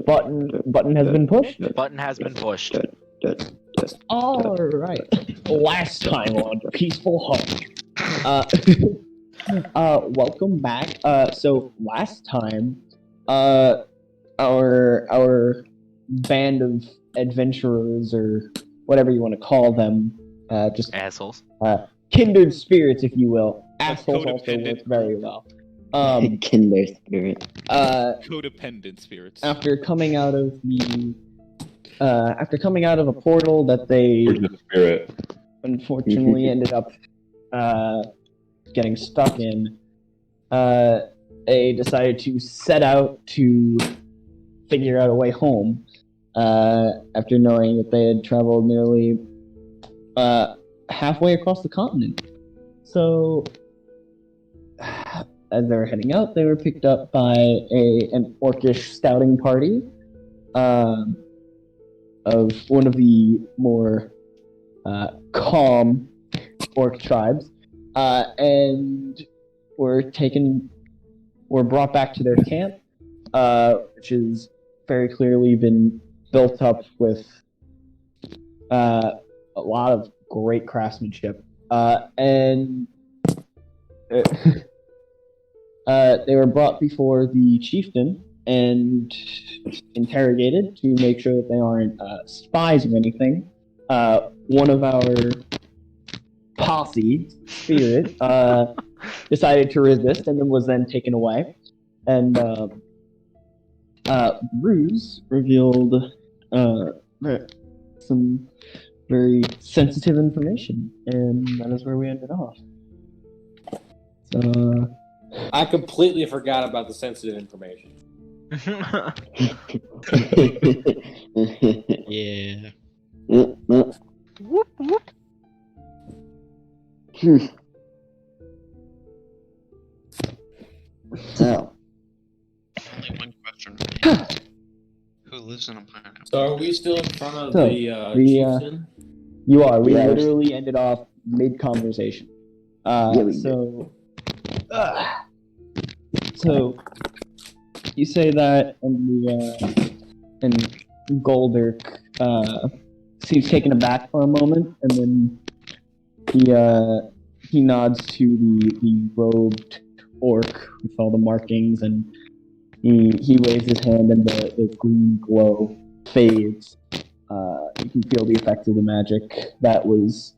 Button has been pushed. Button has been pushed. All right. Last time on Peaceful Home. Welcome back. So last time, our band of adventurers, or whatever you want to call them, just Assholes. kindred spirits, if you will. Assholes also work very well. Kindred spirit. Codependent spirits. After coming out of a portal that they Spirit. unfortunately ended up getting stuck in, they decided to set out to figure out a way home after knowing that they had traveled nearly halfway across the continent. So, as they were heading out, they were picked up by an orcish scouting party of one of the more calm orc tribes, and were brought back to their camp, which has very clearly been built up with a lot of great craftsmanship, and they were brought before the chieftain and interrogated to make sure that they aren't spies or anything. One of our posse, Spirit, decided to resist and was then taken away. And Bruise revealed some very sensitive information, and that is where we ended off. So, I completely forgot about the sensitive information. Yeah. Whoop, whoop. So, Only one question. Who lives in a pineapple? So are we still in front of So, the chieftain? you are. We Yeah. literally ended off mid-conversation. we So you say that, and Golder seems taken aback for a moment, and then he nods to the robed orc with all the markings, and he waves his hand, and the green glow fades. You can feel the effects of the magic that was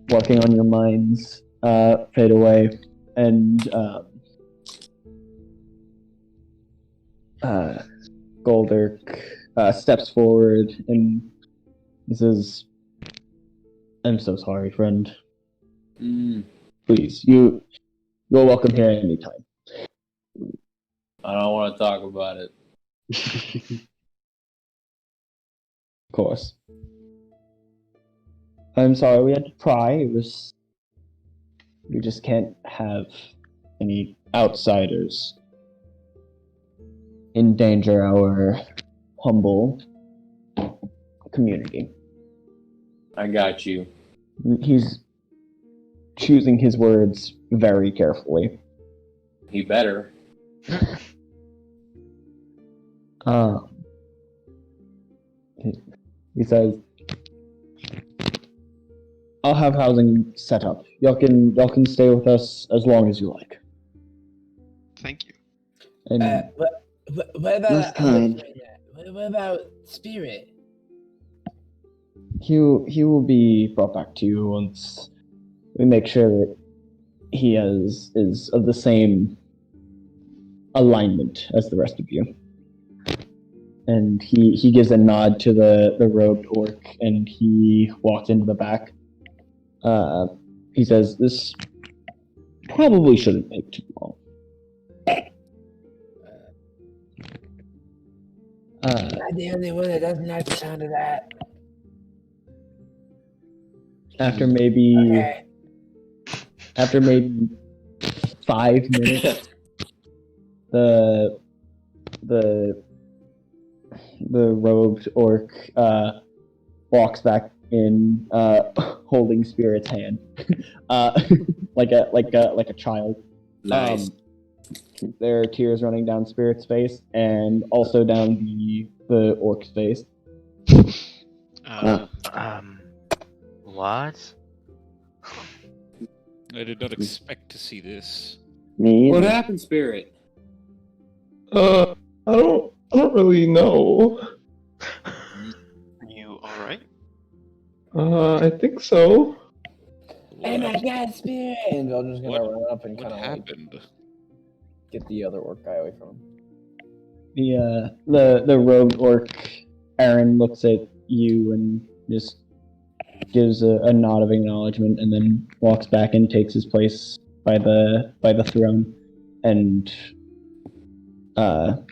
working on your minds fade away, and Golderk steps forward and he says, "I'm so sorry, friend. Please, you're welcome here anytime." I don't want to talk about it. Of course. I'm sorry we had to pry. We just can't have any outsiders endanger our humble community. I got you. He's choosing his words very carefully. He better. He says, "I'll have housing set up. Y'all can stay with us as long as you like." Thank you. And What about That's kind. What about Spirit? he will be brought back to you once we make sure that he is of the same alignment as the rest of you. And he gives a nod to the robed orc, and he walks into the back. He says, "This probably shouldn't take too long." I'm the only one that doesn't like the sound of that. After maybe Okay. 5 minutes, the robed orc walks back in, holding Spirit's hand, like a child. Nice. there are tears running down Spirit's face and also down the orc's face. What? I did not expect to see this. Me What either. happened, Spirit? I don't really know. Are you alright? I think so. Oh my god, Spirit! And Veldrin's gonna What- run up and What kind of like happened? get the other orc guy away from him. The rogue orc Erin looks at you and just gives a nod of acknowledgement and then walks back and takes his place by the throne. And the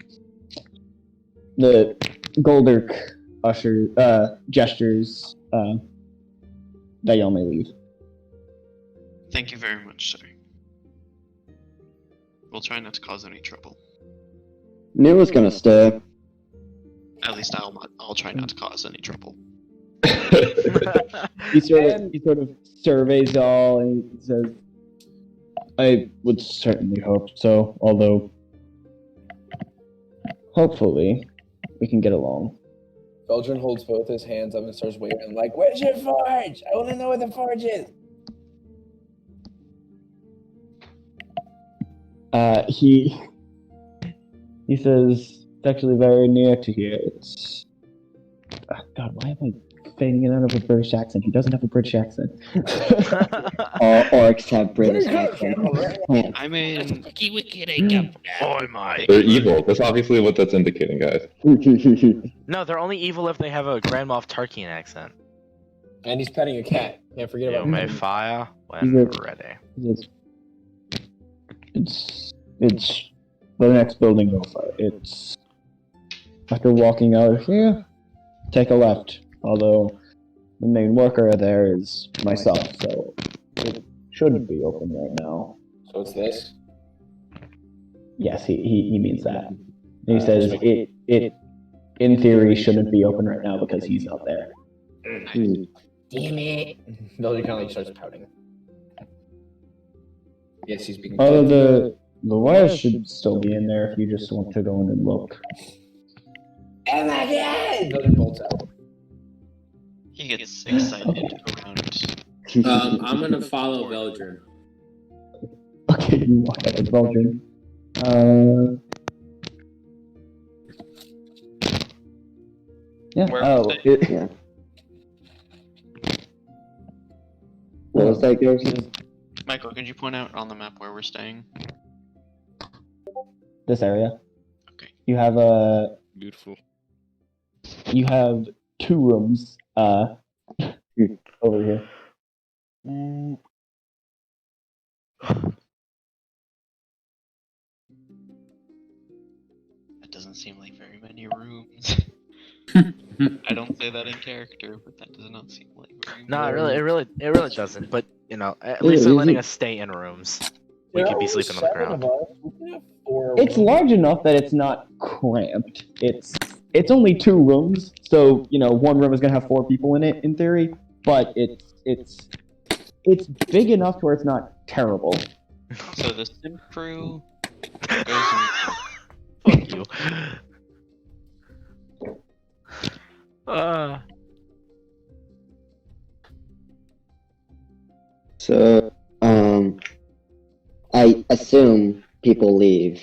Golderk gestures that y'all may leave. Thank you very much, sir. We'll try not to cause any trouble. Nero's gonna stay. At least I'll try not to cause any trouble. He sort of surveys all and says, "I would certainly hope so, although hopefully we can get along." Veldrin holds both his hands up and starts waving like, "Where's your forge? I want to know where the forge is." He says it's actually very near to here. It's God, why am I fading it out of a British accent? He doesn't have a British accent. All orcs have British accents. I mean, Oh my. They're evil. That's obviously what that's indicating, guys. No, they're only evil if they have a Grand Moff Tarkian accent. And he's petting a cat. Can't forget You about may him. fire when He's ready. It's the next building over. It's after walking out of here, take a left. Although the main worker there is myself, so it shouldn't be open right now. So it's this. Yes, he means that. He says it in theory shouldn't be open right now because he's not there. Damn it. Veldrin kind of like starts pouting. Yes, he's being. Although the wires should still be in there if you just want to go in and look. Oh my god! Veldrin bolts out. he gets excited around. I'm gonna follow Veldrin. Okay, you walk out of Veldrin. Yeah. Where Oh, was Yeah. What was that, Garrison? Michael, could you point out on the map where we're staying? this area. Okay. You have Beautiful. you have 2 rooms over here. That doesn't seem like very many rooms. I don't say that in character, but that does not seem like very No, many. it really doesn't. But you know, at least they're letting us stay in rooms. We could be sleeping on the ground. It's large enough that it's not cramped. It's only 2 rooms, so you know 1 room is gonna have 4 people in it in theory, but it's big enough to where it's not terrible. So the sim crew goes Fuck you. So, I assume people leave.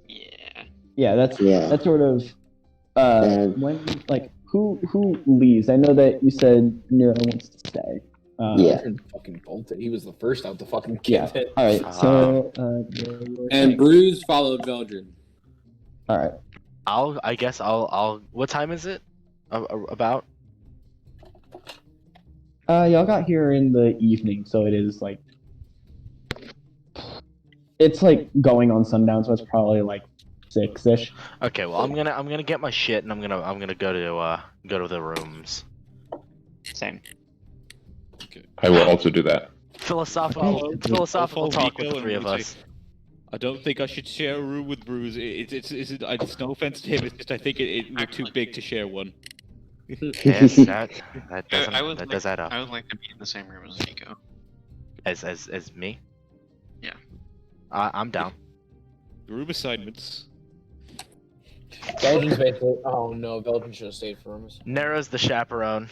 yeah. Yeah, that's sort of And- when like who leaves. I know that you said Nero wants to stay. Yeah. Veldrin fucking bolted. He was the first out the fucking Yeah. kit. All right. So And Bruise followed Veldrin. all right. I guess I'll. What time is it? About? Y'all got here in the evening, so it is like it's like going on sundown, so it's probably like 6-ish. Okay. Well, I'm gonna get my shit and I'm gonna go to the rooms. Same. I will also do that. Philosophical I'll talk Vico with the and 3 of Bruise. us. I don't think I should share a room with Bruise. It's no offense to him. It's just I think we're too big to share one. Yes, that doesn't I would that like, does add up. I would like to be in the same room as Vico. As me? Yeah. I'm down. Room assignments. Veldrin's basically. Oh no, Veldrin should have stayed for rooms. Nero's the chaperone.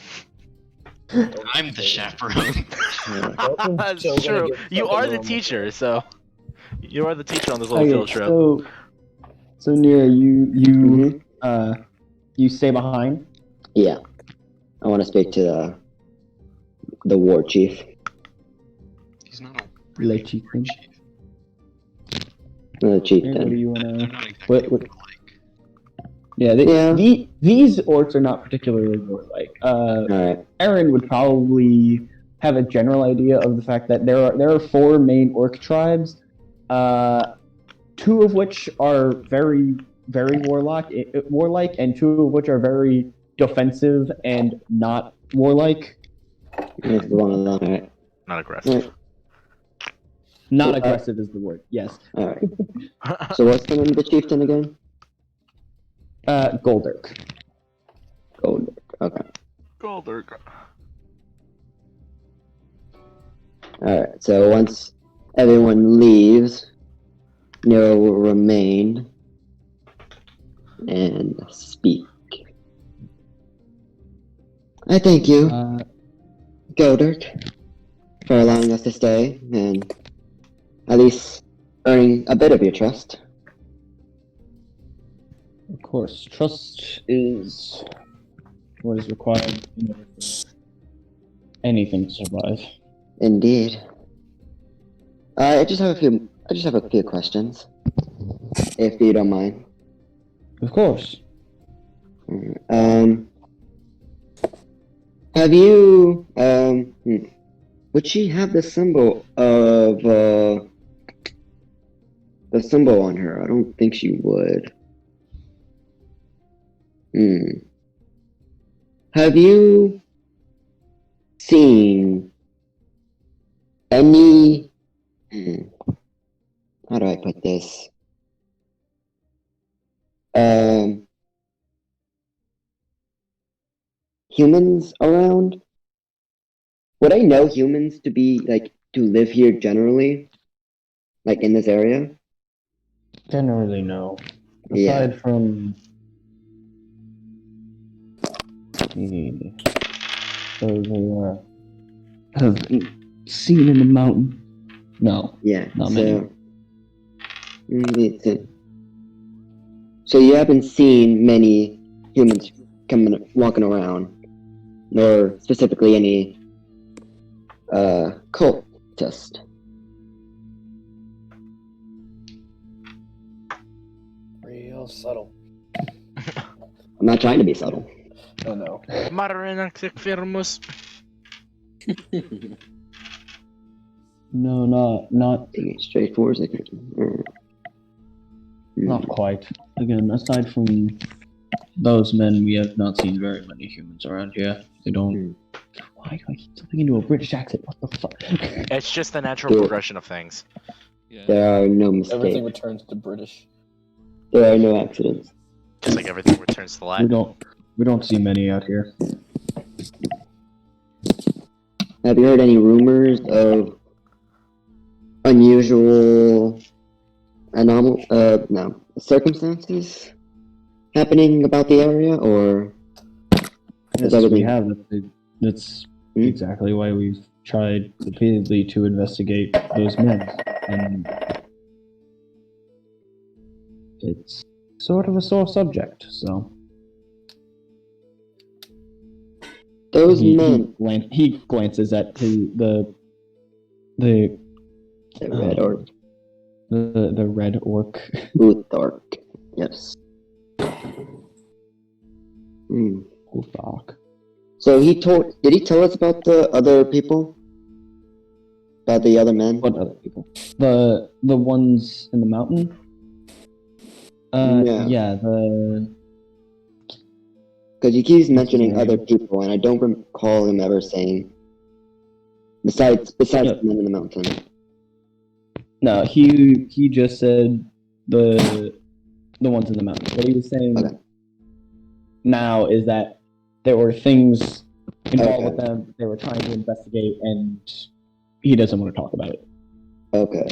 I'm the chaperone. That's still gonna true. get You stuck in are the the room with teacher, so you are the teacher on this little field trip. So Nero, you stay behind. Yeah. I want to speak to the war chief. He's not a Relay chief war thing. chief. The chief What do then. you I'm wanna? not exactly What? warlike. Yeah, these orcs are not particularly warlike. Alright. Erin would probably have a general idea of the fact that there are 4 main orc tribes, 2 of which are very warlike, and 2 of which are very defensive and not warlike. This is one of them. Alright. Not aggressive. Not aggressive is the word. Yes. Alright. So what's the name of the chieftain again? Goldirk. Gold. Okay. Goldirk. Alright, so once everyone leaves, Nero will remain and speak. I thank you, Goldert, for allowing us to stay and at least earning a bit of your trust. Of course, trust is what is required in order for anything to survive. Indeed. I just have a few questions, if you don't mind. Of course. Have you, would she have the symbol of, the symbol on her? I don't think she would. Have you seen any, how do I put this? Humans around? Would I know humans to be, like, to live here generally? Like, in this area? Generally, no. Yeah. Aside from those who have seen in the mountain. No. Yeah, Not many. So you haven't seen many humans walking around, nor specifically any cultist. Real subtle. I'm not trying to be subtle. Oh no. Marinaxik firmus. No, not Being straightforward. not quite. Again, aside from those men, we have not seen very many humans around here. They don't. Why do I keep slipping into a British accent? What the fuck? It's just the natural progression of things. Yeah. There are no Everything mistakes. returns to British. There are no accidents. Just like everything returns to Latin. We don't see many out here. Have you heard any rumors of unusual circumstances happening about the area, or Yes, we have. That's exactly why we've tried repeatedly to investigate those men, and it's sort of a sore subject. So those he glances at the red orc? the red orc. Uthark. Yes. Uthark. So did he tell us about the other people? About the other men? What other people? The ones in the mountain? Yeah, Because he keeps mentioning other people, and I don't recall him ever saying, besides the men in the mountain. No, he just said the ones in the mountain. What he was saying now is that there were things involved with them. They were trying to investigate, and he doesn't want to talk about it. Okay.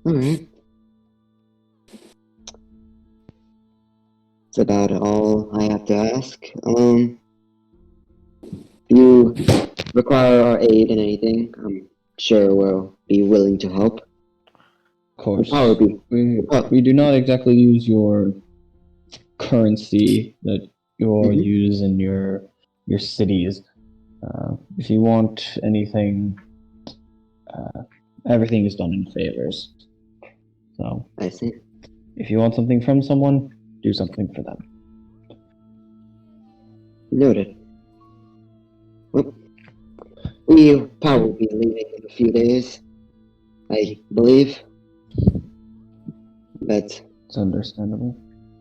Alright. That's about all I have to ask. If you require our aid in anything, I'm sure we'll be willing to help. Of course. We'll probably We do not exactly use your currency that you all Mhm. use in your cities. If you want anything, everything is done in favors. So I see. if you want something from someone, do something for them. Noted. Well, we'll probably be leaving in a few days, I believe. But It's understandable.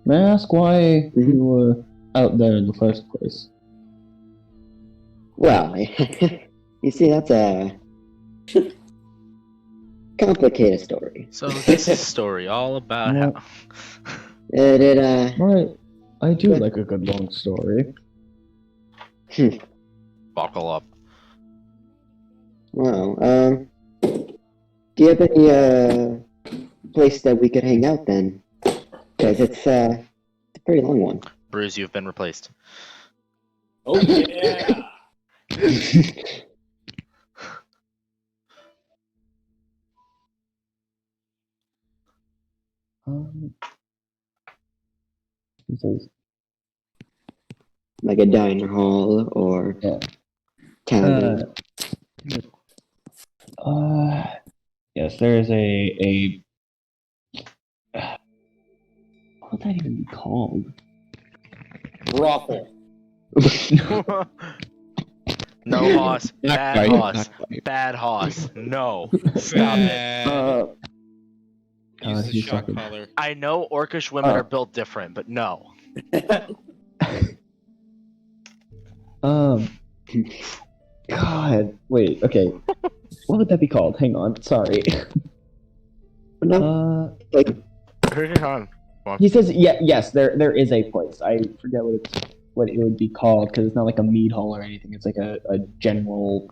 May I ask why Mhm. you were out there in the first place? well, you see, that's a complicated story. So this is a story all about Well, how. Right. I do like a good long story. Buckle up. Wow. Do you have any place that we could hang out then? Because it's a pretty long one. Bruise, you've been replaced. Oh yeah. He says, Like a diner hall or Yeah. tavern. Yes, there is a what would that even be called? Brothel. No hoss. Bad Backbite, hoss. backbite. Bad hoss. No. Stop it. Use God, the he's shock fucking- collar. I know orcish women are built different, but no. God, wait, okay. What would that be called? Hang on, sorry. No, like He says, yes, there is a place. I forget what it would be called because it's not like a meat hall or anything. It's like a general.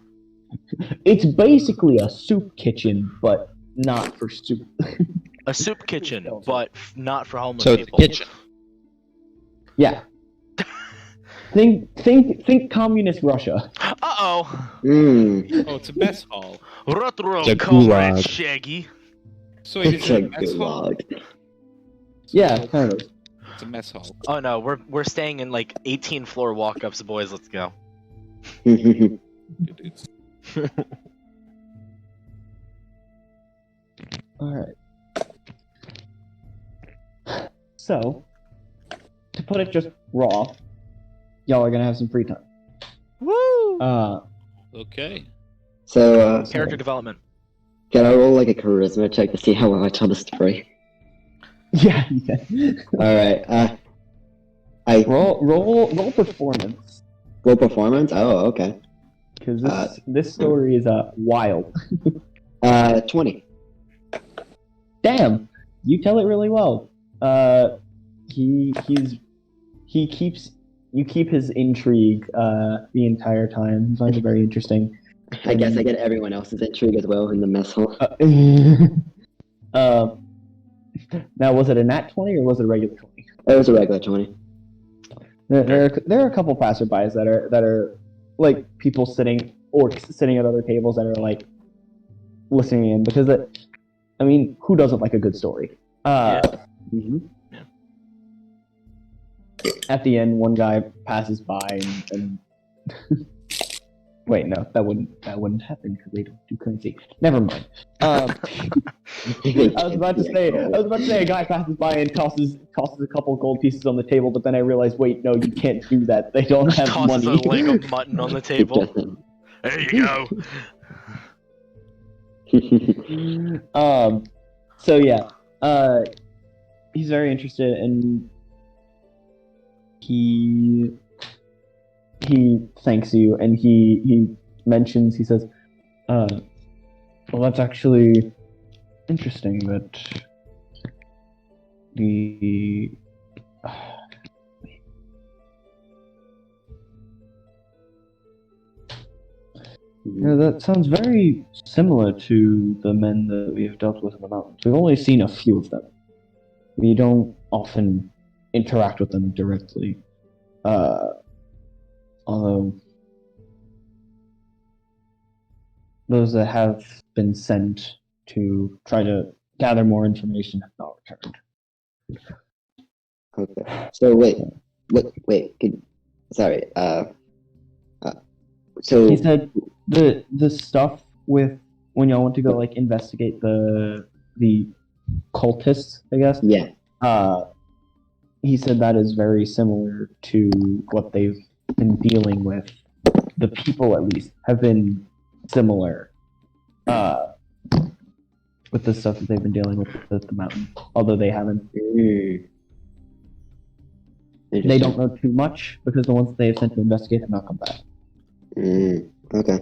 It's basically a soup kitchen, but not for soup. A soup kitchen, but not for homeless So it's a people. kitchen. Yeah. Think communist Russia. Uh-oh. Oh, it's a mess hall. Rotro, It's a comrade gulag. Shaggy. So it is it's a a mess hall. gulag. Yeah, kind of. It's a mess hall. Oh no, we're staying in like 18 floor walk-ups, boys. Let's go. It is. All right. So, to put it just raw, y'all are gonna have some free time. Woo! Okay. So, Character development. can I roll like a charisma check to see how well I tell the story? Yeah, you can. Alright, I Roll performance, roll performance? Oh, okay. because this story is wild. 20. Damn, you tell it really well. You keep his intrigue the entire time. He finds it very interesting. I guess I get everyone else's intrigue as well in the mess hall. Now, was it a nat 20 or was it a regular 20? It was a regular 20. There are a couple passerbys that are like people sitting at other tables that are like listening in because I mean, who doesn't like a good story? Mhm. At the end, one guy passes by and wait, no, that wouldn't happen because they don't do currency. Never mind. I was about to say a guy passes by and tosses a couple gold pieces on the table, but then I realized, wait, no, you can't do that. They don't have Tosses money. a leg of mutton on the table. There you go. So yeah, he's very interested and he thanks you and he mentions, he says, well, that's actually interesting that the Yeah, that sounds very similar to the men that we have dealt with in the mountains. We've only seen a few of them. We don't often interact with them directly. Although those that have been sent to try to gather more information have not returned. Okay. So wait. Sorry. So He said the stuff with when y'all went to go like investigate the cultists, I guess. yeah. He said that is very similar to what they've been dealing with. The people, at least, have been similar with the stuff that they've been dealing with at the mountain. Although they haven't. They don't know too much because the ones that they have sent to investigate have not come back. Okay.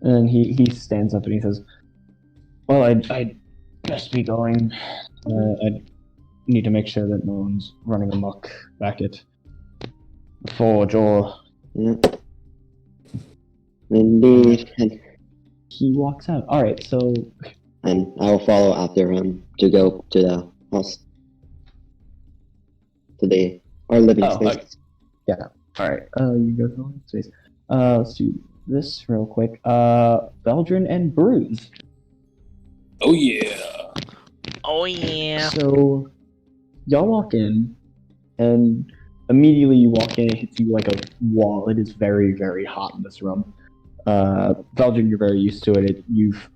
And he stands up and he says, "Well, I'd best be going. I need to make sure that no one's running amok back at the forge or..." Yeah. Indeed. He walks out. Alright, so... And I will follow after him to go to the house. To the our living space. Alright, you go to the living space. Let's do this real quick. Veldrin and Bruise. Oh yeah. Oh yeah. So, y'all walk in, and immediately you walk in, it hits you like a wall. It is very, very hot in this room. Veldrin, you're very used to it. You've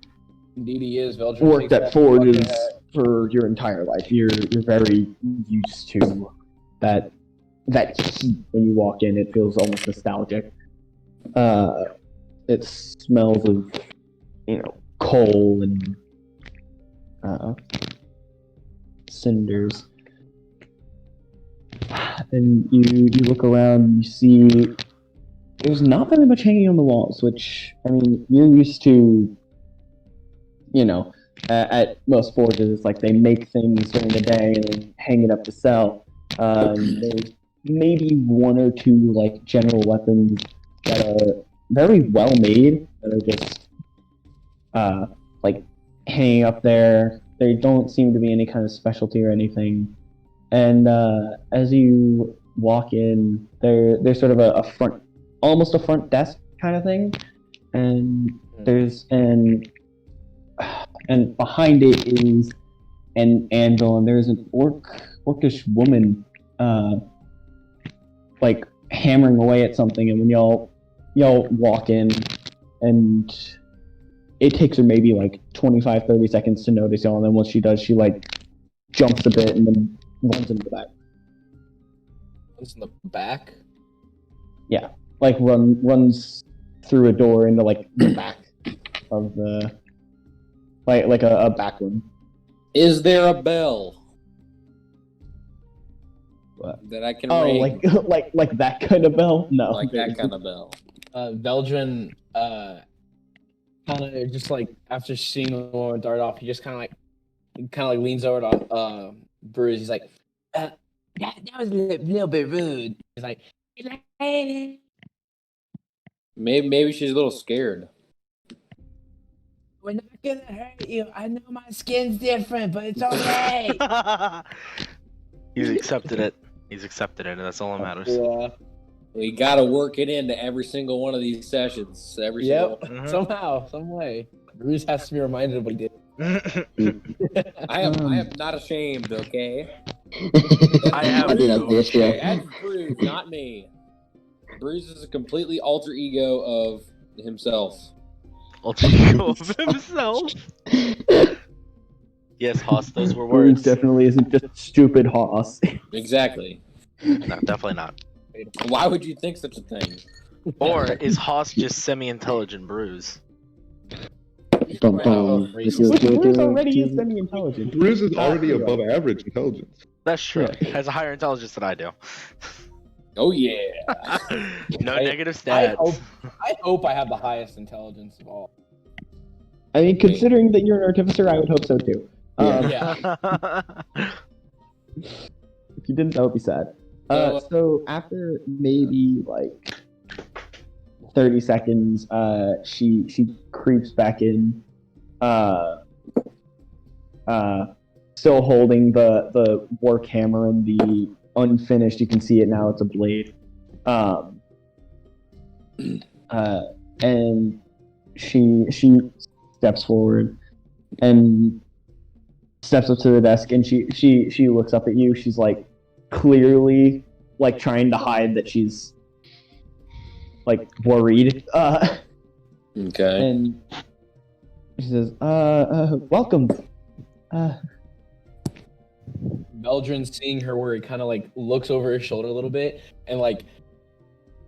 Indeed, he is. Veldrin worked takes at that forges bucket hat. for your entire life. You're very used to that heat when you walk in. It feels almost nostalgic. It smells of coal and cinders. And you look around, you see there's not very much hanging on the walls, which, I mean, you're used to, at most forges, it's like they make things during the day and then hang it up to sell. There's maybe one or two, like, general weapons that are very well made, that are just, like, hanging up there. There don't seem to be any kind of specialty or anything. And as you walk in, there's sort of a front, almost a front desk kind of thing, and there's and behind it is an anvil, and there's an orcish woman, like hammering away at something. And when y'all walk in, and it takes her maybe like 25-30 seconds to notice y'all, and then once she does, she like jumps a bit and then runs into the back. Runs in the back? Yeah, like runs through a door into like the back of the like a back room. Is there a bell What? that I can Oh, ring? like that kind of bell? No, Like that kind of bell. Veldrin, kind of just like after seeing the woman dart off, he just kind of like leans over to Bruise. He's like, that was a little bit rude. He's like, Maybe she's a little scared. we're not gonna hurt you. I know my skin's different, but it's okay. He's accepted it. He's accepted it, and that's all that matters. Yeah. We gotta work it into every single one of these sessions. Yep. Mhm. Somehow, some way. Bruce has to be reminded of what he did. I am not ashamed, okay? I am do not think so. That's Bruce, not me. Bruce is a completely alter ego of himself. Alter ego of himself. Yes, Hoss, those were Bruce words. definitely isn't just stupid Hoss. Exactly. No, definitely not. Why would you think such a thing? Or is Hoss just semi-intelligent Bruise? Bum, bum. Bruce already is semi-intelligent. Bruise is already above average intelligence. That's true. Yeah. Has a higher intelligence than I do. Oh yeah. No negative I stats. hope I have the highest intelligence of all. I mean, considering that you're an artificer, I would hope so too. Yeah. Yeah. If you didn't, that would be sad. So after maybe like 30 seconds, she creeps back in, still holding the work hammer and the unfinished. You can see it now; it's a blade. And she steps forward and steps up to the desk, and she looks up at you. She's like clearly like trying to hide that she's like worried. Okay. And she says, welcome. Veldrin, seeing her worry, kind of like looks over his shoulder a little bit and like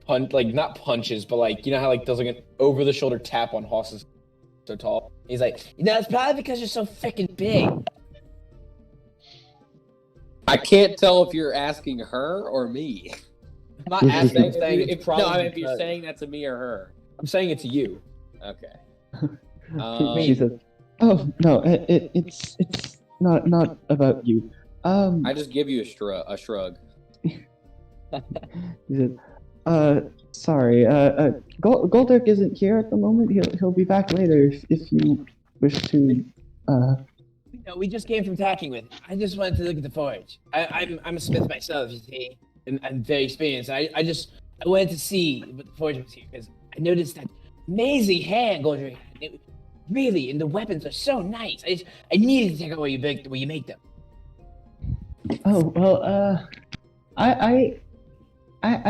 not punches, but like, you know how like does like an over the shoulder tap on Hoss's so tall. He's like, it's probably because you're so freaking big. I can't tell if you're asking her or me. I'm not asking. I'm saying it's probably. No, I mean, if you're because- saying that to me or her. I'm saying it to you. Okay. She says, "Oh no, it's not about you." I just give you a shrug. He said, sorry, Goldark isn't here at the moment. He'll be back later if you wish to. No, we just came from talking with. I just wanted to look at the forge. I'm a smith myself, you see, and I'm very experienced. I wanted to see what the forge was here because I noticed that amazing hand Goldark had. Really, and the weapons are so nice. I needed to check out where you make them. Oh well, I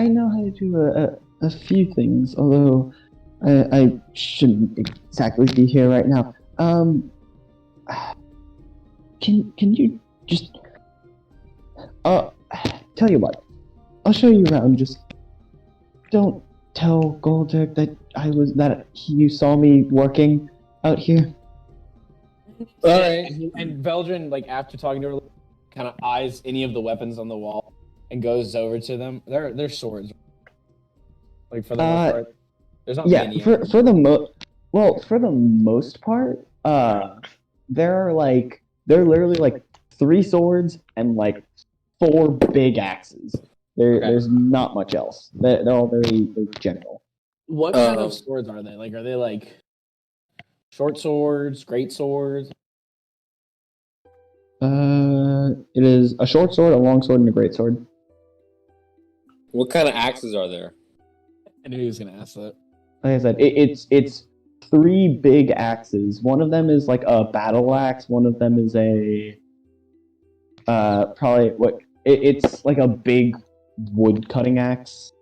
know how to do a few things, although I shouldn't exactly be here right now. Can you just tell you what? I'll show you around. Just don't tell Goldark that you saw me working out here. All right. And Veldrin, like after talking to her, kind of eyes any of the weapons on the wall and goes over to them. They're swords. Like for the most part, there's not many. For the most part, they're literally like 3 swords and like 4 big axes. There's not much else. They're all very general. What kind of swords are they? Like, are they like short swords, great swords? It is a short sword, a long sword, and a great sword. What kind of axes are there? I knew he was gonna ask that. Like I said, it's 3 big axes. One of them is like a battle axe. One of them is a it's like a big wood cutting axe.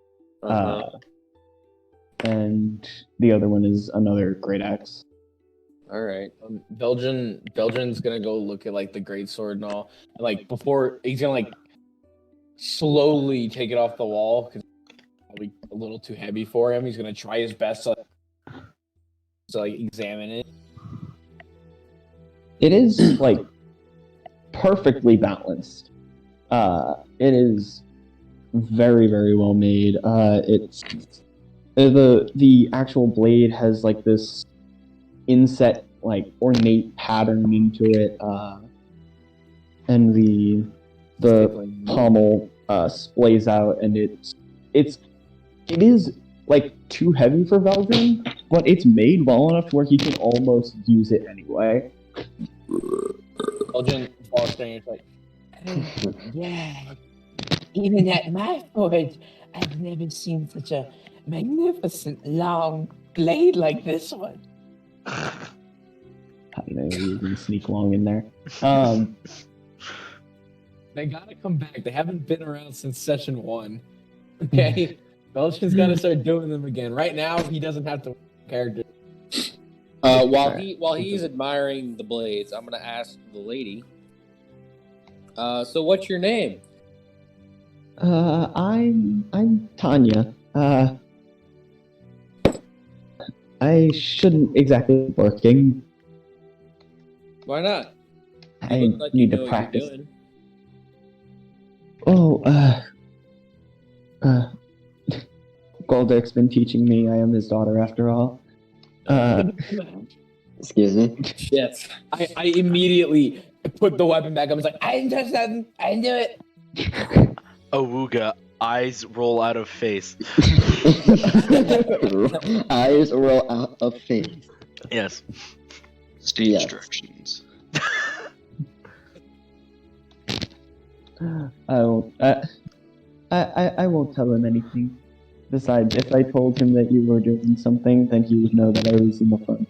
And the other one is another great axe. All right. Veldrin's gonna go look at like the great sword and all. And, like before, he's gonna like slowly take it off the wall because it's probably a little too heavy for him. He's gonna try his best to examine it. It is like perfectly balanced. It is very, very well made. It's the actual blade has like this inset like ornate pattern into it, and the pommel splays out, and it is like too heavy for Veldrin, but it's made well enough to where he can almost use it anyway. Veldrin falls down and like, Yeah, even at my forge, I've never seen such a magnificent long blade like this one. I don't know, you can sneak along in there. they gotta come back. They haven't been around since session 1. Okay, Veldrin's gotta start doing them again. Right now, he doesn't have to character. While he's admiring the blades, I'm gonna ask the lady. So what's your name? I'm Tanya. I shouldn't exactly be working. Why not? I You look like need you to know what practice. you're doing. Goldark's been teaching me. I am his daughter after all. Excuse me. Yes. I immediately put the weapon back up. I was like, I didn't touch nothing. I didn't do it. Awooga, eyes roll out of face. Eyes roll out of face. Yes. Stage Yes. directions. I won't. I won't tell him anything. Besides, if I told him that you were doing something, then he would know that I was in the fun.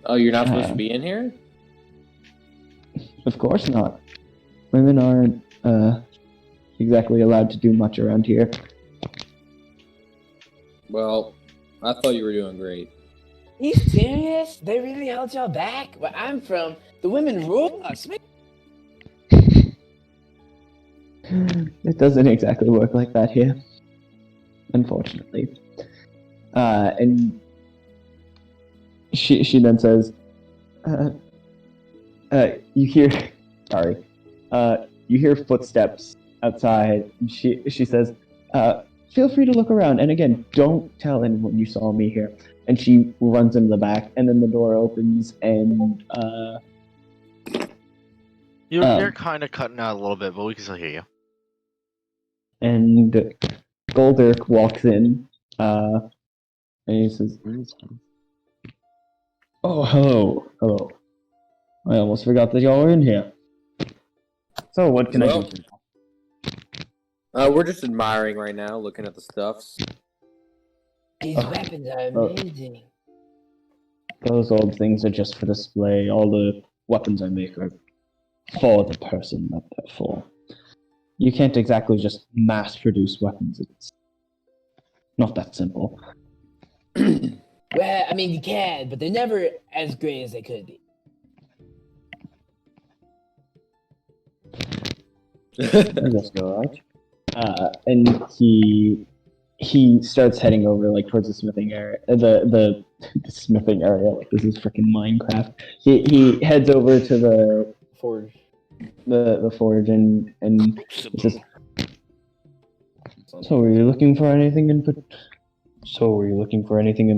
Oh, you're not supposed to be in here? Of course not. Women aren't exactly allowed to do much around here. Well, I thought you were doing great. You serious? They really held y'all back? Where I'm from, the women rule us. It doesn't exactly work like that here, unfortunately. And she then says, you hear, sorry, you hear footsteps outside. And she says, feel free to look around, and again, don't tell anyone you saw me here. And she runs into the back, and then the door opens, and You're kind of cutting out a little bit, but we can still hear you. and Goldirk walks in, and he says, "Oh, hello. I almost forgot that y'all were in here. So, what can I do for you?" We're just admiring right now, looking at the stuffs. These weapons are amazing. Those old things are just for display. All the weapons I make are for the person that they're for. You can't exactly just mass-produce weapons. It's not that simple. Well, I mean, you can, but they're never as great as they could be. That's alright. And he starts heading over like towards the smithing area. The smithing area, like this is freaking Minecraft. He heads over to the Forge. the forge and says, "So were you looking for anything in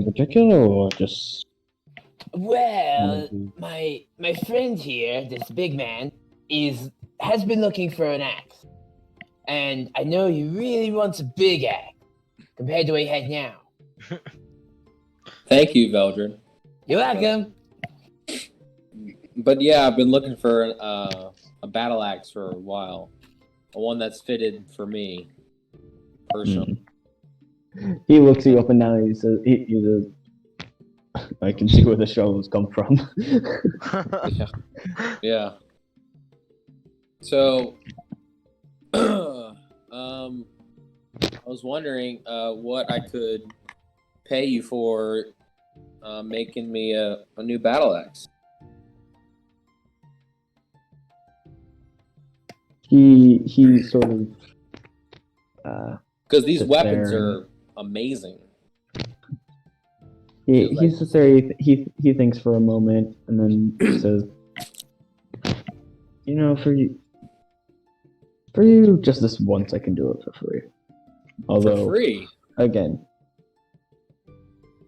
particular, or just?" Well, my friend here, this big man, has been looking for an axe. And I know he really wants a big axe compared to what he has now. Thank you, Veldrin. You're welcome. But yeah, I've been looking for a battle axe for a while. One that's fitted for me, personally. He looks you up and down and he says, "I can see where the shovels come from." Yeah. So, I was wondering what I could pay you for making me a new battle axe. He sort of Because these sits weapons there are amazing. he sits there. He thinks for a moment and then says, "You know, for you, just this once, I can do it for free. Although, For free? again,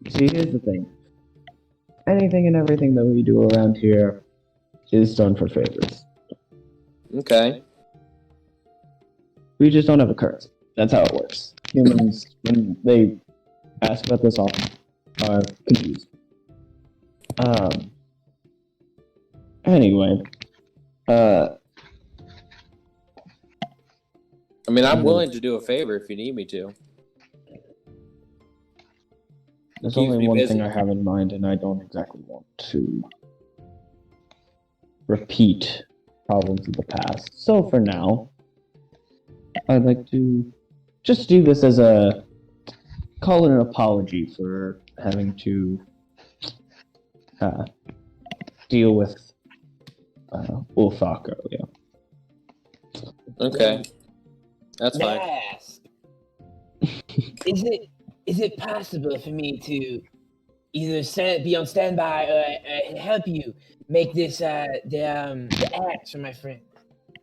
see, here's the thing. Anything and everything that we do around here is done for favors. Okay. We just don't have a currency. That's how it works. Humans, when they ask about this often, are confused. Anyway, I mean, I'm willing to do a favor if you need me to. there's Keeps only me one busy. thing I have in mind, and I don't exactly want to repeat problems of the past. So for now, I'd like to just do this as call it an apology for having to deal with Ulfak earlier. Okay. That's May fine. I ask, is it possible for me to either be on standby or help you make this the axe for my friend?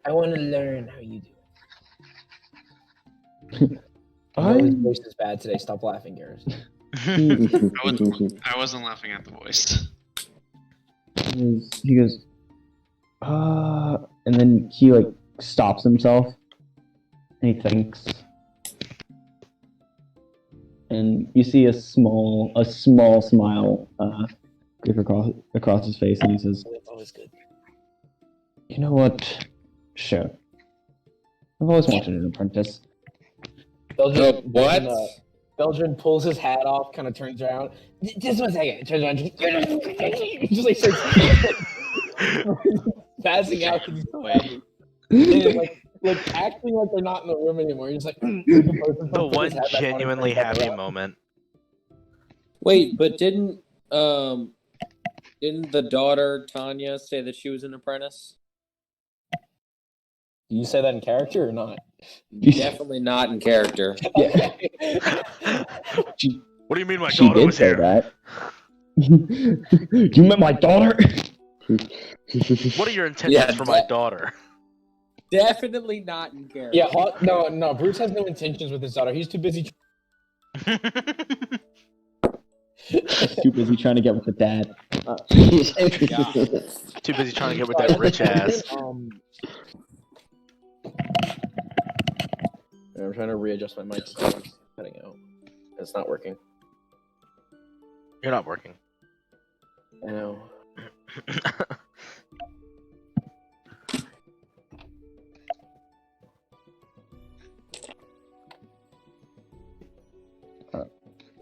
I want to learn how you do it. I know his voice is bad today. Stop laughing, Garrison. I wasn't laughing at the voice. He goes, and then he like stops himself, he thinks. And you see a small smile creep across his face, and he says, Always good. "You know what? Sure. I've always wanted an apprentice." What? Veldrin pulls his hat off, kind of turns around. Just 1 second. Turns around. Just like starts passing out because he's so angry. And like acting like they're not in the room anymore. You're just like The one genuinely happy moment. Wait, but didn't the daughter Tanya say that she was an apprentice? Do you say that in character or not? Definitely not in character. Yeah. What do you mean my She daughter did was say here? that. You met my daughter? What are your intentions for my daughter? Definitely not in character. Yeah, no. Bruce has no intentions with his daughter. He's too busy. Too busy trying to get with the dad. Too busy trying to get with that rich ass. I'm trying to readjust my mic. It's cutting out. It's not working. You're not working. I know.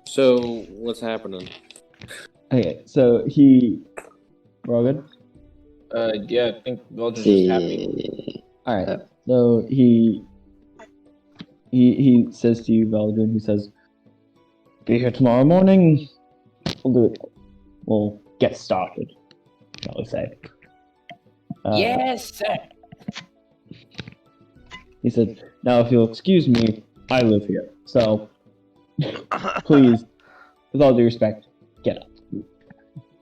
So what's happening? Okay, so we're all good? Yeah, I think Veldrin's just happy. Alright, so he says to you, Veldrin, he says, "Be here tomorrow morning. We'll do it. We'll get started, shall we say." Yes, sir. He said, "Now, if you'll excuse me, I live here. So, please, with all due respect, get up."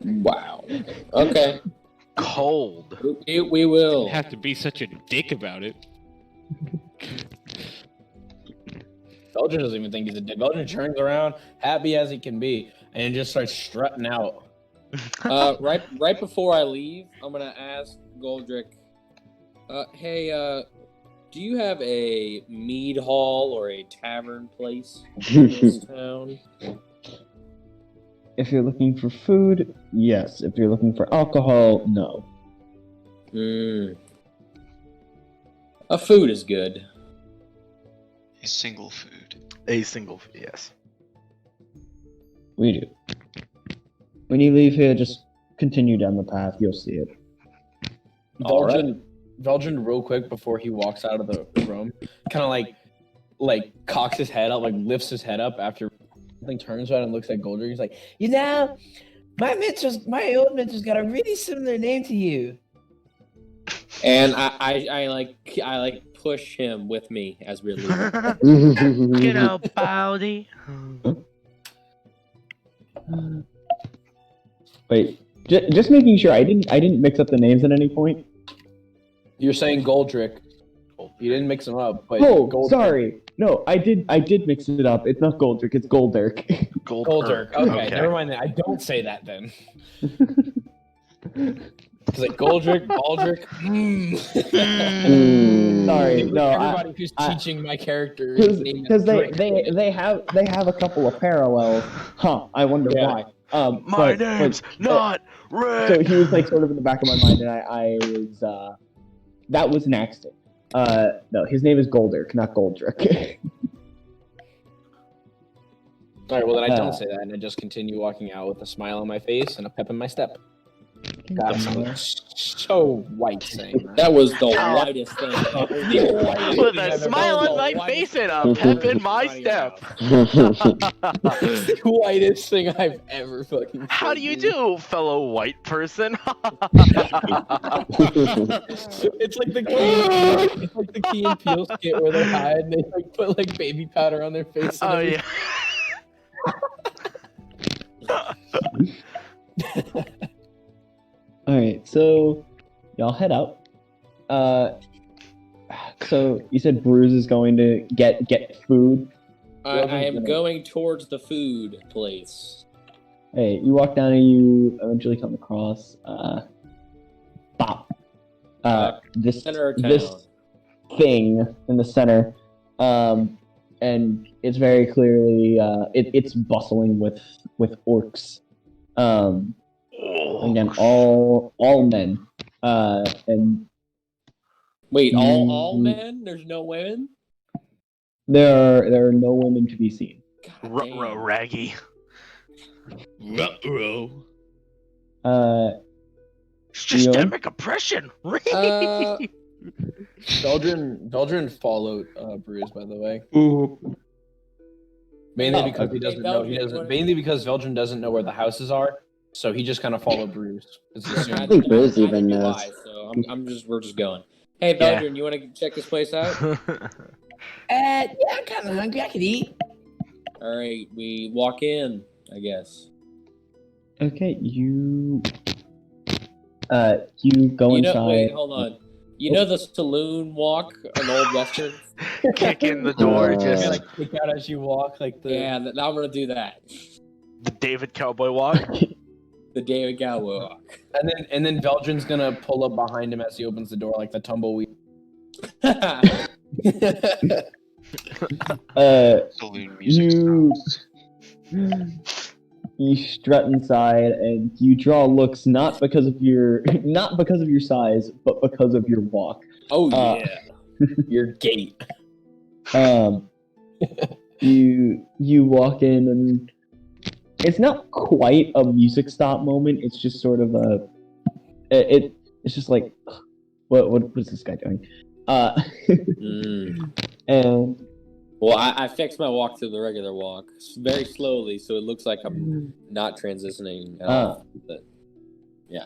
Wow. Okay. Cold. We will. You have to be such a dick about it. Veldrin doesn't even think he's a dick. Veldrin turns around, happy as he can be, and just starts strutting out. Right before I leave, I'm gonna ask Goldrick. Hey, do you have a mead hall or a tavern place in this town? If you're looking for food, yes. If you're looking for alcohol, no. A food is good. A single food. Yes. We do. When you leave here, just continue down the path. You'll see it. Veldrin, real quick before he walks out of the room, kind of like cocks his head up, like lifts his head up after something, turns around and looks at Goldrick. He's like, You know, my old mentor's got a really similar name to you. And I like push him with me as we're leaving. Get out, Baldy. Wait, just making sure I didn't mix up the names at any point. "You're saying Goldrick. You didn't mix them up, but Oh, Goldrick. sorry. No, I did mix it up. It's not Goldrick, it's Goldirk. Goldrick. Okay, never mind that. I don't say that then. It's like Goldrick, Baldrick. Sorry, no. Everybody who's teaching my character Because they have a couple of parallels. Huh? I wonder why. My name's not Rick. So he was like sort of in the back of my mind, and I was that was an accident. No, his name is Goldirk, not Goldrick. All right, well then I don't say that, and I just continue walking out with a smile on my face and a pep in my step. God, I'm so white saying that. That was the whitest thing. With a smile on my face and a pep in my step. The whitest thing I've ever fucking said. How do you do, fellow white person? It's like the Key and Peele skit where they hide and they like put like baby powder on their face. And Oh yeah. Alright, so y'all head out. So you said Bruise is going to get food. I am going towards the food place. Hey, you walk down and you eventually come across Bop. This Center of town. this thing in the center. and it's very clearly it's bustling with orcs. Again, all men, and Wait, all men? There's no women? there are no women to be seen. God damn. Raggy. Ruh-roh. Systemic oppression. Veldrin followed Bruise, by the way. Ooh. Mainly Oh, because he doesn't know. He doesn't. Mainly because Veldrin doesn't know where the houses are, so he just kind of followed Bruise. It's I assumed. think Bruise even knew knows. why, so we're just going. Hey, Veldrin, you want to check this place out? Yeah, I'm kind of hungry. I could eat. All right, we walk in, I guess. Okay, you go inside. Wait, hold on. You know the saloon walk on Old Western? Kick in the door, Uh, just Like kick out as you walk, like the. Yeah, now I'm gonna do that. the David Cowboy walk. The David Galway walk. And then Veldrin's gonna pull up behind him as he opens the door, like the tumbleweed. Saloon music sounds. You strut inside and you draw looks not because of your size, but because of your walk. Oh yeah. Your gait. You walk in and it's not quite a music stop moment. It's just sort of it's just like what is this guy doing? And Well, I fixed my walk to the regular walk very slowly, so it looks like I'm not transitioning at all. But yeah.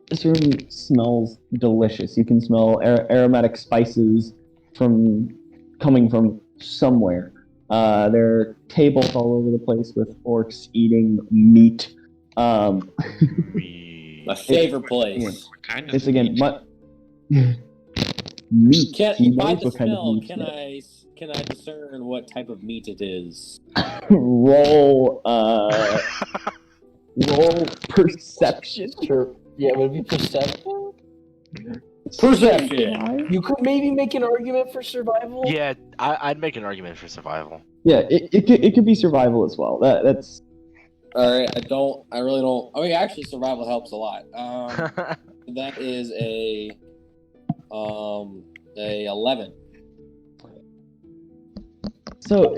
this room smells delicious. You can smell aromatic spices coming from somewhere. There are tables all over the place with orcs eating meat. My favorite place. Kind It's again meat. He By knows the what kind of smell, meat can it is. I discern what type of meat it is? roll perception. Sure. Yeah, would it be perception? Perception. You could maybe make an argument for survival. Yeah, I'd make an argument for survival. Yeah, it could be survival as well. That's All right. I really don't. I mean, actually, survival helps a lot. That is a 11. so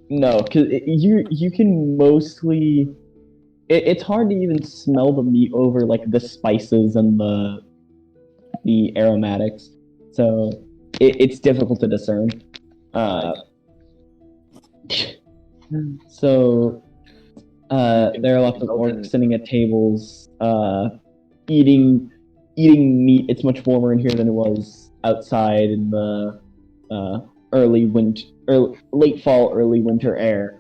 no, because you can mostly. It's hard to even smell the meat over like the spices and the aromatics, so it's difficult to discern. So there are lots of orcs sitting at tables, eating meat. It's much warmer in here than it was outside in the late fall, early winter air.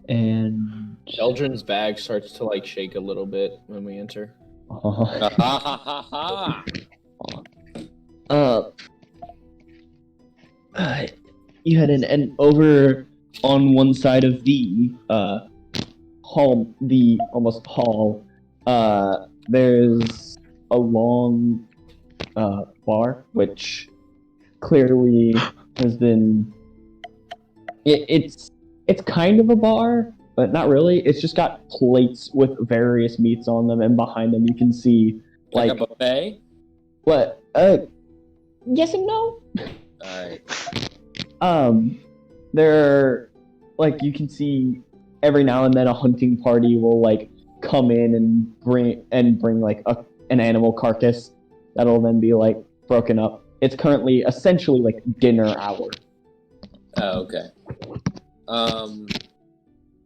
And Veldrin's bag starts to like shake a little bit when we enter. You had an over on one side of the hall, the almost hall. There's a long bar, which clearly has been. It's kind of a bar, but not really. It's just got plates with various meats on them, and behind them you can see Like a buffet? what? Yes and no. Alright. There, like, you can see every now and then a hunting party will like come in and bring like an animal carcass that'll then be like broken up. It's currently essentially like dinner hour. Oh, okay.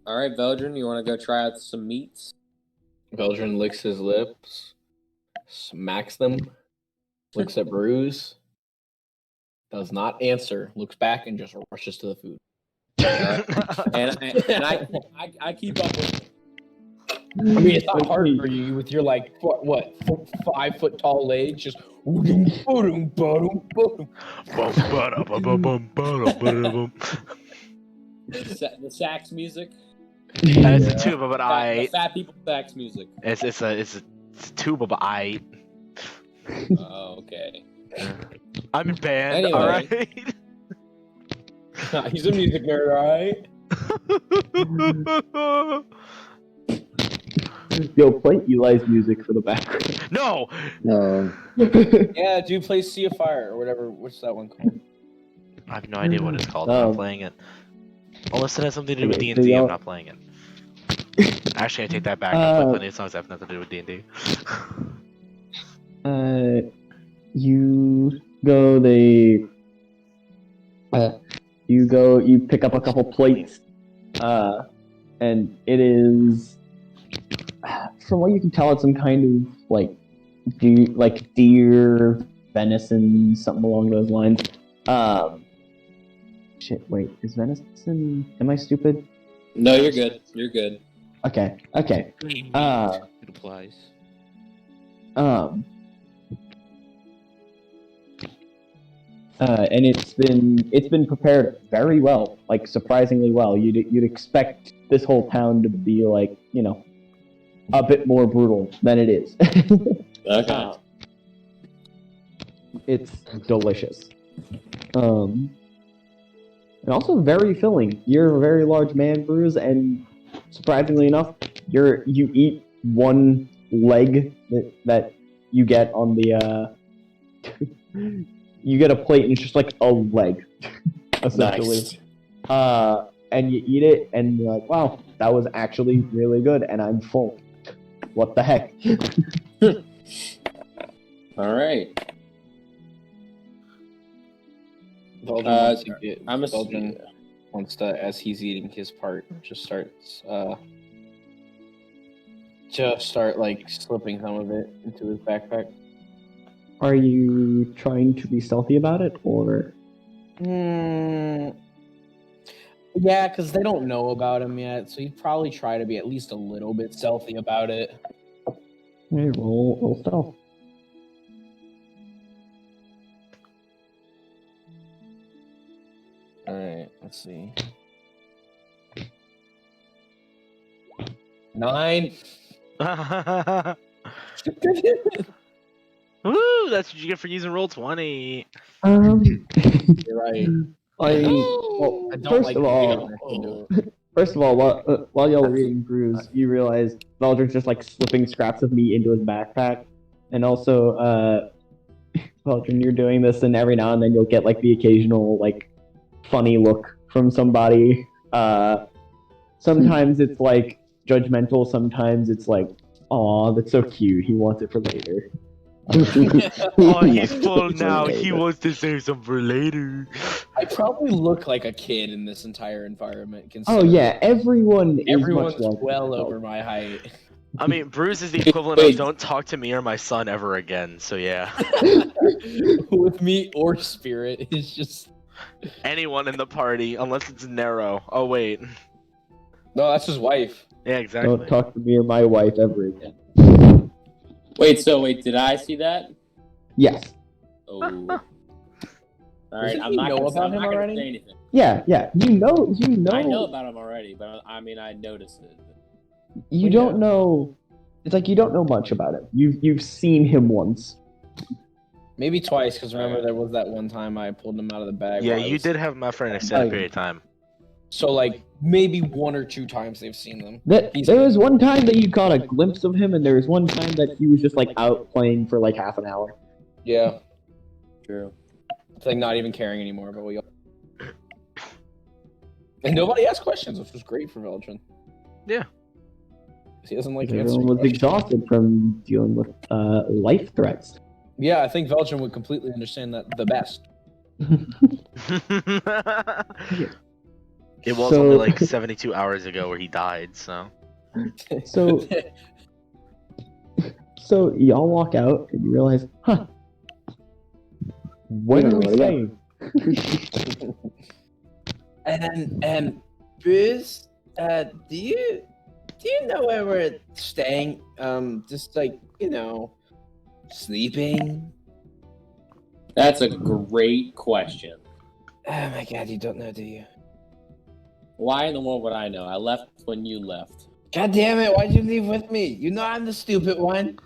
Alright, Veldrin, you want to go try out some meats? Veldrin licks his lips, smacks them, looks at Bruise, does not answer, looks back, and just rushes to the food. And I keep up with it. I mean, it's not hard for you with your like what 5 foot tall legs, just. The sax music. It's a tuba, but The fat people sax music. It's a tuba, but Oh, okay. I'm in band, Anyway. alright? He's a music nerd, alright? Yo, play Eli's music for the background. No! No. Yeah, dude, play Sea of Fire or whatever. What's that one called? I have no idea what it's called. I'm not playing it. Unless it has something to do with Okay, D&D, so I'm not playing it. Actually, I take that back. I play plenty of songs that have nothing to do with D&D. You go. You pick up a couple plates, and it is, from what you can tell, it's some kind of like deer, venison, something along those lines. Shit, wait, is venison? Am I stupid? No, you're good. You're good. Okay. It applies. And it's been prepared very well, like surprisingly well. You'd expect this whole town to be like, you know, a bit more brutal than it is. Okay. It's delicious. And also very filling. You're a very large man, Bruise, and surprisingly enough, you eat one leg that you get on the you get a plate and it's just like a leg, essentially. Nice. And you eat it and you're like, wow, that was actually really good, and I'm full. What the heck? All right. Veldrin wants to, as he's eating his part, just start like slipping some of it into his backpack. Are you trying to be stealthy about it, or? Yeah, because they don't know about him yet, so he'd probably try to be at least a little bit stealthy about it. Hey, roll stealth. Alright, let's see. 9. Woo! That's what you get for using roll 20. You're right. Well, I don't first like of all, while y'all were reading Bruise, you realize Veldrin's just like slipping scraps of meat into his backpack, and also, Veldrin, you're doing this, and every now and then you'll get like the occasional like funny look from somebody. Sometimes it's like judgmental, sometimes it's like, aw, that's so cute, he wants it for later. Oh, he's full now. He wants to save some for later. I probably look like a kid in this entire environment. Oh yeah, everyone's Everyone's much larger well than over my height. I mean, Bruise is the equivalent of don't talk to me or my son ever again, so yeah. With me or Spirit, it's just... Anyone in the party, unless it's Nero. Oh, wait. No, that's his wife. Yeah, exactly. Don't talk to me or my wife ever again. Wait, did I see that? Yes. Oh. Alright, Doesn't I'm he not know gonna, about I'm him not gonna already? say anything. Yeah. You know. I know about him already, but I mean, I noticed it. You don't know. It's like you don't know much about him. You've seen him once. Maybe twice, because remember there was that one time I pulled him out of the bag. Yeah, while I you was- did have him for an extended period of time. So, like, maybe 1 or 2 times they've seen them. There was one time that you caught a glimpse of him, and there was one time that he was just like out playing for like half an hour. Yeah. True. It's like not even caring anymore, but we all... And nobody asked questions, which was great for Veldrin. Yeah. He doesn't like Everyone answering was questions. exhausted from dealing with life threats. Yeah, I think Veldrin would completely understand that the best. It was So- only like 72 hours ago where he died, so. So y'all walk out and you realize, huh? What are we saying? And Bruce, do you know where we're staying? Just like, you know, sleeping? That's a great question. Oh my god, you don't know, do you? Why in the world would I know? I left when you left. God damn it, why'd you leave with me? You know I'm the stupid one.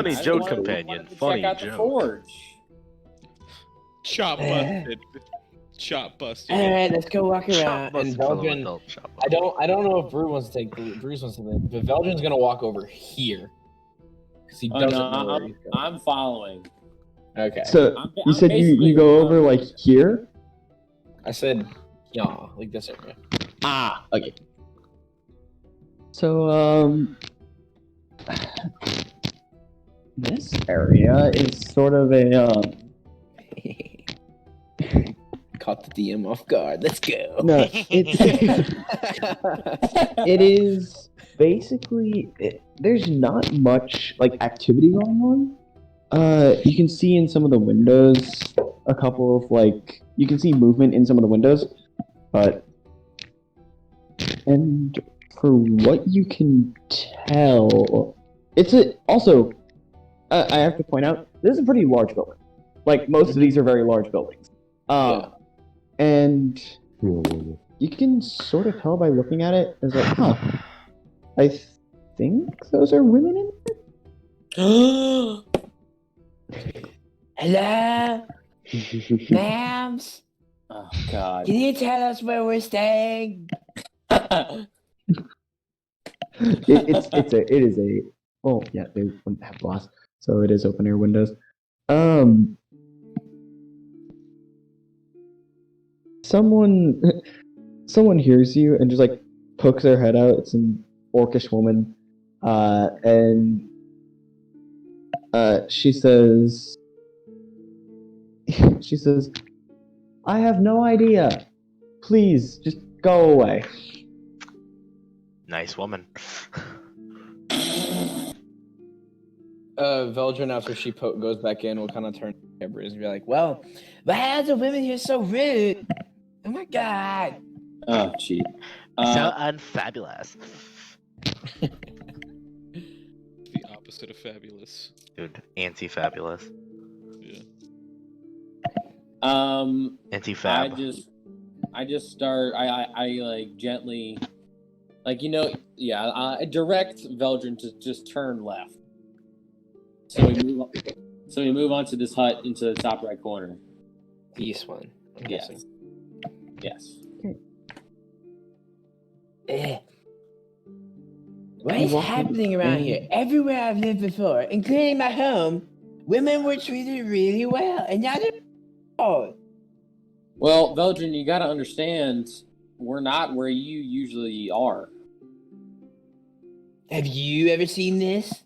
Funny I joke, wanted- companion. wanted to Funny check out the joke. forge. Shot busted. Shot busted. All right, let's go walk Shop around. busted And fellow Veldrin, adult shop I don't know if Bruise wants to take Bruise wants to, but Veldrin's gonna walk over here because he Oh, doesn't no, know where he's going. I'm following. Okay, So I'm you said basically you go over following. like here. I said, yeah, like this area. Ah, okay. So this area is sort of a Caught the DM off guard. Let's go. no, it's it is basically there's not much like activity going on. You can see in some of the windows a couple of like you can see movement in some of the windows, but and for what you can tell, it's also I have to point out this is a pretty large building. Like most of these are very large buildings. And you can sort of tell by looking at it as like, huh, I think those are women in Hello, ma'ams. Oh God. Can you tell us where we're staying? it is a well, yeah, they wouldn't have glass, so it is open air windows. Someone hears you and just like pokes their head out. It's an orcish woman, and she says, "I have no idea. Please, just go away." Nice woman. Veldrin, after she goes back in, will kind of turn to Bruise and be like, "Well, why are the women here so rude? Oh my god!" Oh, gee. So unfabulous. The opposite of fabulous. Dude, anti-fabulous. Yeah. Anti-fab. I just start. I like gently, like I direct Veldrin to just turn left. So we move on to this hut into the top right corner. The east one, I'm guessing. Yes. What is happening around here? Everywhere I've lived before, including my home, women were treated really well, and now they're Well, Veldrin, you got to understand, we're not where you usually are. Have you ever seen this?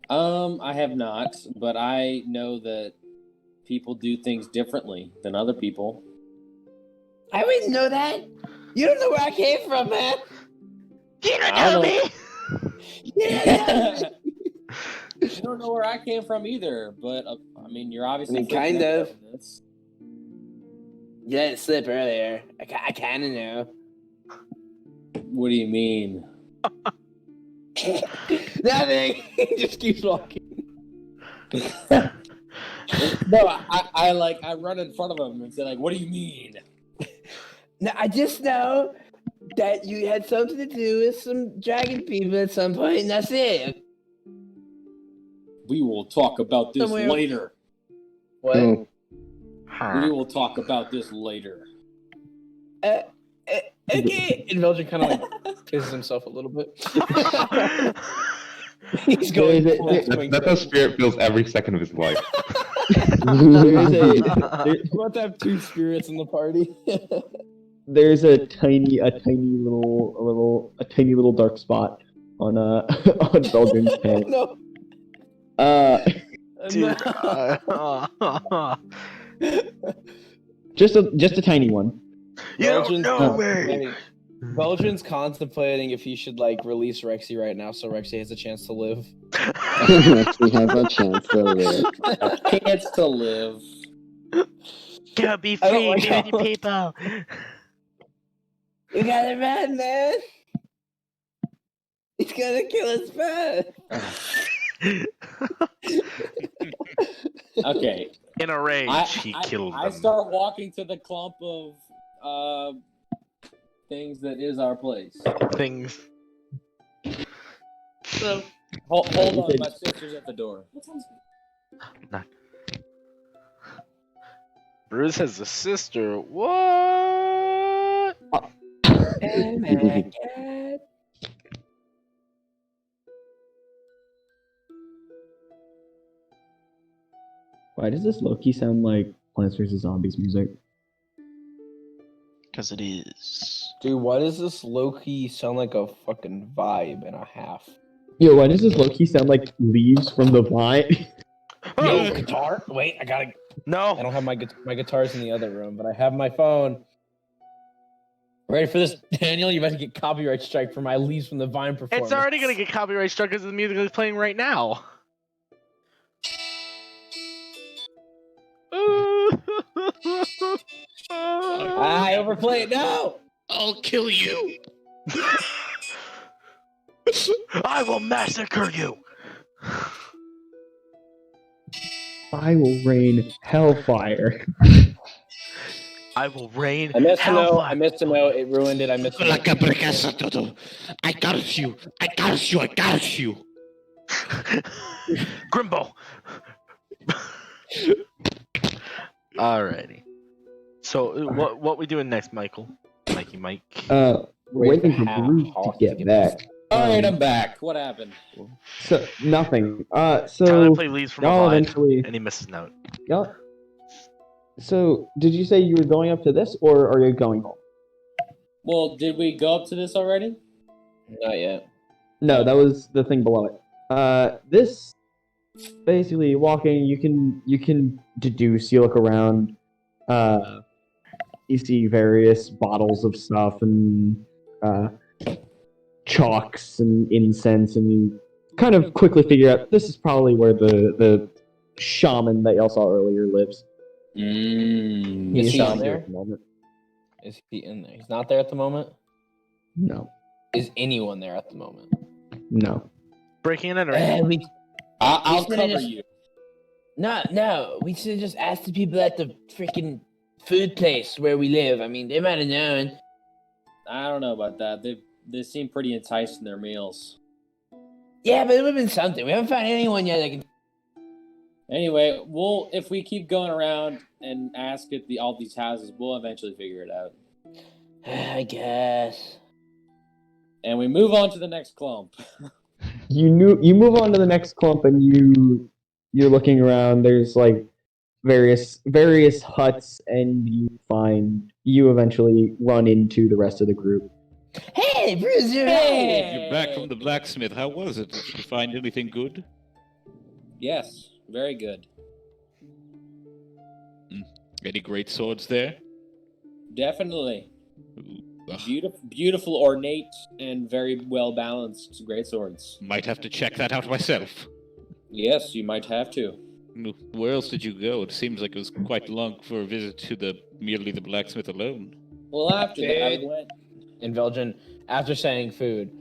I have not, but I know that people do things differently than other people. I wouldn't know that. You don't know where I came from, man. You don't know me! Yeah. You don't know where I came from either, but I mean, you're obviously kind of. This. You let it slip earlier. I kind of know. What do you mean? Nothing. He just keeps walking. No, I run in front of him and say like, "What do you mean?" No, I just know that you had something to do with some dragon people at some point, and that's it. We will talk about this Somewhere- later. What? Oh. We will talk about this later. Okay. And Veldrin kind of like pisses himself a little bit. He's going. That's how Spirit feels every second of his life. You want to have two spirits in the party? There's a tiny little dark spot on on Veldrin's head. No. Dude. Just a tiny one. You don't know me! Veldrin's contemplating if he should like release Rexy right now, so Rexy has a chance to live. We have a chance to live. Chance to live. Go be I don't free, like dirty how- people! You gotta run, man. He's gonna kill us both. Okay. In a rage, he killed I them. start walking to the clump of things that is our place. Things. So Hold on, my sister's at the door. Nah. Bruise has a sister. What? Oh my god. Why does this low-key sound like Plants vs. Zombies music? Because it is. Dude, why does this low-key sound like a fucking vibe and a half? Yo, why does this low-key sound like Leaves from the Vine? Yo, guitar? Wait, I gotta... I No. don't have my guitar's in the other room, but I have my phone. Ready for this, Daniel? You about to get copyright strike for my Leaves from the Vine performance. It's already gonna get copyright struck because the music is playing right now. I overplay it. No! I'll kill you. I will massacre you. I will rain hellfire. I will rain. I missed a note. hellfire. I missed a note. It ruined it. I missed a note. I got you. I got you. I got you. Grimbo. Alrighty. So what we doing next, Michael? Mike. Waiting for half Bruce to Hawk get back. Alright, I'm back. What happened? So nothing. Tyler So play Leaves from y'all a Vine, eventually. and he missed his note. Y'all. So did you say you were going up to this, or are you going home? Well, did we go up to this already? Not yet. No, that was the thing below it. This basically walking. You can deduce. You look around. You see various bottles of stuff and chalks and incense, and you kind of quickly figure out this is probably where the shaman that y'all saw earlier lives. Is he not in here there? at the moment. Is he in there? He's not there at the moment? No, Is anyone there at the moment? no. Breaking and entering. I'll should've cover just- you. No. We should have just asked the people at the freaking food place where we live. I mean, they might have known. I don't know about that. They seem pretty enticed in their meals. Yeah, but it would have been something. We haven't found anyone yet that can. Anyway, if we keep going around and ask at all these houses, we'll eventually figure it out. I guess. And we move on to the next clump. You move on to the next clump, and you're looking around. There's like various huts, and you eventually run into the rest of the group. Hey, Bruise, you're You're back from the blacksmith. How was it? Did you find anything good? Yes, very good. Any great swords there? Definitely. Ugh, Beautiful, ornate, and very well balanced great swords. might have to check that out myself. Yes, you might have to. Where else did you go? It seems like it was quite long for a visit to merely the blacksmith alone. Well, after that, I Food. went. And Veldrin, after saying food,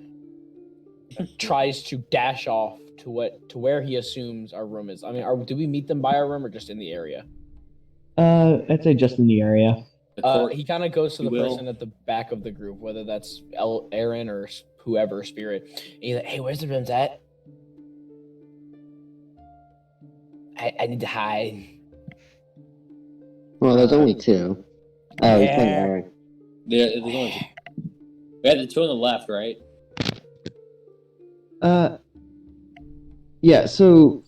tries to dash off to where he assumes our room is. I mean, do we meet them by our room or just in the area? I'd say just in the area. He kind of goes to the You will. person at the back of the group, whether that's Erin or whoever, Spirit. And he's like, "Hey, where's the rooms at? I need to hide." Well, there's only two. Oh, he's playing Yeah. Erin. There's only two. We had the two on the left, right? Yeah. So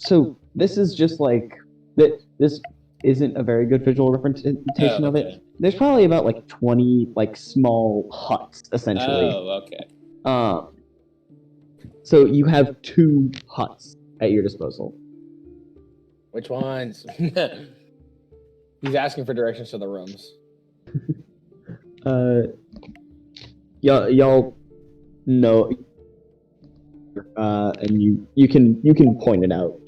this is just like that. This isn't a very good visual representation of it. There's probably about like 20 like small huts essentially. Oh, okay. So you have 2 huts at your disposal. Which ones? He's asking for directions to the rooms. Y'all know, and you can point it out.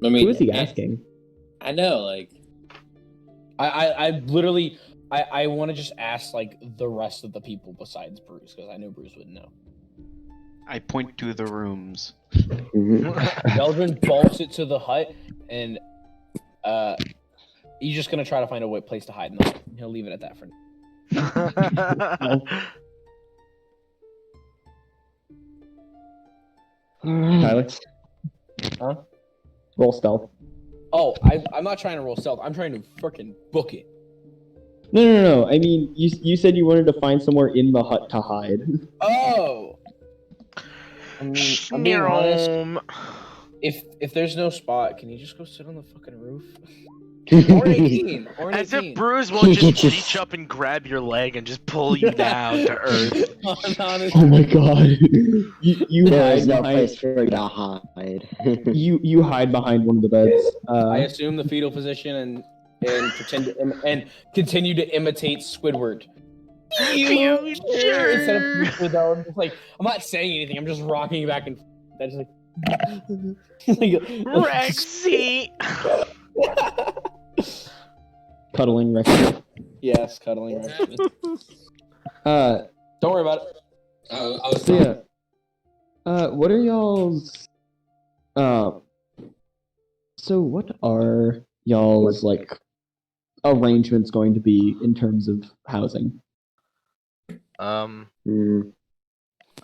I mean, Who is he asking? I know, like, I literally I want to just ask like the rest of the people besides Bruce because I know Bruce wouldn't know. I point to the rooms. Mhm. Veldrin bolts it to the hut and he's just gonna try to find a place to hide, and he'll leave it at that for now. Alright. Huh? Roll stealth. Oh, I'm not trying to roll stealth. I'm trying to freaking book it. No. I mean, you said you wanted to find somewhere in the hut to hide. Oh. I'm being honest. If there's no spot, can you just go sit on the fucking roof? Or an 18. Or an As 18. if Bruise won't just reach up and grab your leg and just pull you down to earth. Oh my god. You There hide is no behind place for you to hide. you hide behind one of the beds. I assume the fetal position and pretend to and continue to imitate Squidward. Future! Instead of future though, I'm just like I'm not saying anything. I'm just rocking back and forth. Just like Rexy! Cuddling Rexy. Yes, cuddling Rexy. Don't worry about it. I was so yeah. What are y'all's so what are y'all's like arrangements going to be in terms of housing? I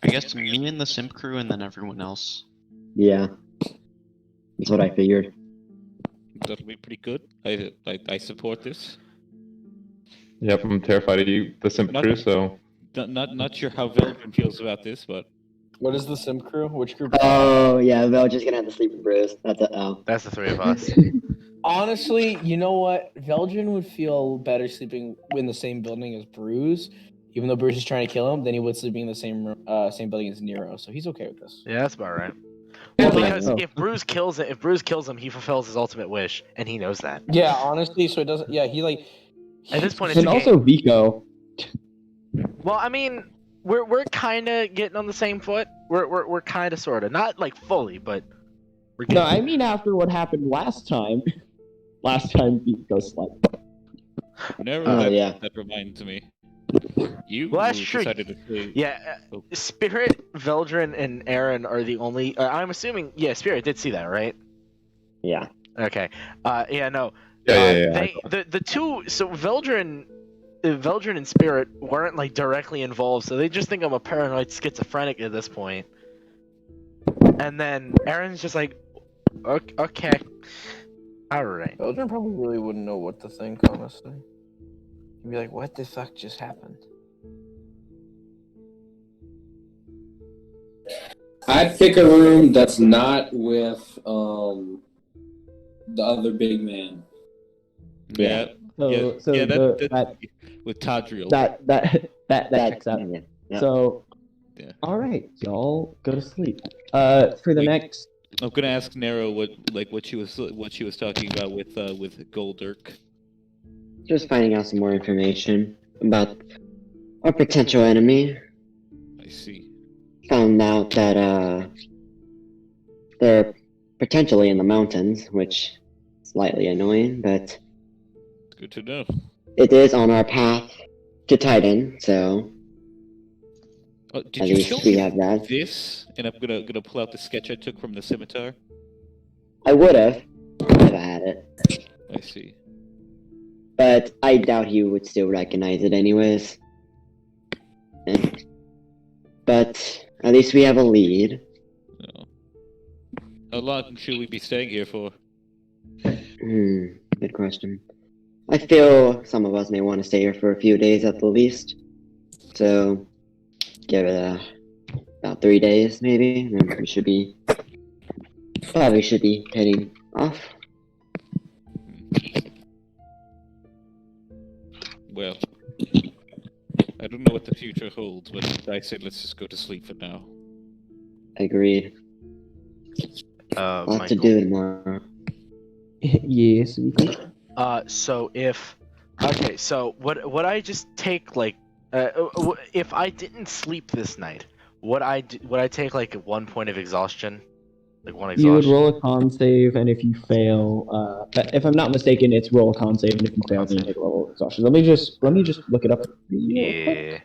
guess me and the simp crew and then everyone else. Yeah. That's what I figured. That'll be pretty good. I support this. Yep, I'm terrified of you, the simp crew, so... Not sure how Veldrin feels about this, but... What is the sim crew? Which group? Oh, yeah, Vel just gonna have to sleep with Bruise. That's it. Oh. That's the three of us. Honestly, you know what? Veldrin would feel better sleeping in the same building as Bruise, even though Bruise is trying to kill him, than he would sleeping in the same building as Nero. So he's okay with this. Yeah, that's about right. Well, because if Bruise kills him, he fulfills his ultimate wish, and he knows that. Yeah, honestly, so it doesn't. Yeah, he like. At this point, it's and a also game. Vico. Well, I mean, we're kind of getting on the same foot. We're kind of sorta, not like fully, but we're getting. No, I mean after what happened last time. Last time Vico slept. Nero, that reminds me. You decided to sleep. Yeah, Spirit, Veldrin, and Erin are the only. I'm assuming. Yeah, Spirit did see that, right? Yeah. Okay. Yeah. No. Yeah. The two. So Veldrin and Spirit weren't like directly involved, so they just think I'm a paranoid schizophrenic at this point. And then Erin's just like, okay, all right. Veldrin probably really wouldn't know what to think, honestly. He'd be like, "What the fuck just happened?" I'd pick a room that's not with the other big man. Yeah. That with Tadriel. That checks out. Yeah. So, Yeah. All right, y'all go to sleep. For the next. I'm gonna ask Nero what she was talking about with Goldirk. Just finding out some more information about our potential enemy. I see. Found out that they're potentially in the mountains, which is slightly annoying, but Good to know. it is on our path to Titan, so Did at you least show we me have that. this? And I'm gonna pull out the sketch I took from the scimitar. I would have if I had it, I see. but I doubt he would still recognize it anyways. But at least we have a lead. Oh. How long should we be staying here for? Good question. I feel some of us may want to stay here for a few days at the least. So, give it about 3 days maybe, and then we should be heading off. Well, I don't know what the future holds, but I say let's just go to sleep for now. Agreed. Lots to do tomorrow. Yes, Vico. So would I just take like if I didn't sleep this night, would I take like 1 point of exhaustion, like one exhaustion? You would roll a con save, and if you fail, if I'm not mistaken, it's roll a con save, and if you fail, then you take a roll of exhaustion. Let me just look it up. Yeah.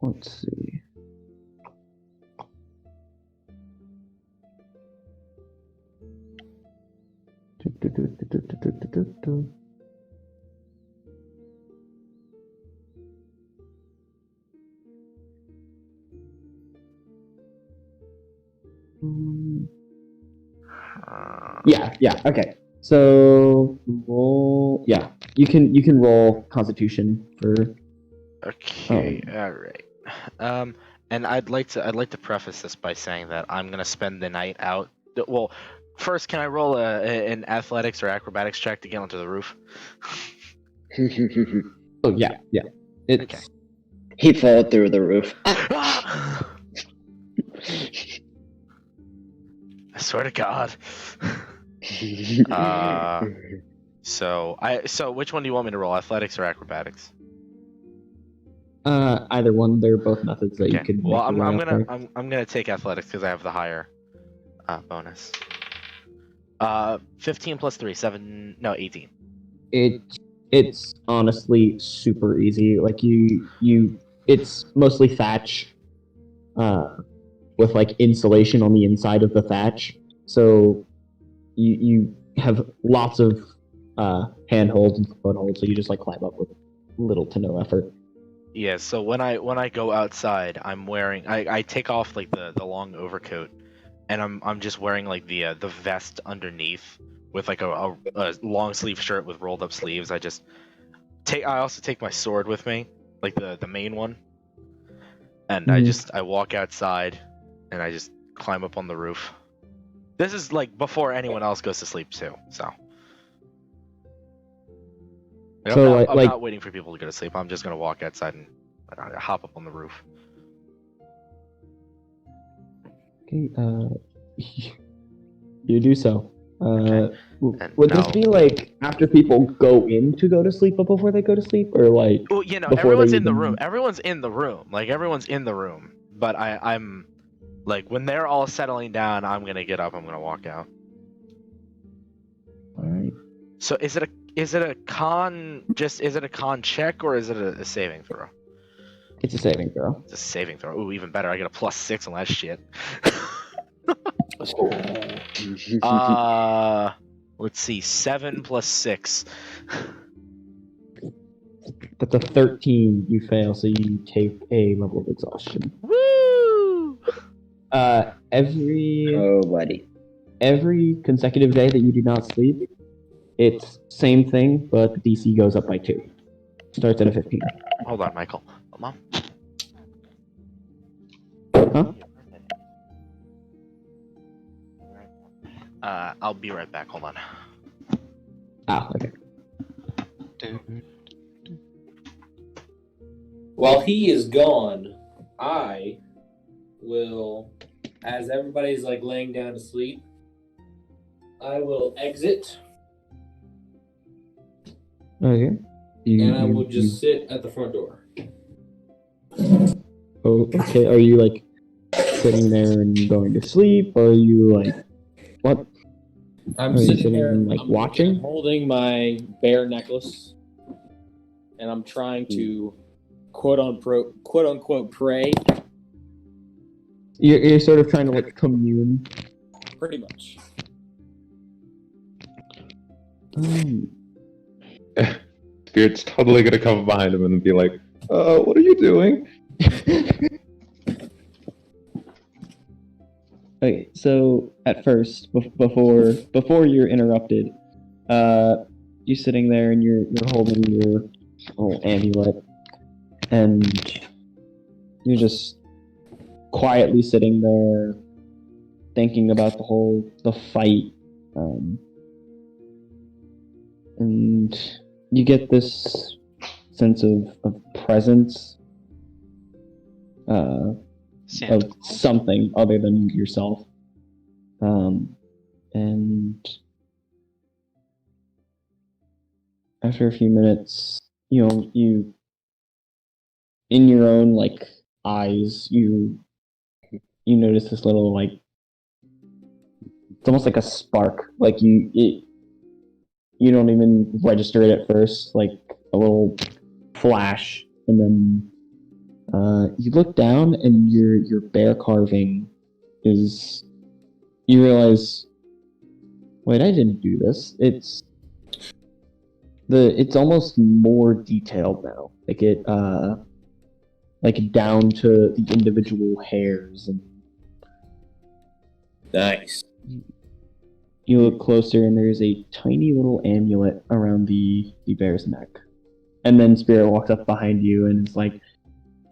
Let's see. Yeah. Okay. So roll. Yeah, you can roll Constitution for. Okay, all right. And I'd like to preface this by saying that I'm gonna spend the night out. Well, first, can I roll an athletics or acrobatics check to get onto the roof? Oh yeah. It's Okay. He fell through the roof. I swear to God. So which one do you want me to roll, athletics or acrobatics? either one. They're both methods that you Okay. could. Well, make your way up there. I'm gonna take athletics because I have the higher bonus. 15 plus 3, 7. No, 18. It's honestly super easy. Like it's mostly thatch, with like insulation on the inside of the thatch. So you have lots of handholds and footholds. So you just like climb up with little to no effort. Yeah. So when I go outside, I'm wearing I take off like the long overcoat, and I'm just wearing like the vest underneath with like a long sleeve shirt with rolled up sleeves. I also take my sword with me, like the main one, and I walk outside, and I just climb up on the roof. This is like before anyone else goes to sleep too, so. I'm not waiting for people to go to sleep. I'm just gonna walk outside and hop up on the roof. Okay. You do so. Okay. Would this be like after people go to sleep, but before they go to sleep, or like? Well, you know, before everyone's they in the even- room. Everyone's in the room. Like everyone's in the room. But I'm like when they're all settling down, I'm gonna get up. I'm gonna walk out. All right. So is it a con check or is it a saving throw? It's a saving throw. It's a saving throw. Ooh, even better. I get a +6 on that shit. Let's see. 7 plus 6. That's a 13. You fail, so you take a level of exhaustion. Woo! Oh, buddy. Every consecutive day that you do not sleep, it's same thing, but the DC goes up by 2. Starts at a 15. Hold on, Michael. Mom. Huh? I'll be right back. Hold on. Okay. While he is gone, I will, as everybody's like laying down to sleep, I will exit Okay. and I will just sit at the front door. Oh, okay. Are you like sitting there and going to sleep, or are you like what? I'm Are you sitting sitting here, and, like, I'm watching? holding my bear necklace, and I'm trying to quote unquote pray. You're sort of trying to like commune. Pretty much. Spirit's totally gonna come behind him and be like, what are you doing? Okay, so at first, before you're interrupted, you're sitting there and you're holding your little amulet, and you're just quietly sitting there, thinking about the fight, and you get this sense of presence, Santa of something other than yourself. And after a few minutes, you in your own like eyes, you notice this little like, it's almost like a spark. Like you don't even register it at first, like a little flash, and then you look down and your bear carving is, you realize, Wait, I didn't do this. It's almost more detailed now. Like down to the individual hairs, and Nice. you look closer and there's a tiny little amulet around the bear's neck. And then Spirit walks up behind you and is like,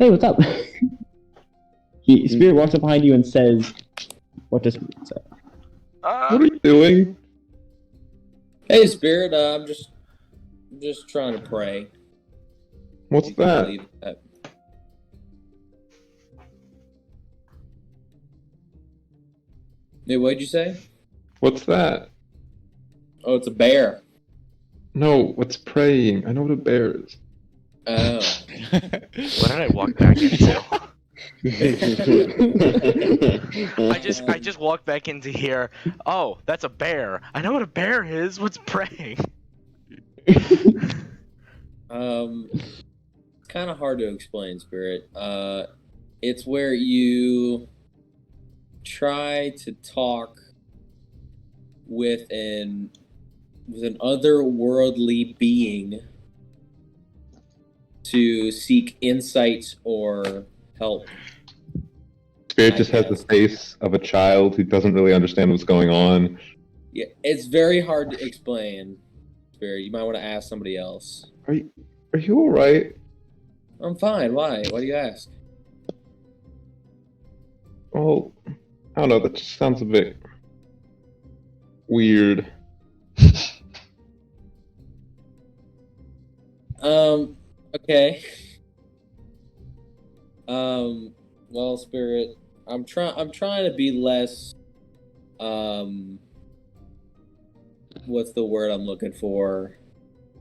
"Hey, what's up?" Spirit walks up behind you and says, "What does Spirit say?" What are you doing? Hey, Spirit. I'm just trying to pray. What's You can that? believe that. Hey, what'd you say? What's that? Oh, it's a bear. No, what's praying? I know what a bear is. Oh. What did I walk back into? I just walked back into here. Oh, that's a bear. I know what a bear is. What's praying? Kind of hard to explain, Spirit. It's where you try to talk with an otherworldly being to seek insight or help. Spirit just has the face of a child who doesn't really understand what's going on. Yeah, it's very hard to explain, Spirit. You might want to ask somebody else. Are you alright? I'm fine. Why? Why do you ask? Well, I don't know, that just sounds a bit weird. Okay. Well, Spirit, I'm trying to be less, what's the word I'm looking for?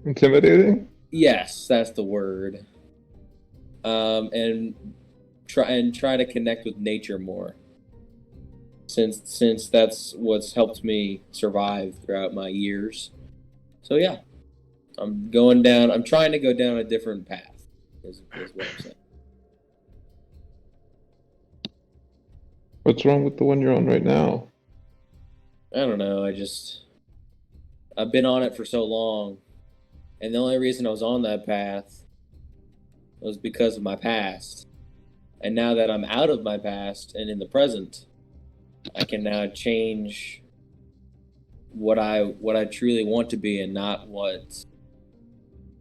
Intimidating? Yes, that's the word. And try to connect with nature more. Since that's what's helped me survive throughout my years. So yeah. I'm trying to go down a different path, is what I'm saying. What's wrong with the one you're on right now? I don't know, I've been on it for so long, and the only reason I was on that path was because of my past. And now that I'm out of my past and in the present, I can now change what I truly want to be and not what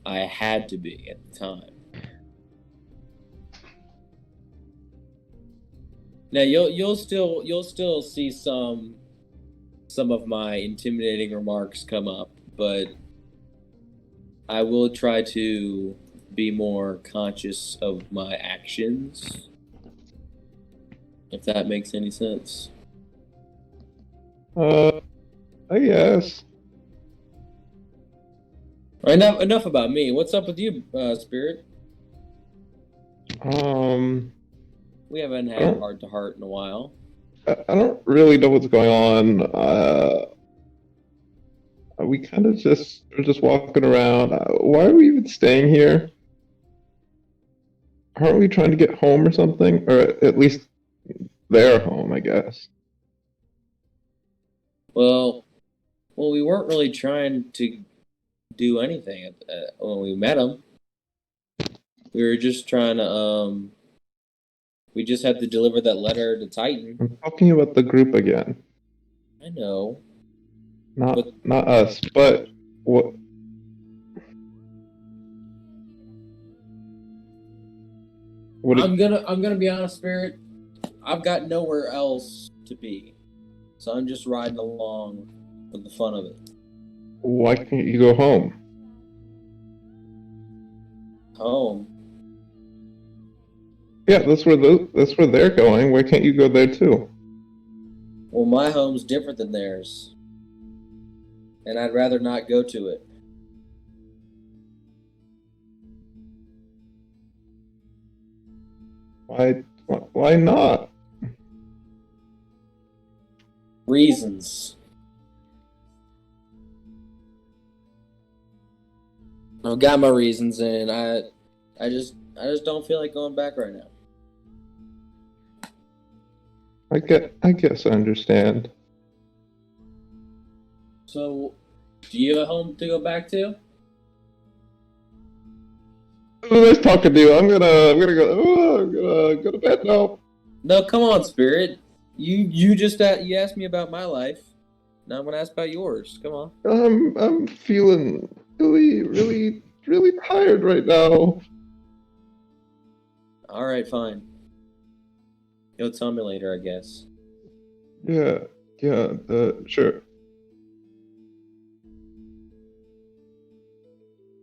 I had to be at the time. Now you'll still see some of my intimidating remarks come up, but I will try to be more conscious of my actions, if that makes any sense. I guess. All right, enough about me. What's up with you, Spirit? We haven't had heart to heart in a while. I don't really know what's going on. We kind of we're just walking around. Why are we even staying here? Aren't we trying to get home or something? Or at least their home, I guess. Well, we weren't really trying to do anything when we met him. We were just trying to, we just had to deliver that letter to Titan. I'm talking about the group again. I know. Not us, but what? I'm gonna be honest, Spirit. I've got nowhere else to be, so I'm just riding along for the fun of it. Why can't you go home? Home? Yeah, that's where they're going. Why can't you go there too? Well, my home's different than theirs, and I'd rather not go to it. Why not? Reasons. I've got my reasons, and I just don't feel like going back right now. I guess I understand. So, do you have a home to go back to? Nice talking to you. I'm gonna go to bed now. No, come on, Spirit. You just you asked me about my life. Now I'm gonna ask about yours. Come on. I'm feeling really tired right now. All right, fine. You'll tell me later, I guess. Yeah, sure.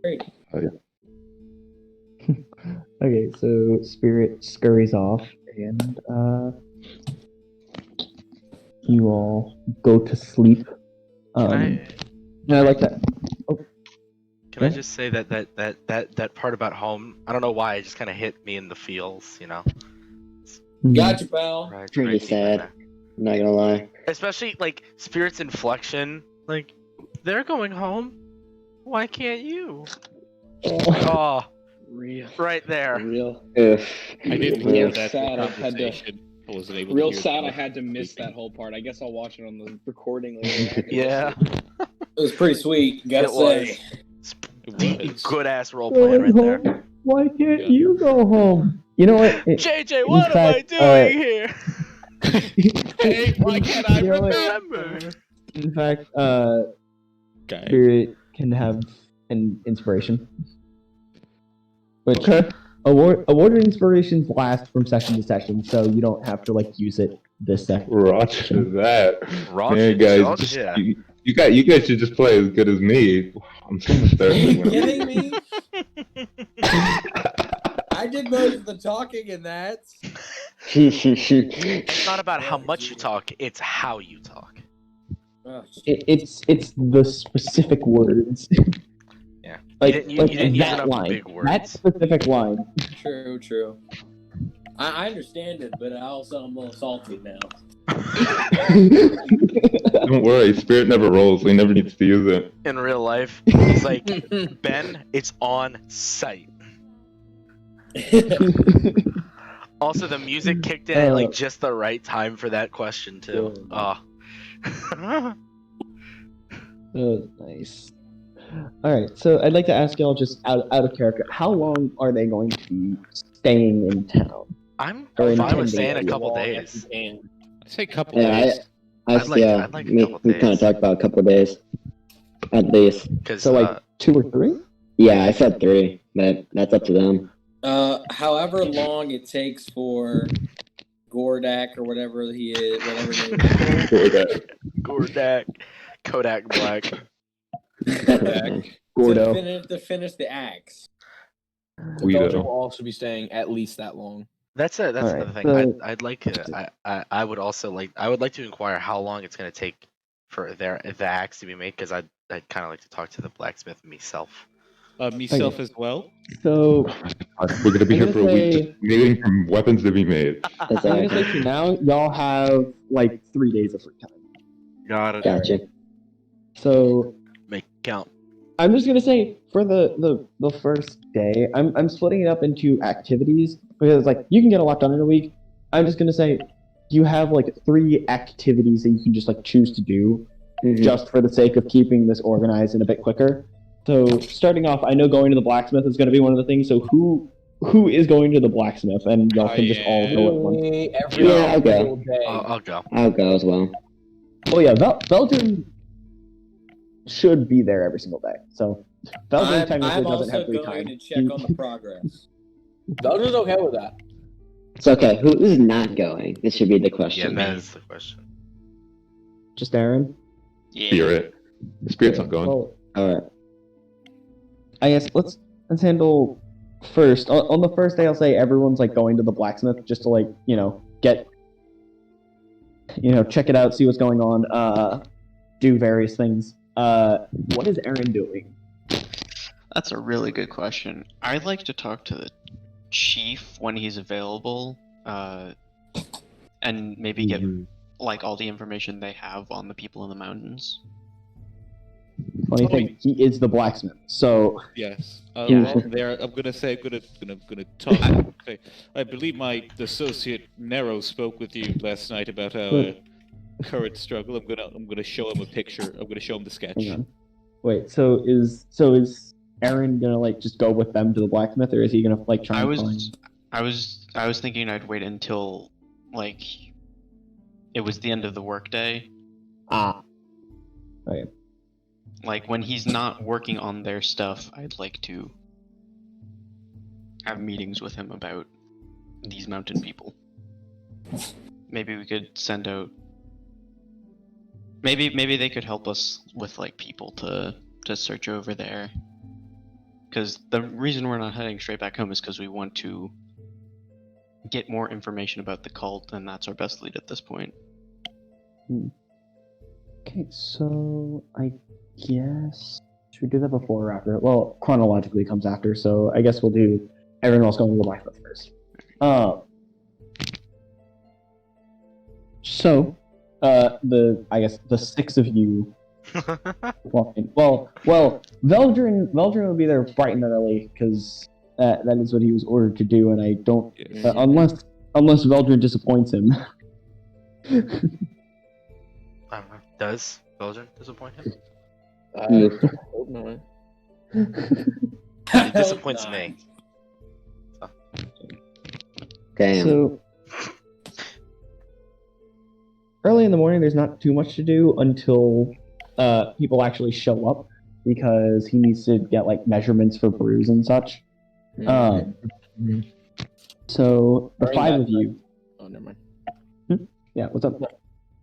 Great. Okay, so Spirit scurries off, and you all go to sleep. Can I like that. I just say that part about home? I don't know why, it just kind of hit me in the feels, you know. Gotcha, pal. Right, Pretty right deep in sad. there. I'm not gonna lie. Especially like Spirit's inflection, like they're going home. Why can't you? Oh, Real. right there. Real. Oof. I didn't Real hear that sad I had to- conversation. I wasn't able to Real hear sad it. I had to miss that whole part. I guess I'll watch it on the recording later. Yeah, It was pretty sweet. Gotta It say. It was. good ass role playing right there. Why can't Yeah. you go home? You know what? JJ, what am I fact, doing here? Hey, why can't I You know what? Remember. In fact, Okay. Spirit can have an inspiration. Which Okay. awarded inspirations last from session to session, so you don't have to like use it this second. Roger that. Roger Man, this, guys, Roger just, that. you guys should just play as good as me. I'm so much Are you thirsty. kidding me? I did most of the talking in that. It's not about how much you talk; it's how you talk. Oh, It's the specific words. Yeah. Like, You didn't use that enough line. big words. That specific line. true. I understand it, but I also am a little salty now. Don't worry, Spirit never rolls, so he never needs to use it. In real life, he's like, Ben, it's on site. Also, the music kicked in at like just the right time for that question too. Oh. Oh, nice. All right, so I'd like to ask y'all just out of character, how long are they going to be staying in town? I'm Or fine with intending staying a to. couple Long days. as you can. I say couple Yeah, days. I'd like a couple we kind days. of talked about a couple of days, at least. Because So like 2 or 3? Yeah, I said 3, but that's up to them. However long it takes for Gordak or whatever he is, whatever name he is, Gordak, Kodak Black. Gordo. to finish the axe. The Belgian will also be staying at least that long. That's All another right, thing. so- I'd like to. I would also like. I would like to inquire how long it's going to take for the axe to be made, because I'd kind of like to talk to the blacksmith myself. Myself as well. So We're gonna be I'm here for a gonna week, say- just waiting for weapons to be made. I'm gonna say for now, y'all have like 3 days of free time. Got it. Gotcha. So Make count. I'm just gonna say for the first day, I'm splitting it up into activities because like you can get a lot done in a week. I'm just gonna say you have like 3 activities that you can just like choose to do, just for the sake of keeping this organized and a bit quicker. So starting off, I know going to the blacksmith is gonna be one of the things. So who is going to the blacksmith, and y'all can just all go at once. Every Yeah, I'll go. single day. I'll go. I'll go as well. Oh yeah, Veldrin should be there every single day. So Veldrin technically I'm doesn't have also free going time. to check on the progress. Belgium's okay with that. It's okay. Who's not going? This should be the Yeah, question. that is the question. Just Erin. Yeah. Spirit. Spirit's not going. Well, All right. I guess let's handle first. On the first day, I'll say everyone's like going to the blacksmith just to like get check it out, see what's going on, do various things. What is Erin doing? That's a really good question. I'd like to talk to the chief when he's available, and maybe get like all the information they have on the people in the mountains. Funny thing, he is the blacksmith. So Yes. Yeah. Well, there. I'm gonna say. Gonna talk. Okay. I believe my associate Nero spoke with you last night about our current struggle, I'm gonna show him a picture. I'm gonna show him the sketch. Hang on. Wait, so is Erin gonna like just go with them to the blacksmith, or is he gonna like try and find? I was thinking I'd wait until like it was the end of the workday. Okay. Like when he's not working on their stuff, I'd like to have meetings with him about these mountain people. Maybe we could send out. Maybe they could help us with like people to search over there. Because the reason we're not heading straight back home is because we want to get more information about the cult, and that's our best lead at this point. Okay, so I guess should we do that before or after? Well, chronologically it comes after, so I guess we'll do everyone else going to the blacksmith first. So, the six of you walk in. Well, Veldrin will be there bright and early because that is what he was ordered to do, and I don't unless Veldrin disappoints him. Does Veldrin disappoint him? Hope not. He disappoints me. Damn. So early in the morning, there's not too much to do until people actually show up because he needs to get like measurements for Bruise and such. So the five of you. Oh, never mind. Yeah, what's up?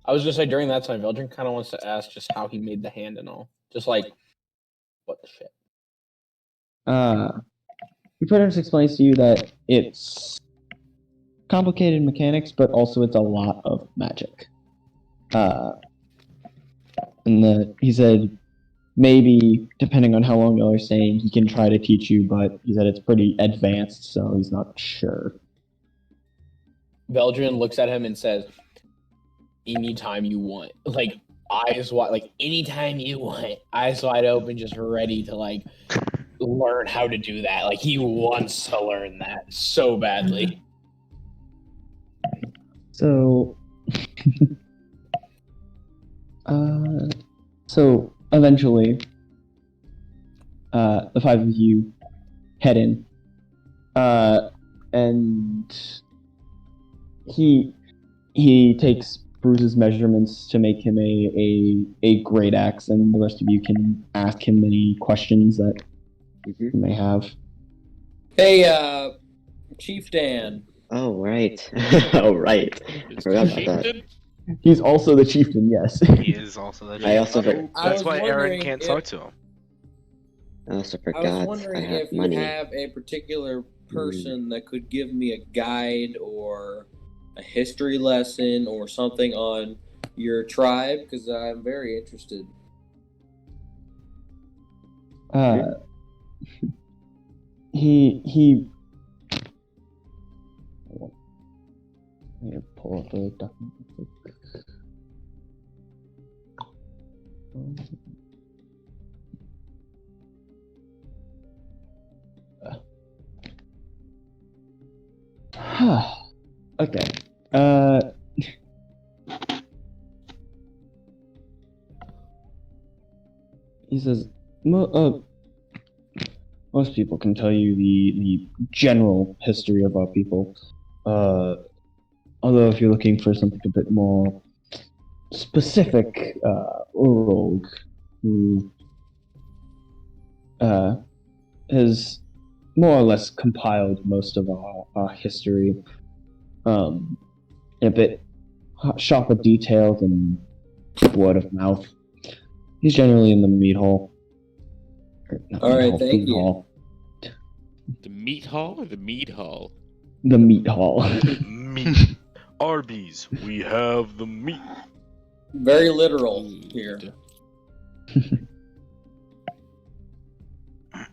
I was gonna say during that time, Veldrin kind of wants to ask just how he made the hand and all. Just like, what the shit? He pretty much explains to you that it's complicated mechanics, but also it's a lot of magic. And he said maybe, depending on how long y'all are staying, he can try to teach you, but he said it's pretty advanced, so he's not sure. Veldrin looks at him and says, anytime you want. Like, eyes wide, like, anytime you want. Eyes wide open, just ready to, like, learn how to do that. Like, he wants to learn that so badly. So, so eventually, the five of you head in, and he takes Bruise's measurements to make him a great axe, and the rest of you can ask him any questions that you may have. Hey, Chief Dan. Oh, right. Oh, right. I forgot about that. He's also the chieftain, yes. He is also the. I also That's why Erin can't talk to him. I also I forgot was wondering have if money. you have a particular person that could give me a guide or a history lesson or something on your tribe, because I'm very interested. He Let me pull up the document. Okay. He says, most people can tell you the general history of our people. Although if you're looking for something a bit more specific, Urog, who has more or less compiled most of our history, in a bit sharper detail than word of mouth. He's generally in the meat hall. All right, thank you. Hall. The meat hall or the mead hall? The meat hall. Meat. Arby's, we have the meat. Very literal here. All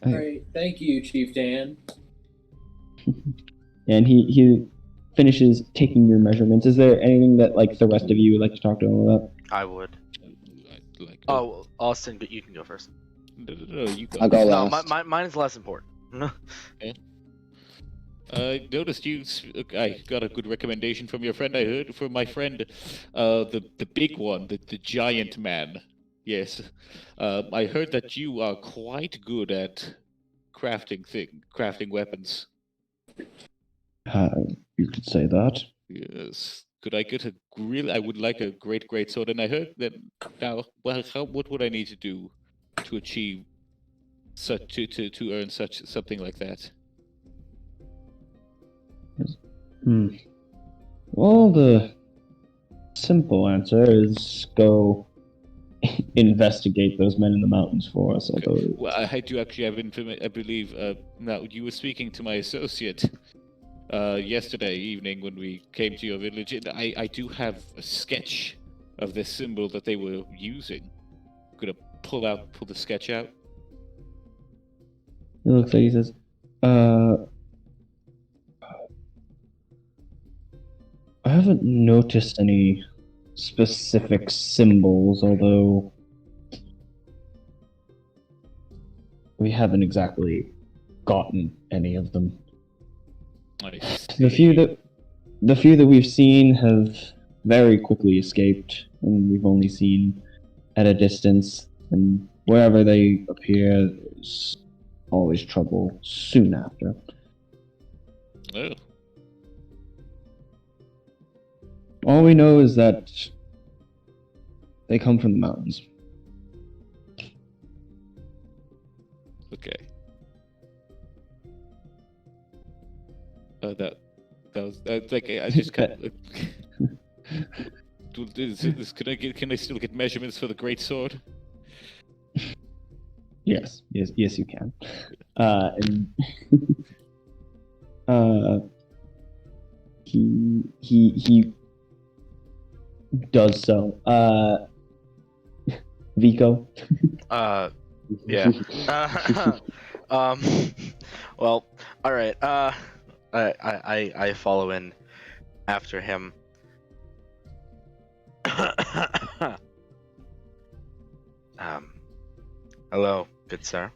right, thank you, Chief Dan. And he finishes taking your measurements. Is there anything that like the rest of you would like to talk to him about? I would. Like, Oh, Austin, but you can go first. No, you go. I'll go No, last. mine is less important. Okay. I noticed I got a good recommendation from your friend. I heard from my friend, the big one, the giant man. Yes, I heard that you are quite good at crafting weapons. You could say that. Yes. Could I get I would like a great sword, and I heard that now. Well, what would I need to do to achieve to earn such something like that? Well, the simple answer is go investigate those men in the mountains for us. Okay. Although, Well, I do actually have information. I believe. Now you were speaking to my associate yesterday evening when we came to your village. And I do have a sketch of this symbol that they were using. Gonna pull the sketch out. he looks like he says, I haven't noticed any specific symbols, although we haven't exactly gotten any of them. I The see. few that we've seen have very quickly escaped, and we've only seen at a distance, and wherever they appear, there's always trouble soon after. Oh. All we know is that they come from the mountains. Okay. That was like I just kind of. Can I still get measurements for the great sword? Yes, you can. He does so. Vico. Yeah. Well, all right. I follow in after him. Hello, good sir.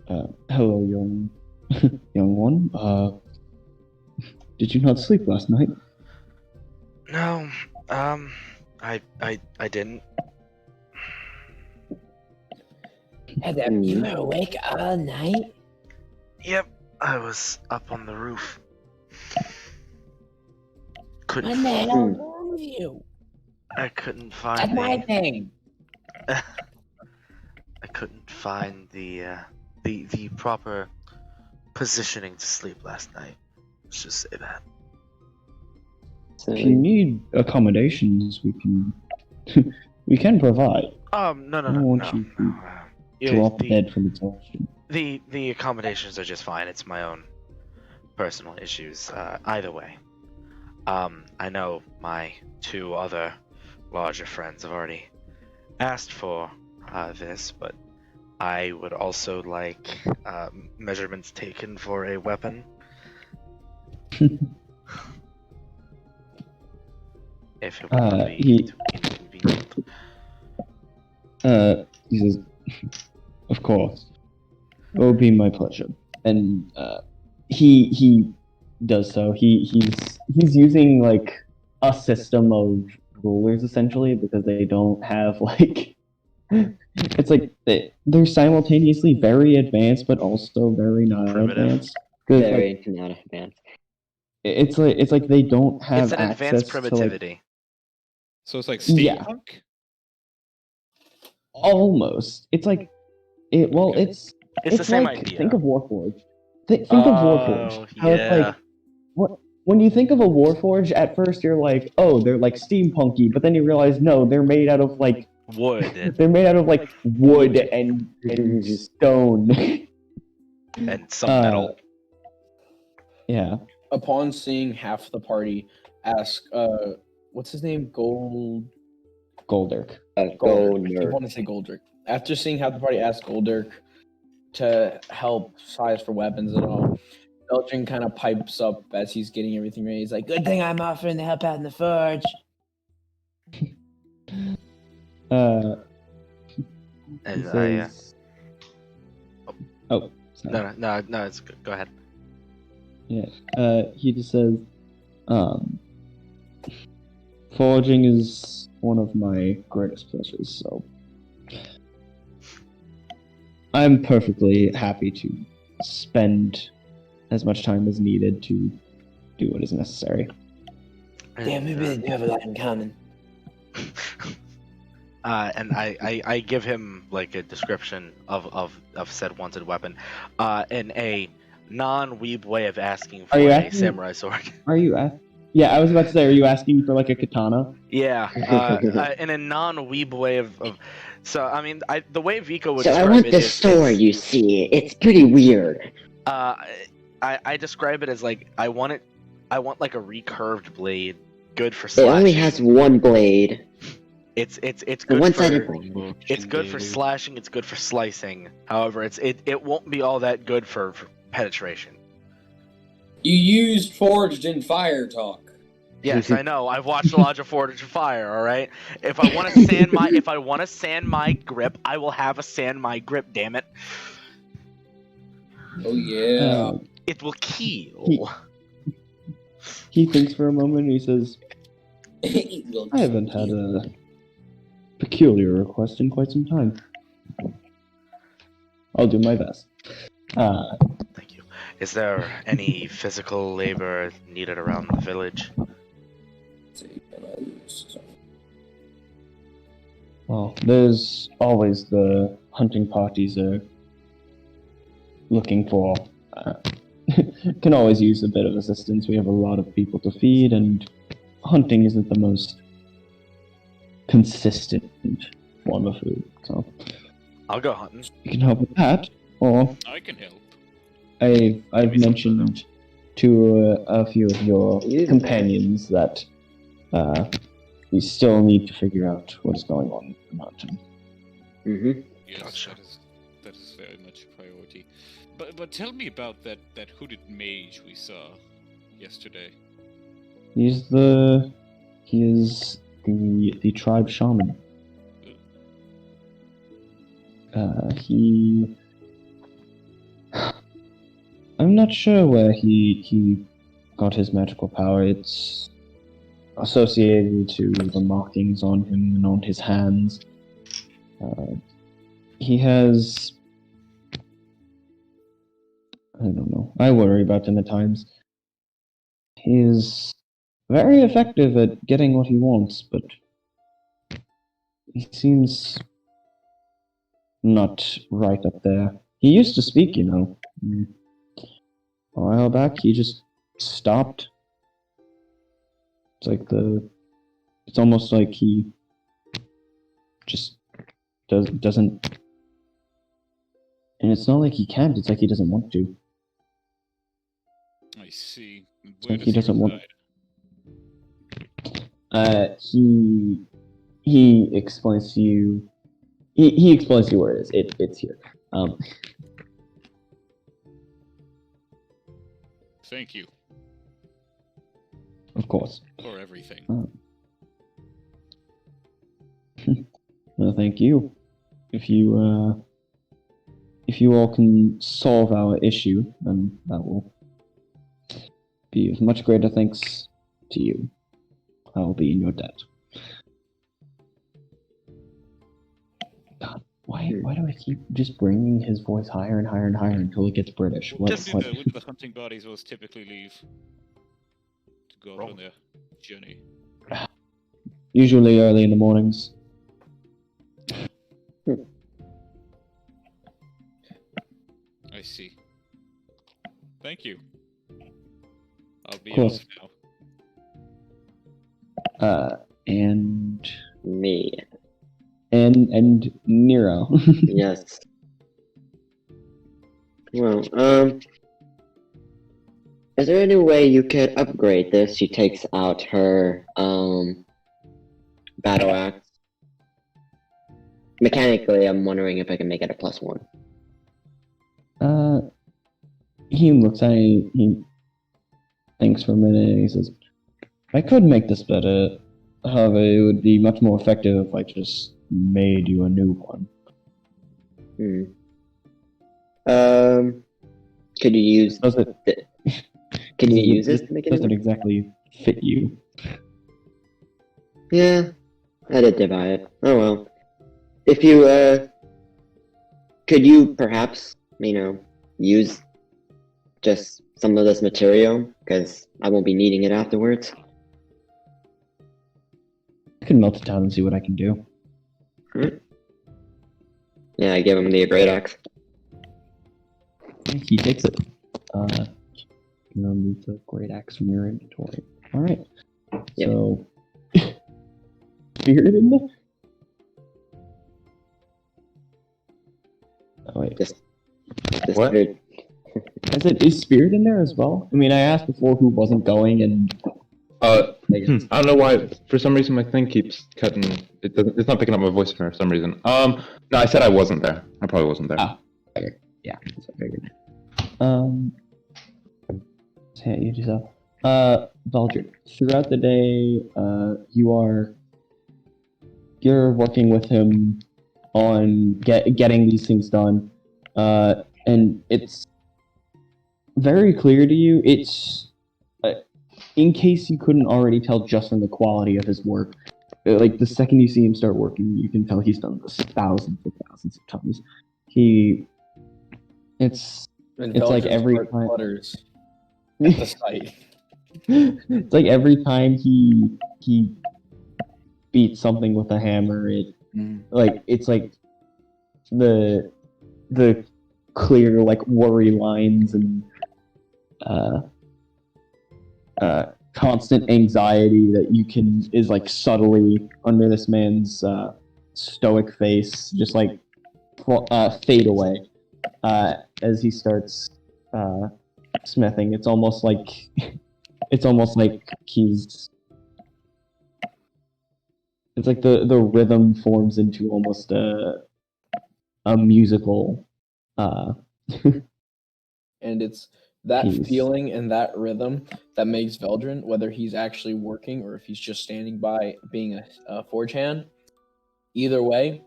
Hello, young one. Did you not sleep last night? No, I didn't. Adam, you were awake all night? Yep, I was up on the roof. Couldn't. What the hell wrong with you? I couldn't That's find my thing. I couldn't find the proper positioning to sleep last night. Let's just say that. So, If you need accommodations, we can provide. No. I don't want you to drop dead from exhaustion. The accommodations are just fine. It's my own personal issues. Either way, I know my two other larger friends have already asked for this, but I would also like measurements taken for a weapon. If it would be inconvenient. He says, of course. It will be my pleasure. And he does so. He's using like a system of rulers essentially because they don't have like it's like they're simultaneously very advanced but also very not Primitive. advanced. 'Cause, like, very not advanced. it's like they don't have It's an access advanced to, like, primitivity. So it's like Yeah. steampunk. almost. It's like Okay. it's It's the same like, idea. think of Warforged. Think of Warforged. How it's yeah. like when you think of a Warforged, at first you're like, oh, they're like steampunky, but then you realize no, they're made out of like Wood they're made out of like wood and stone. and some metal. Yeah. Upon seeing half the party ask, what's his name? Goldirk. Goldrick. I keep wanting to say Goldrick. After seeing half the party ask Goldrick to help size for weapons and all, Veldrin kind of pipes up as he's getting everything ready. He's like, Good thing I'm offering to help out in the forge. And He says, So, No. It's good. Go ahead. yeah. He just says, foraging is one of my greatest pleasures, so I'm perfectly happy to spend as much time as needed to do what is necessary. Yeah, maybe they do have a lot in common. And I give him like a description of said wanted weapon, in a non-weeb way of asking for Are you a asking- samurai sword. Are you Yeah, I was about to say, are you asking for like a katana? Yeah, in a non-weeb way of. So I mean, the way Vico would So I describe want it the is, sword, you see. It's pretty weird. I describe it as like I want like a recurved blade, good for It slashing. only has one blade. It's A good one-sided for. blade. It's good for slashing. It's good for slicing. However, it won't be all that good for penetration. You used Forged in Fire talk. Yes, I know. I've watched a lot of Fortifier. All right. If I want to sand my grip, I will have a sand my grip. Damn it! Oh yeah. It will kill. He thinks for a moment and he says, Little I haven't had a peculiar request in quite some time. I'll do my best. Thank you. Is there any physical labor needed around the village? Well, there's always the hunting parties are looking for. Can always use a bit of assistance. We have a lot of people to feed, and hunting isn't the most consistent form of food. So I'll go hunting. you can help with that, or I can help. I've mentioned to a few of your companions that we still need to figure out what is going on in the mountain. Mm-hmm. Yes, Gotcha. that is very much a priority. But tell me about that hooded mage we saw yesterday. He is the tribe shaman. I'm not sure where he got his magical power. It's associated to the markings on him and on his hands. He has... I don't know. I worry about him at times. He is very effective at getting what he wants, but he seems not right up there. He used to speak, you know. A while back, he just stopped. It's almost like he just doesn't. And it's not like he can't. It's like he doesn't want to. I see. It's like he doesn't want. He explains to you. He explains to you where it is. It's here. Thank you Of course. for everything. No, thank you. If you all can solve our issue, then that will be of much greater thanks to you. I will be in your debt. God, why do I keep just bringing his voice higher and higher and higher until it gets British? What? Just when the hunting bodies will typically leave to go out on their journey. Usually early in the mornings. I see. Thank you. I'll be Cool. off now. Me. And Nero. Yes. Well, is there any way you could upgrade this? She takes out her, battle axe. Mechanically, I'm wondering if I can make it a +1. He looks at it, he thinks for a minute, and he says, I could make this better, however, it would be much more effective if I just made you a new one. Could you use? Does it? Can you use it to make it? Doesn't exactly fit you. Yeah, I did buy it. Oh well. If you could you perhaps use just some of this material because I won't be needing it afterwards. I can melt it down and see what I can do. Yeah, I give him the great axe. He takes it. Remove the great axe from your inventory. All right. Yep. So, spirit in there. Oh wait. This What? spirit- I said, is spirit in there as well? I mean, I asked before who wasn't going, and I don't know why. For some reason, my thing keeps cutting. It doesn't. It's not picking up my voice for some reason. No, I said I wasn't there. I probably wasn't there. Ah. Yeah, that's what I figured. Can't use yourself. Veldrin, throughout the day, you're working with him on getting these things done, and it's very clear to you. It's in case you couldn't already tell just from the quality of his work. Like the second you see him start working, you can tell he's done this thousands and thousands of times. It's like every time. Flutters at the sight. It's like every time he beats something with a hammer, it's like the clear like worry lines and constant anxiety that is like subtly under this man's stoic face just like fade away as he starts smithing. It's almost like he's. It's like the rhythm forms into almost a musical. And it's that Jeez. feeling and that rhythm that makes Veldrin, whether he's actually working or if he's just standing by being a forge hand, either way,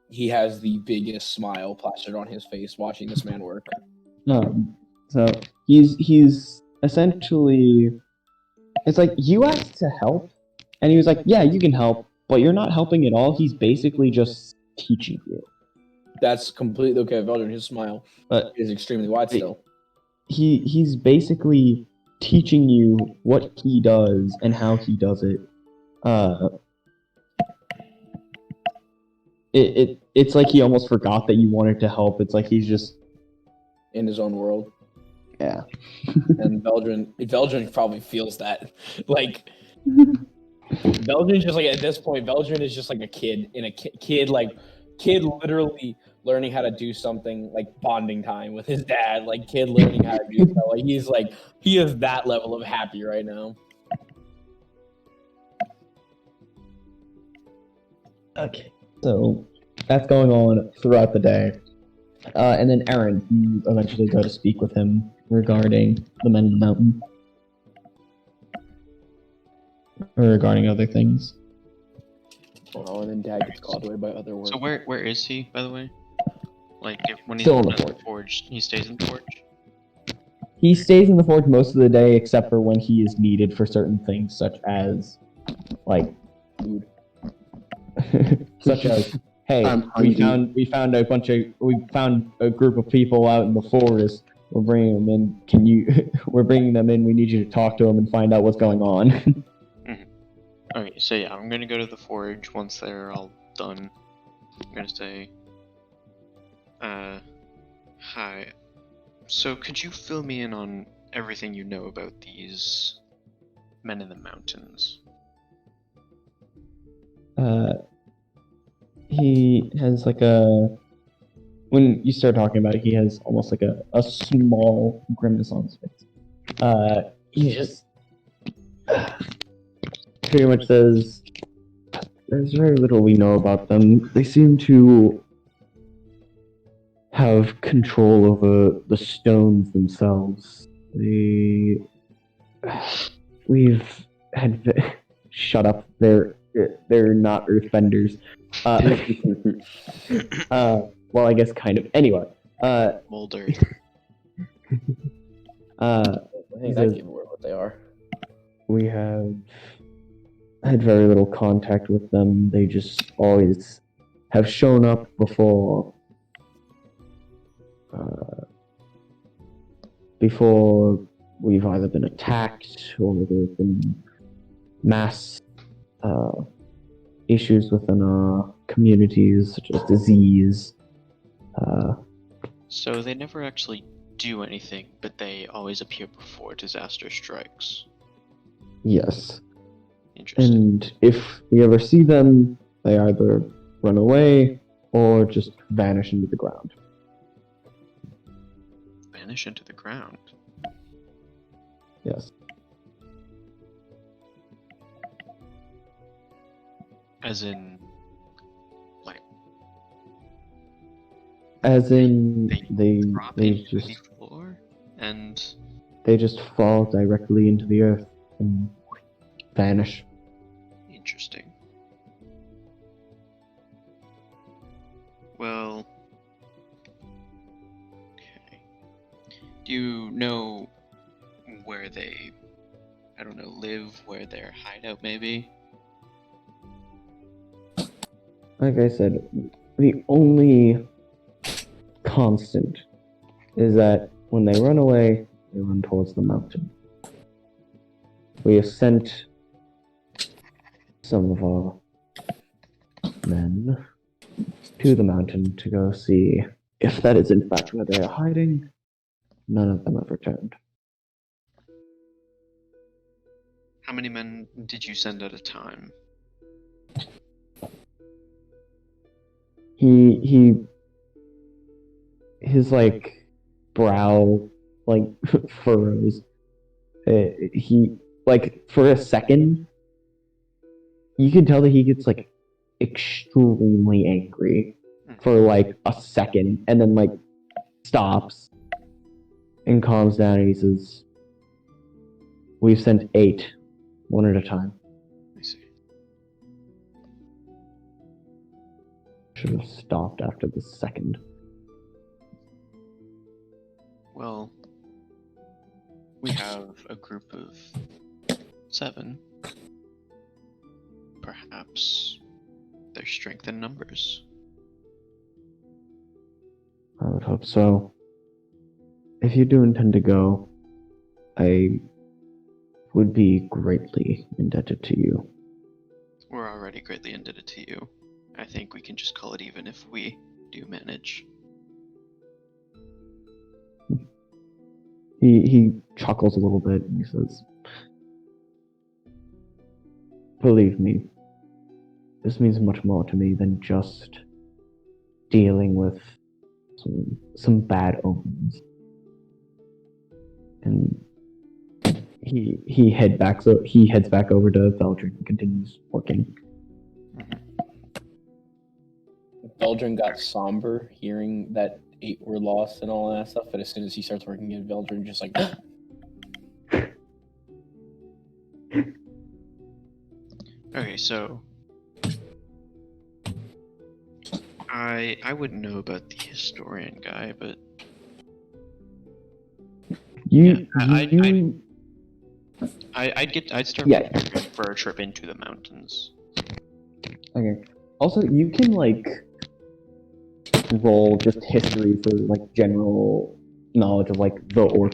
he has the biggest smile plastered on his face watching this man work. So he's essentially, it's like you asked to help, and he was like, "Yeah, you can help, but you're not helping at all. He's basically just teaching you." That's completely okay. Veldrin, his smile is extremely wide still. He's basically teaching you what he does and how he does it. It's like he almost forgot that you wanted to help. It's like he's just in his own world. Yeah. And Veldrin probably feels that. Like Veldrin's just like at this point, Veldrin is just like a kid in a kid literally learning how to do something like bonding time with his dad, like kid learning how to do stuff. Like he is that level of happy right now. Okay. So that's going on throughout the day. And then Erin, you eventually go to speak with him regarding the men in the mountain. Or regarding other things. Oh, and then Dad gets called away by other work. So where is he, by the way? Like when he's Still in at the forge, he stays in the forge? He stays in the forge most of the day, except for when he is needed for certain things, such as, like, food. Such as, hey, we found a group of people out in the forest. We're bringing them in. We're bringing them in. We need you to talk to them and find out what's going on. Mm-hmm. Okay, so yeah, I'm gonna go to the forge once they're all done. I'm gonna say, hi. So could you fill me in on everything you know about these men in the mountains? He has like when you start talking about it, he has almost like a small grimace on his face. He just pretty much says, "There's very little we know about them. They seem to have control over the stones themselves. We've had shut up. They're not earthbenders. Well, I guess kind of. Anyway, Molder. I think that says- gave away what they are. We have had very little contact with them. They just always have shown up before we've either been attacked or there have been mass issues within our communities, such as disease. So they never actually do anything, but they always appear before disaster strikes. Yes. Interesting. And if we ever see them, they either run away or just vanish into the ground. Vanish into the ground. Yes. As in, like, As in, they drop they into the just floor and fall directly into the earth and vanish. interesting. Well, okay. Do you know where they, I don't know, live, where their hideout may be? Like I said, the only constant is that when they run away, they run towards the mountain. We have sent some of our men to the mountain to go see if that is in fact where they are hiding. None of them have returned. How many men did you send at a time? His like brow like furrows. He like for a second, you can tell that he gets like extremely angry for like a second, and then like stops and calms down, and he says, "We've sent 8, one at a time." I see. Should have stopped after the second. Well, we have a group of 7. Perhaps there's strength in numbers. I would hope so. If you do intend to go, I would be greatly indebted to you. We're already greatly indebted to you. I think we can just call it even if we do manage. He chuckles a little bit and he says, "Believe me, this means much more to me than just dealing with some bad omens." And he heads back over to Veldrin and continues working. Veldrin got somber hearing that 8 were lost and all that stuff, but as soon as he starts working again, Veldrin just like Okay, so I wouldn't know about the historian guy, but I'd start Yeah. preparing for a trip into the mountains. Okay. Also, you can like roll just history for like general knowledge of like the orc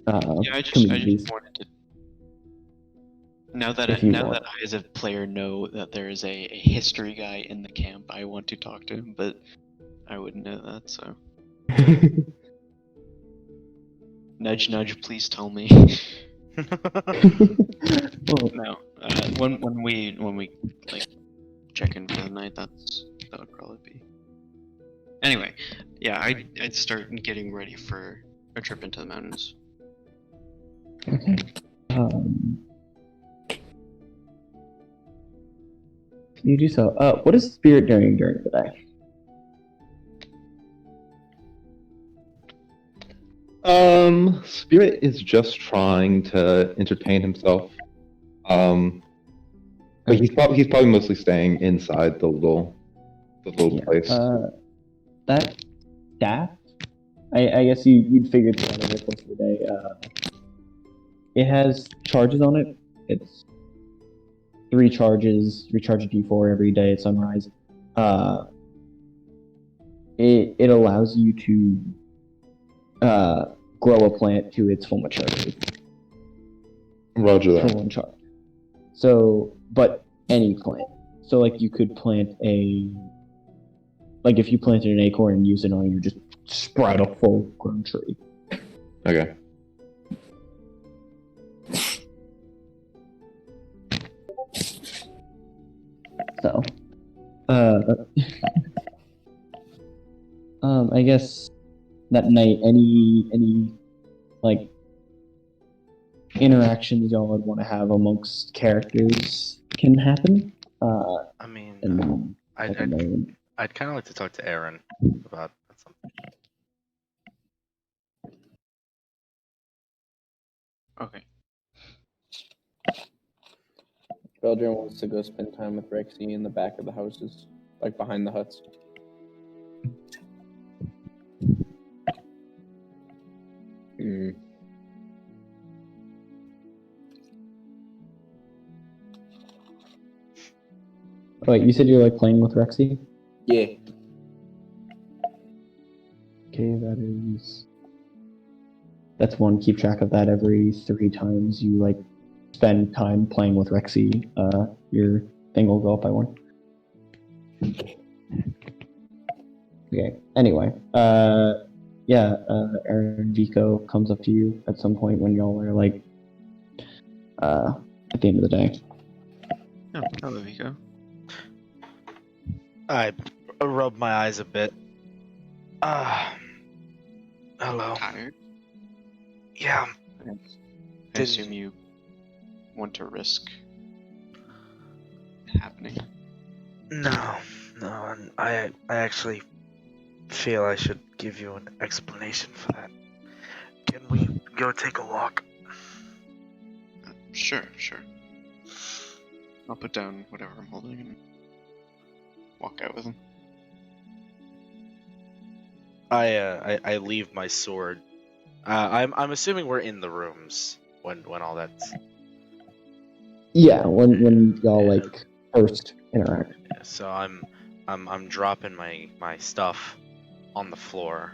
Yeah, I communities. just wanted to. Now that If you now want. that I as a player know that there is a history guy in the camp, I want to talk to him, but I wouldn't know that. So nudge, nudge, please tell me. Well, No, when we like check in for the night, that would probably be. Anyway, yeah, I'd start getting ready for a trip into the mountains. okay. You do so. What is Spirit doing during the day? Spirit is just trying to entertain himself. But he's probably mostly staying inside the little place. That staff, I guess you'd figure it out over the course of the day. It has charges on it. It's 3 charges, recharge a D4 every day at sunrise. It allows you to grow a plant to its full maturity. Roger For that. 1 charge. So, but any plant. So, like, you could plant like, if you planted an acorn and use it on, you just sprout a full-grown tree. Okay. So, I guess that night, any like interactions y'all would want to have amongst characters can happen. I mean, And I'd kind of like to talk to Erin about something. Okay. Veldrin wants to go spend time with Rexy in the back of the houses, like behind the huts. Hmm. Wait, you said you like playing with Rexy? Yeah. Okay, that's 1. Keep track of that. Every 3 times you like spend time playing with Rexy, your thing will go up by 1. Okay. Anyway, Erin Vico comes up to you at some point when y'all are like, at the end of the day. Oh, hello, Vico. I rub my eyes a bit. Hello. Tired? Yeah. I assume you want to risk happening. No, and I actually feel I should give you an explanation for that. Can we go take a walk? Sure. I'll put down whatever I'm holding and walk out with him. I leave my sword. I'm assuming we're in the rooms when all that's. Yeah, when y'all like first interact. Yeah, so I'm dropping my stuff on the floor.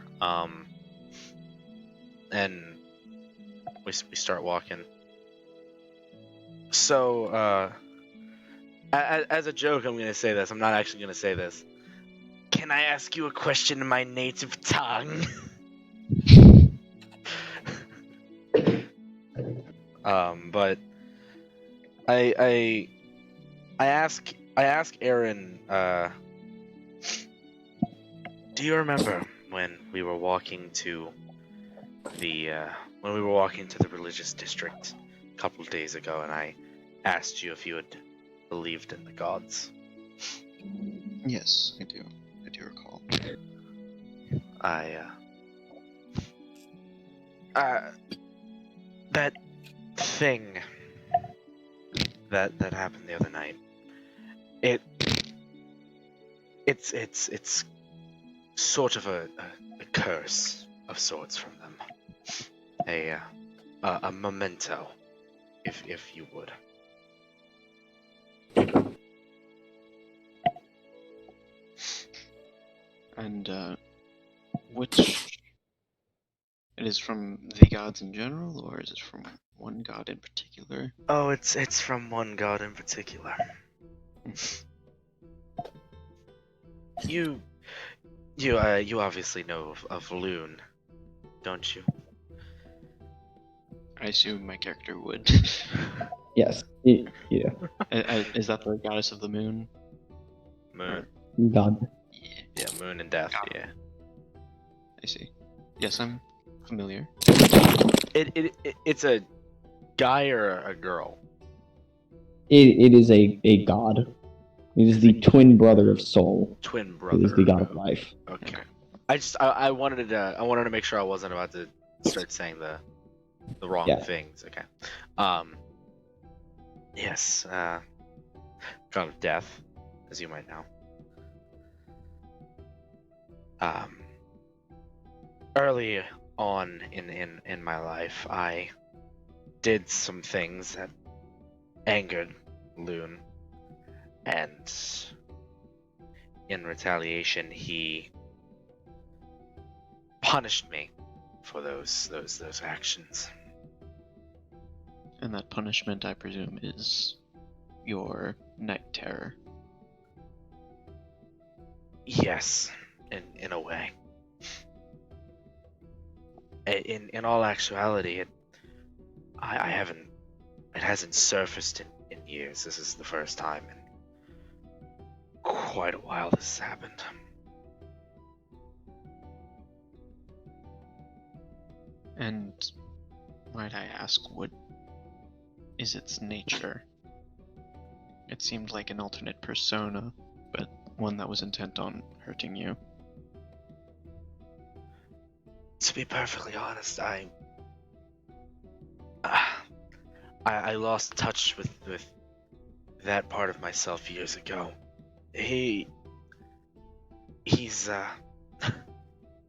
And we start walking. So as a joke, I'm gonna say this. I'm not actually gonna say this. Can I ask you a question in my native tongue? But I ask Erin, do you remember when we were walking to the religious district a couple of days ago, and I asked you if you had believed in the gods? Yes, I do. I do recall. That thing that happened the other night. It's sort of a curse of sorts from them. A memento, if you would. And which it is from the gods in general, or is it from one god in particular? Oh, it's from one god in particular. You obviously know of Lione, don't you? I assume my character would. Yes. Yeah. Is that the goddess of the moon? Moon. God. Yeah, moon and death. God. Yeah. I see. Yes, I'm familiar. It's a guy or a girl? It is a god. It is the twin brother of soul. Twin brother. It is the god of life. Okay. I wanted to make sure I wasn't about to start saying the wrong things. Okay. Yes. God of death, as you might know. early on in my life, I did some things that angered Lione, and in retaliation, he punished me for those actions. And that punishment, I presume, is your night terror. Yes, in a way. In all actuality, it hasn't surfaced in years. This is the first time in quite a while this has happened. And might I ask, what is its nature? It seemed like an alternate persona, but one that was intent on hurting you. To be perfectly honest, I lost touch with that part of myself years ago. He's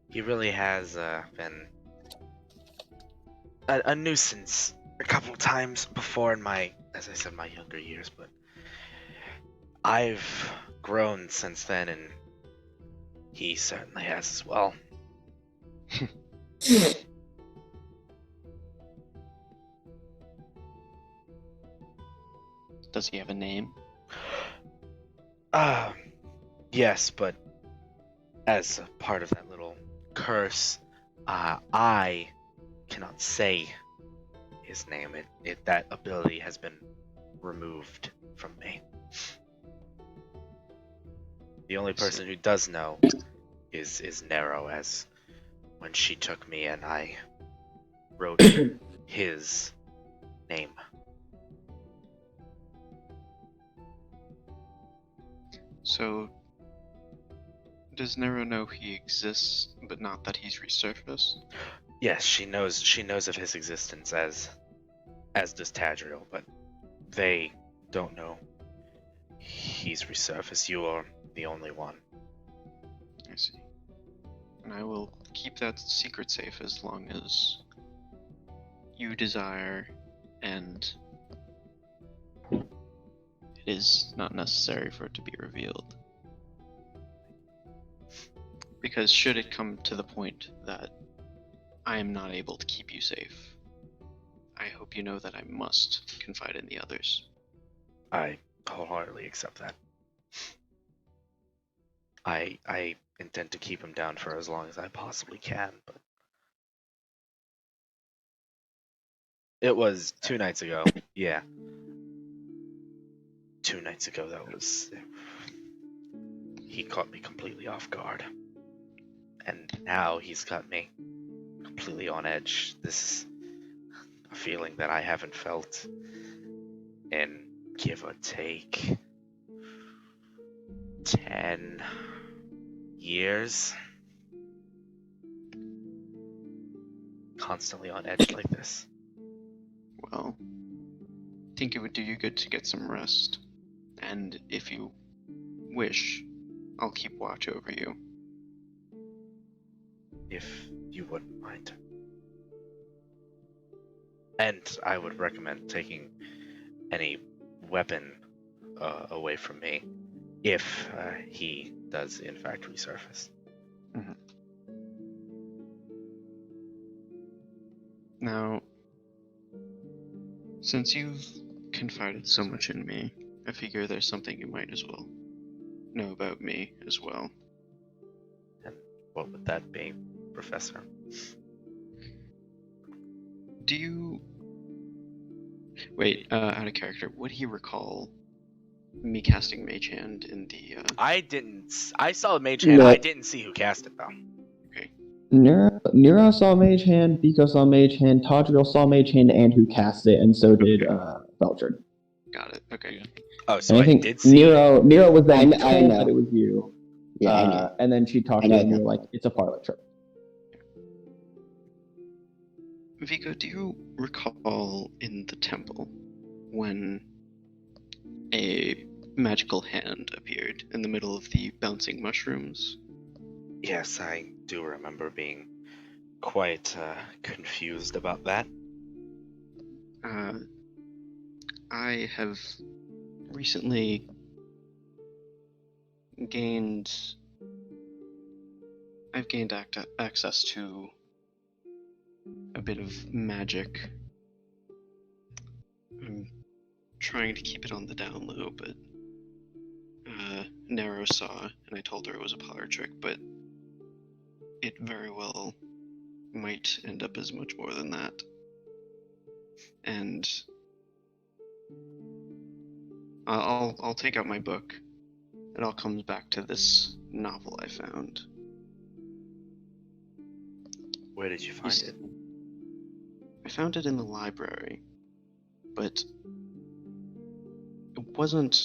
he really has been a nuisance a couple of times before in my, as I said, my younger years, but I've grown since then, and he certainly has as well. Does he have a name? Yes, but as a part of that little curse, I cannot say his name. That ability has been removed from me. The only person who does know is Nero, as when she took me and I wrote his name. So, does Nero know he exists, but not that he's resurfaced? Yes, she knows of his existence, as does Tadriel, but they don't know he's resurfaced. You are the only one. I see. And I will keep that secret safe as long as you desire, and it is not necessary for it to be revealed. Because should it come to the point that I am not able to keep you safe, I hope you know that I must confide in the others. I wholeheartedly accept that. I intend to keep him down for as long as I possibly can, but it was 2 nights ago. Yeah. 2 nights ago, he caught me completely off guard. And now he's got me completely on edge. This is a feeling that I haven't felt in, give or take, 10 years. Constantly on edge like this. Well, I think it would do you good to get some rest. And if you wish, I'll keep watch over you. If you wouldn't mind. And I would recommend taking any weapon away from me if he does in fact resurface. Mm-hmm. Now, since you've confided so much in me, I figure there's something you might as well know about me as well. And what would that be, Professor? Do you... Wait, out of character, would he recall me casting Mage Hand in the... I saw Mage Hand. No. I didn't see who cast it, though. Okay. Nero saw Mage Hand, Vico saw Mage Hand, Tadriel saw Mage Hand, and who cast it, and so did Veldrin. Got it, okay. Oh, so And I I think did see Nero was then I told know. that it was you. Yeah, I know. And then she talked I to know him and you that. were like, it's a parlor trick. Vico, do you recall in the temple when a magical hand appeared in the middle of the bouncing mushrooms? Yes, I do remember being quite confused about that. I have recently gained access to a bit of magic. I'm trying to keep it on the down low, but Nero saw, and I told her it was a parlor trick, but it very well might end up as much more than that. And I'll take out my book. It all comes back to this novel I found. Where did you find it? I found it in the library, but it wasn't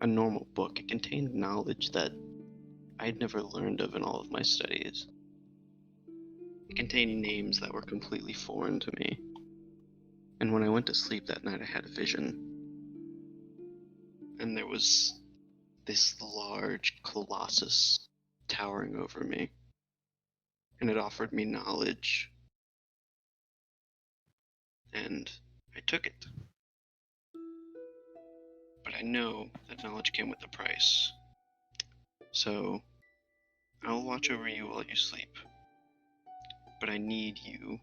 a normal book. It contained knowledge that I'd never learned of in all of my studies. It contained names that were completely foreign to me. And when I went to sleep that night, I had a vision. And there was this large colossus towering over me. And it offered me knowledge. And I took it. But I know that knowledge came with a price. So, I'll watch over you while you sleep. But I need you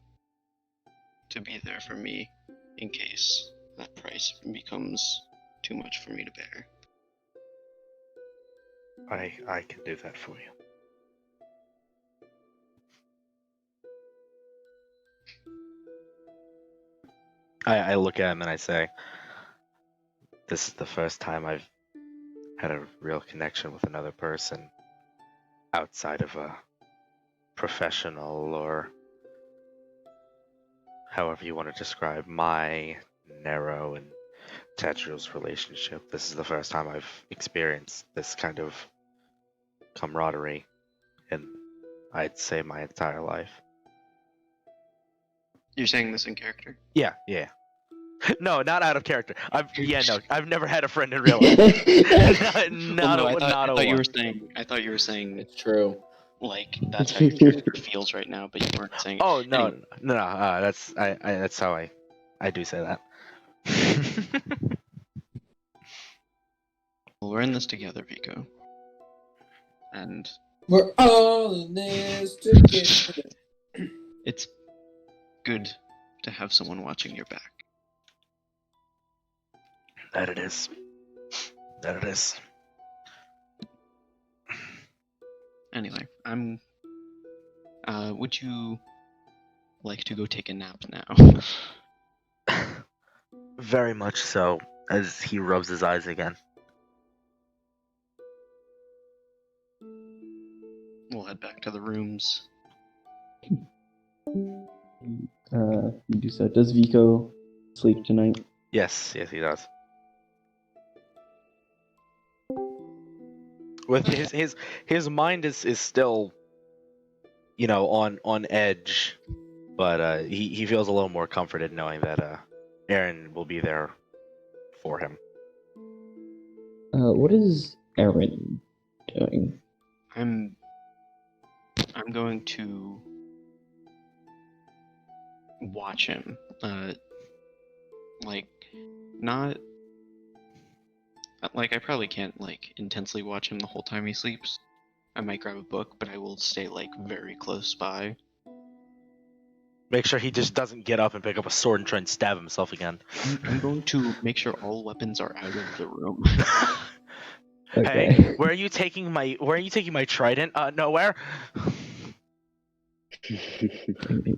to be there for me in case that price becomes too much for me to bear. I can do that for you. I look at him and I say, this is the first time I've had a real connection with another person outside of a professional, or however you want to describe my, Nero, and Tadriel's relationship. This is the first time I've experienced this kind of camaraderie in, I'd say, my entire life. You're saying this in character? Yeah. No, not out of character. I've never had a friend in real life. I thought you were saying It's true. like that's how your character feels right now, but you weren't saying. Oh no, Anyway. no. That's how I do say that. Well, we're in this together, Vico. And We're all in this together. it's good to have someone watching your back. That it is. Anyway, would you like to go take a nap now? Very much so, as he rubs his eyes again. We'll head back to the rooms. You do so. Does Vico sleep tonight? Yes, he does. With his mind is still, on edge, but he feels a little more comforted knowing that Erin will be there for him. What is Erin doing? I'm going to watch him. I probably can't intensely watch him the whole time he sleeps. I might grab a book, but I will stay very close by. Make sure he just doesn't get up and pick up a sword and try and stab himself again. I'm going to make sure all weapons are out of the room. Okay. Hey, where are you taking my trident? Nowhere.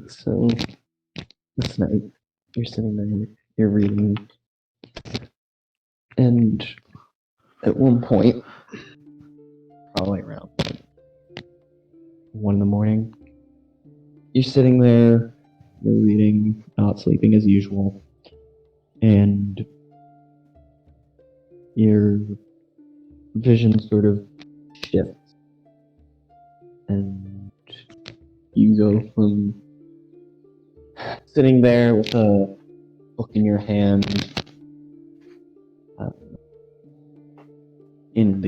So, this night, you're sitting there, you're reading, and at one point, probably around 1 in the morning, you're sitting there, you're reading, not sleeping as usual, and your vision sort of shifts, and you go from sitting there with a book in your hand, in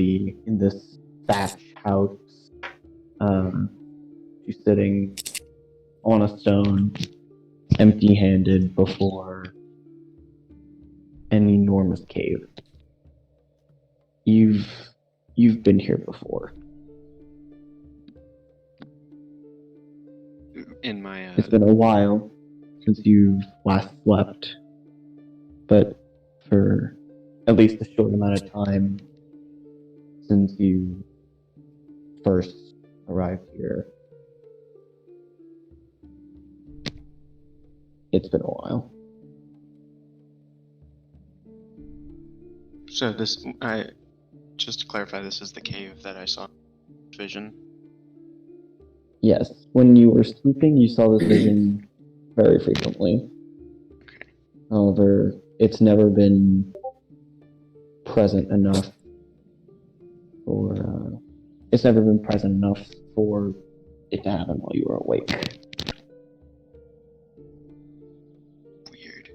this thatch house, to sitting on a stone, empty-handed before an enormous cave. You've been here before. In my It's been a while since you've last slept, but for at least a short amount of time since you first arrived here, it's been a while. So just to clarify, this is the cave that I saw vision. Yes, when you were sleeping, you saw this vision very frequently. Okay. However, it's never been present enough for it to happen while you were awake. Weird.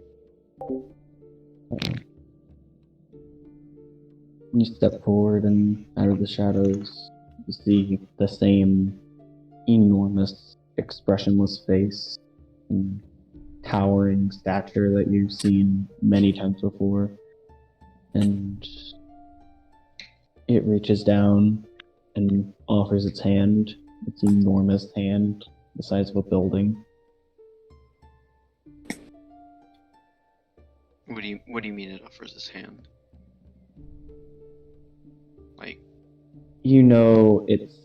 You step forward, and out of the shadows, you see the same enormous, expressionless face and towering stature that you've seen many times before. And it reaches down and offers its hand, its enormous hand, the size of a building. What do you mean it offers his hand? Like, You know it's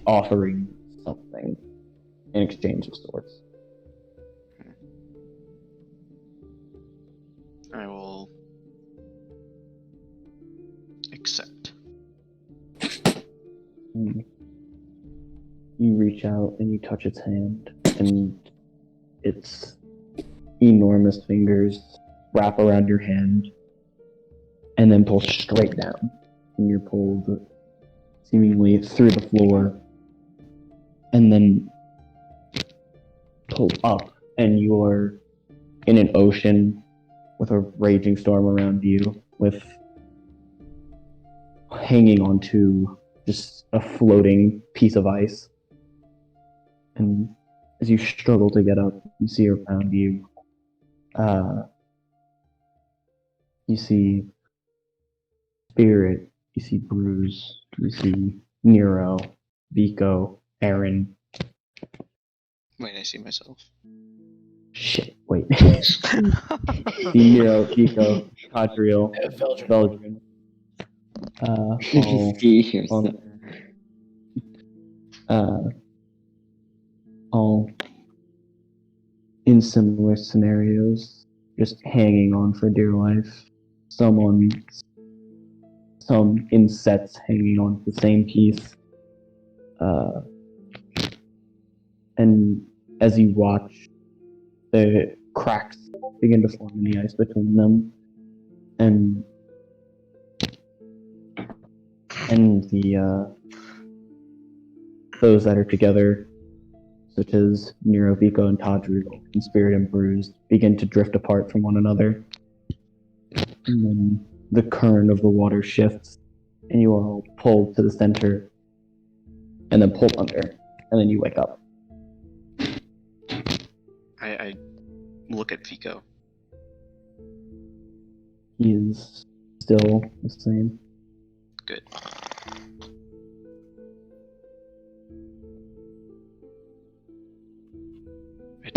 offering something in exchange of sorts. I will accept. You reach out and you touch its hand, and its enormous fingers wrap around your hand and then pull straight down. And you're pulled seemingly through the floor and then pulled up, and you're in an ocean with a raging storm around you, with hanging onto just a floating piece of ice. And as you struggle to get up, you see around you, you see Spirit, you see Bruise, you see Nero, Vico, Erin. Wait, I see myself. Shit, wait. See Nero, Vico, Tadriel, Veldrin. Veldrin. See yourself. All in similar scenarios, just hanging on for dear life. Some in sets hanging on to the same piece. And as you watch, the cracks begin to form in the ice between them, and the those that are together, such as Nero, Vico, and Tadriel, and Spirit and Bruise, begin to drift apart from one another. And then the current of the water shifts, and you are all pulled to the center, and then pulled under, and then you wake up. I look at Vico. He is still the same. Good. I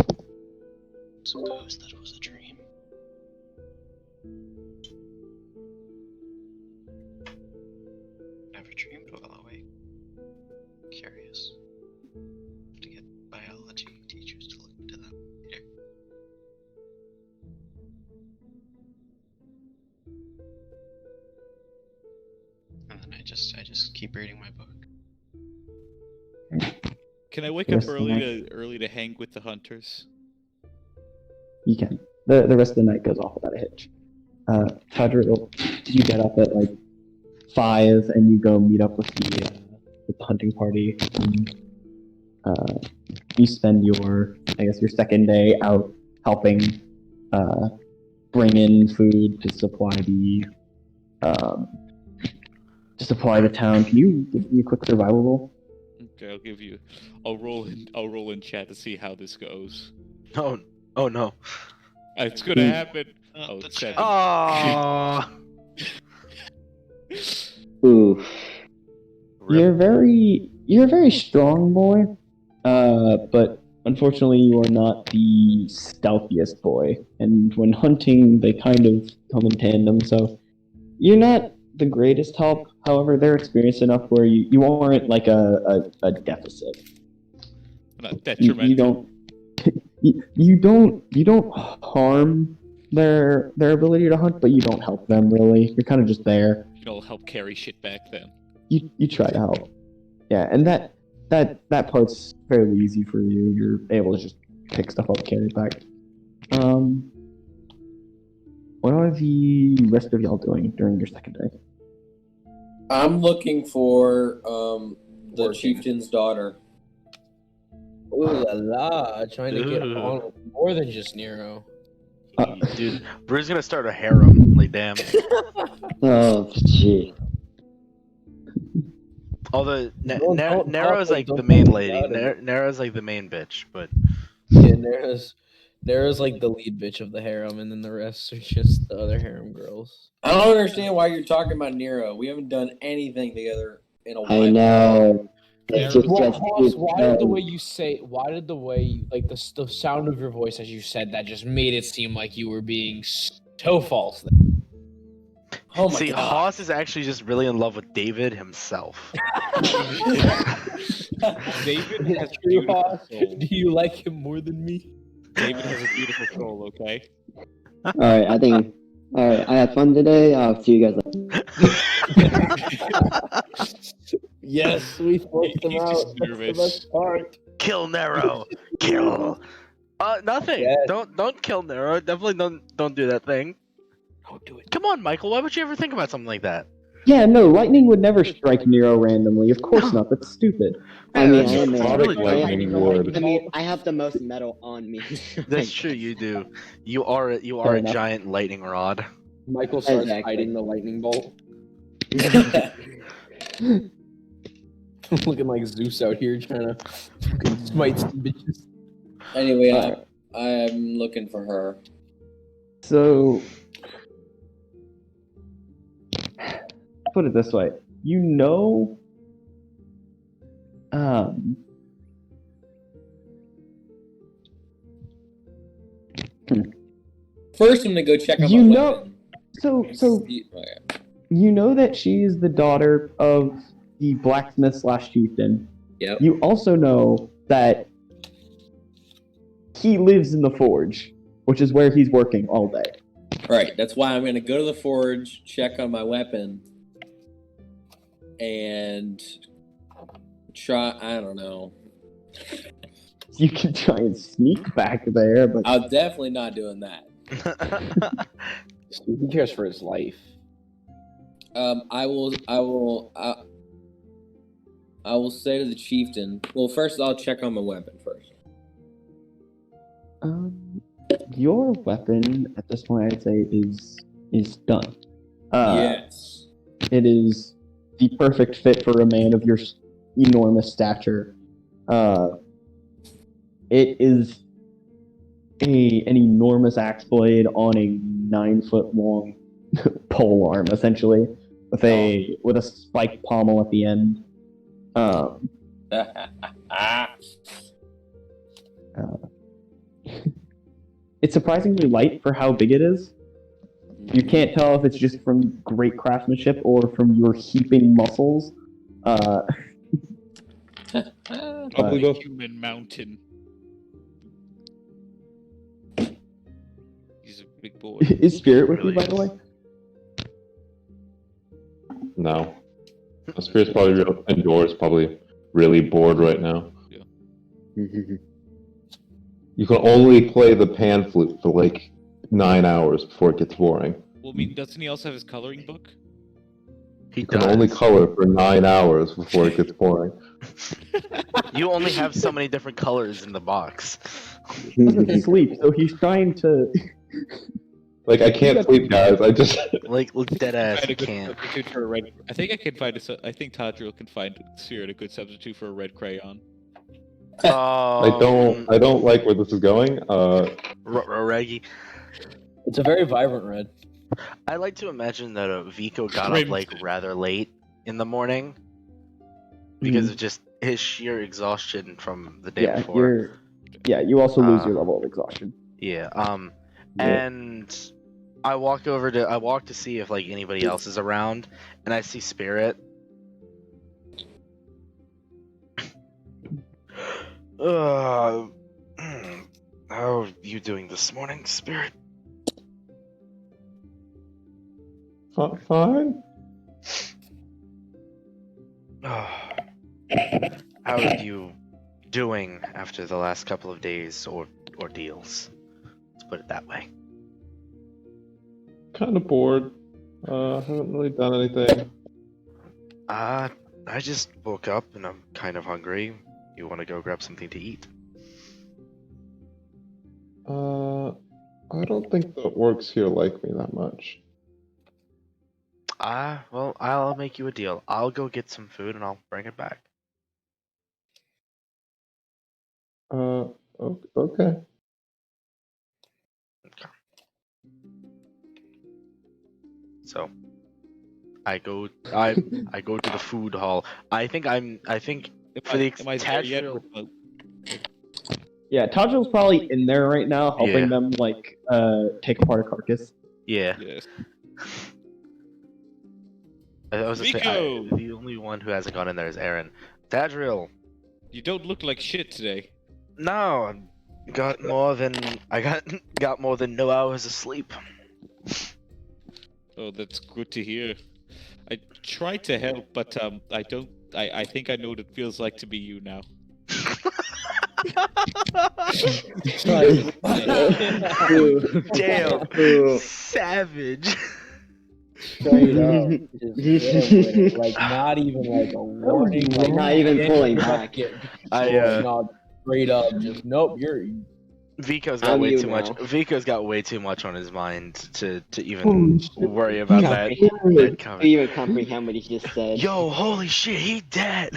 suppose that was a dream. Never dreamed while awake. Curious. Have to get biology teachers to look into that later. And then I just keep reading my book. Can I wake Yes, up early to hang with the hunters? You can. The rest of the night goes off without a hitch. Tadriel, you get up at like 5, and you go meet up with the hunting party. And, you spend your second day out helping bring in food to supply the town. Can you give me a quick survival roll? Okay, I'll give you. I'll roll in chat to see how this goes. Oh no. It's gonna happen. Oh, the 7. Oh. Ooh. You're a very strong boy, but unfortunately you are not the stealthiest boy. And when hunting, they kind of come in tandem. So you're not the greatest help. However, they're experienced enough where you aren't like a deficit. Not You detrimental. you don't harm their ability to hunt, but you don't help them really. You're kind of just there. You'll help carry shit back then. You try to help. Yeah, and that part's fairly easy for you. You're able to just pick stuff up, carry it back. What are the rest of y'all doing during your second day? I'm looking for the Working. chieftain's daughter. Ooh la la, trying to get Ooh. on with more than just Nero. Dude, Bruce gonna start a harem. Like damn. Oh, gee. Although Don't Nero's talk- like don't the main talk lady. about it. Nero's like the main bitch, but Yeah, Nero's like the lead bitch of the harem, and then the rest are just the other harem girls. I don't understand why you're talking about Nero. We haven't done anything together in a while. I know. It's just Well, just Hoss, why did the way you say, like the sound of your voice as you said that just made it seem like you were being so false? Oh my see, god. Hoss is actually just really in love with David himself. David has a True, beautiful Hoss. soul. Do you like him more than me? David has a beautiful soul, okay? Alright, I had fun today. I'll see you guys later. Yes, we forced him He's out. just That's the nervous. best part. Kill Nero. Kill. Nothing. Yes. Don't kill Nero. Definitely don't do that thing. Don't do it. Come on, Michael. Why would you ever think about something like that? Yeah, no, lightning would never strike Nero randomly. Of course not. That's stupid. I mean, that's I am that's a- really Product dumb. lightning would. I mean, I have the most metal on me. That's true. You do. You are Fair a enough. giant lightning rod. Michael starts Exactly. hiding the lightning bolt. Looking like Zeus out here trying to fucking smite some bitches. Anyway, Alright. I'm looking for her. So, put it this way: you know, First, I'm gonna go check on You my know- weapon. so Okay. you know that she is the daughter of the blacksmith / chieftain. Yep. You also know that he lives in the forge, which is where he's working all day. Right. That's why I'm gonna go to the forge, check on my weapon, and try. I don't know. You can try and sneak back there, but I'm definitely not doing that. He cares for his life. I will say to the chieftain. Well, first I'll check on my weapon first. your weapon at this point, I'd say, is done. Yes. It is the perfect fit for a man of your enormous stature. It is an enormous axe blade on a 9-foot long pole arm, essentially, with a spiked pommel at the end. It's surprisingly light for how big it is. You can't tell if it's just from great craftsmanship or from your heaping muscles. Probably both. Human mountain. He's a big boy. Is Spirit with Really you, by the is. way? No. Spirit's probably indoors, probably really bored right now. You can only play the pan flute for like 9 hours before it gets boring. Well, I mean, doesn't he also have his coloring book? He You can only does. color for 9 hours before it gets boring. You only have so many different colors in the box. He doesn't sleep, so he's trying to Like I can't sleep, guys. I just Like dead ass, Find you a good can't. substitute for a red. I think I can find I think Tadriel can find Spirit a good substitute for a red crayon. I don't like where this is going. Reggie. It's a very vibrant red. I like to imagine that Vico got up like rather late in the morning because of just his sheer exhaustion from the day before. You also lose your level of exhaustion. Yeah. And I walk to see if like anybody else is around, and I see Spirit. How are you doing this morning, Spirit? Fine. How are you doing after the last couple of days or ordeals? Let's put it that way. Kind of bored. Haven't really done anything. I just woke up and I'm kind of hungry. You want to go grab something to eat? I don't think the orcs here like me that much. Well, I'll make you a deal. I'll go get some food and I'll bring it back. Okay. So, I go to the food hall. I think for the Tadriel. Yeah, Tadriel's probably in there right now, helping Yeah. them like take apart a carcass. Yeah. Yes. I was gonna say, Vico! the only one who hasn't gone in there is Erin. Tadriel. You don't look like shit today. No, I got more than no hours of sleep. Oh, that's good to hear. I tried to help, but I don't. I think I know what it feels like to be you now. Damn, savage. Straight up. Just get with it. Like, not even like a warning. Like, Not even yeah, pulling you're about back. to get I, destroyed. No, straight up. Just, nope, you're. Vico's got I'm way you too now. much. Vico's got way too much on his mind to even worry about that. Do you comment. even comprehend what he just said? Yo, holy shit, he dead.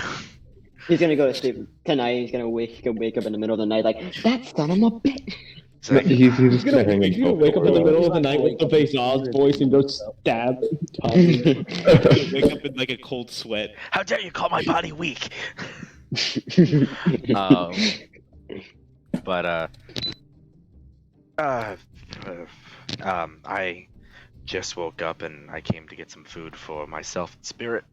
He's gonna go to sleep tonight. He's gonna wake up in the middle of the night like that son of a bitch. No, he's just gonna hang He's gonna wake up in the middle of the night with the face Oz voice and go stab Tommy. Wake up in like a cold sweat. How dare you call my body weak? I just woke up and I came to get some food for myself and Spirit.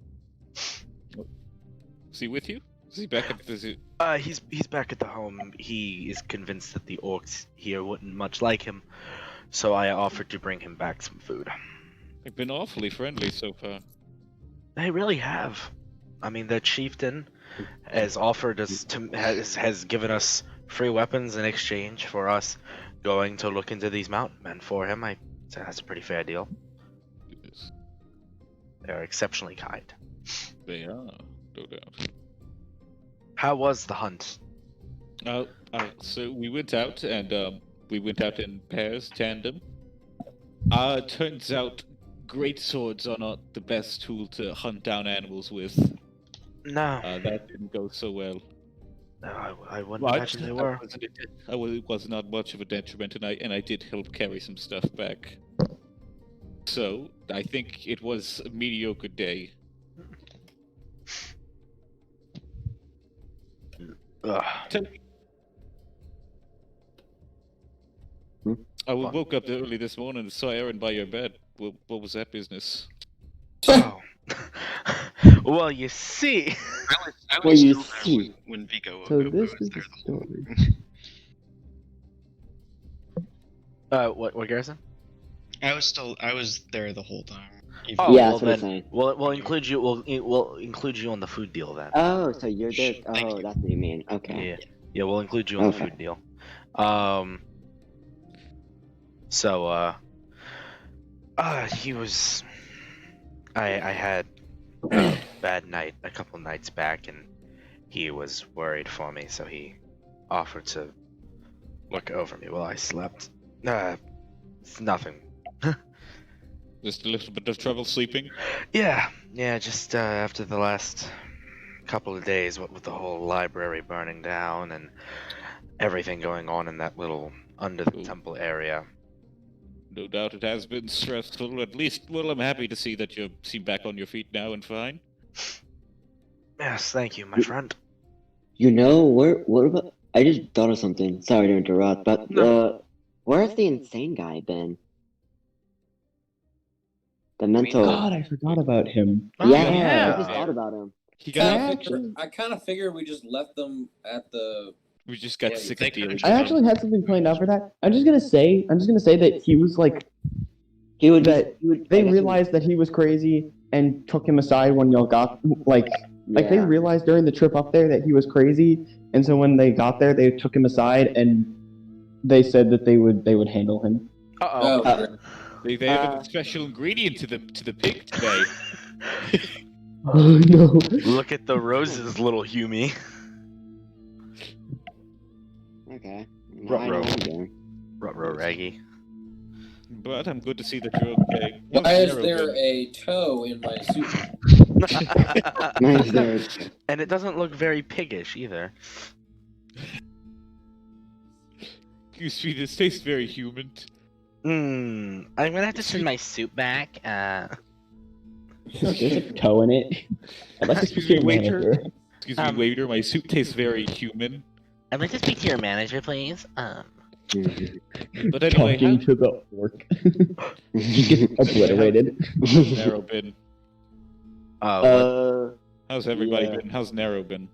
Is he with you? Is he back at the? He's back at the home. He is convinced that the orcs here wouldn't much like him, so I offered to bring him back some food. They've been awfully friendly so far. They really have. I mean, the chieftain has offered us has given us free weapons in exchange for us going to look into these mountain men for him. I say that's a pretty fair deal. Yes, They are exceptionally kind. they are, no doubt. How was the hunt? So we went out and we went out in pairs, tandem. Turns out great swords are not the best tool to hunt down animals with. No, That didn't go so well. no, I wouldn't Well, imagine they were. It was not much of a detriment, and I did help carry some stuff back. So I think it was a mediocre day. Ugh. I woke up early this morning and saw Erin by your bed. What was that business? Oh. Well, you see. I Well, was you still there see. when Vico woke So up. I this was is there the the whole story. What, Garrison? I was there the whole time. Even- Oh, Yeah, well that's what I'm then, saying. we'll include you. We'll include you on the food deal then. Oh, so you're there. Thank Oh, you. that's what you mean. Okay. Yeah, yeah, we'll include you on the Okay. food deal. So he was. I had a bad night a couple nights back, and he was worried for me, so he offered to look over me while I slept. It's nothing Just a little bit of trouble sleeping? Yeah, just after the last couple of days, what with the whole library burning down and everything going on in that little under the temple area. No doubt it has been stressful. At least, well, I'm happy to see that you seem back on your feet now and fine. Yes, thank you, my friend. You know, what about... I just thought of something. Sorry to interrupt, but, where's the insane guy been? The mental... God, I forgot about him. Yeah, I just thought about him. He got. I kind of figured we just left them at the. We just got sick of dealing. I actually had something planned out for that. I'm just gonna say that he was like, they realized that he was crazy and took him aside when y'all got like they realized during the trip up there that he was crazy, and so when they got there, they took him aside and they said that they would handle him. They added a special ingredient to the pig today. Oh no! Look at the roses, little Humie. Okay. Ruh-roh, Raggy. But I'm good to see that you're okay. Why is there a toe in my suit? And it doesn't look very piggish either. Excuse me, this tastes very human. I'm gonna have to send my suit back. There's a toe in it. I'd like to speak to your manager. Excuse me, waiter. My soup tastes very human. I'd like to speak to your manager, please. But anyway, talking to the orc. He gets obliterated. How's Nero been? How's everybody yeah. been? How's Nero been?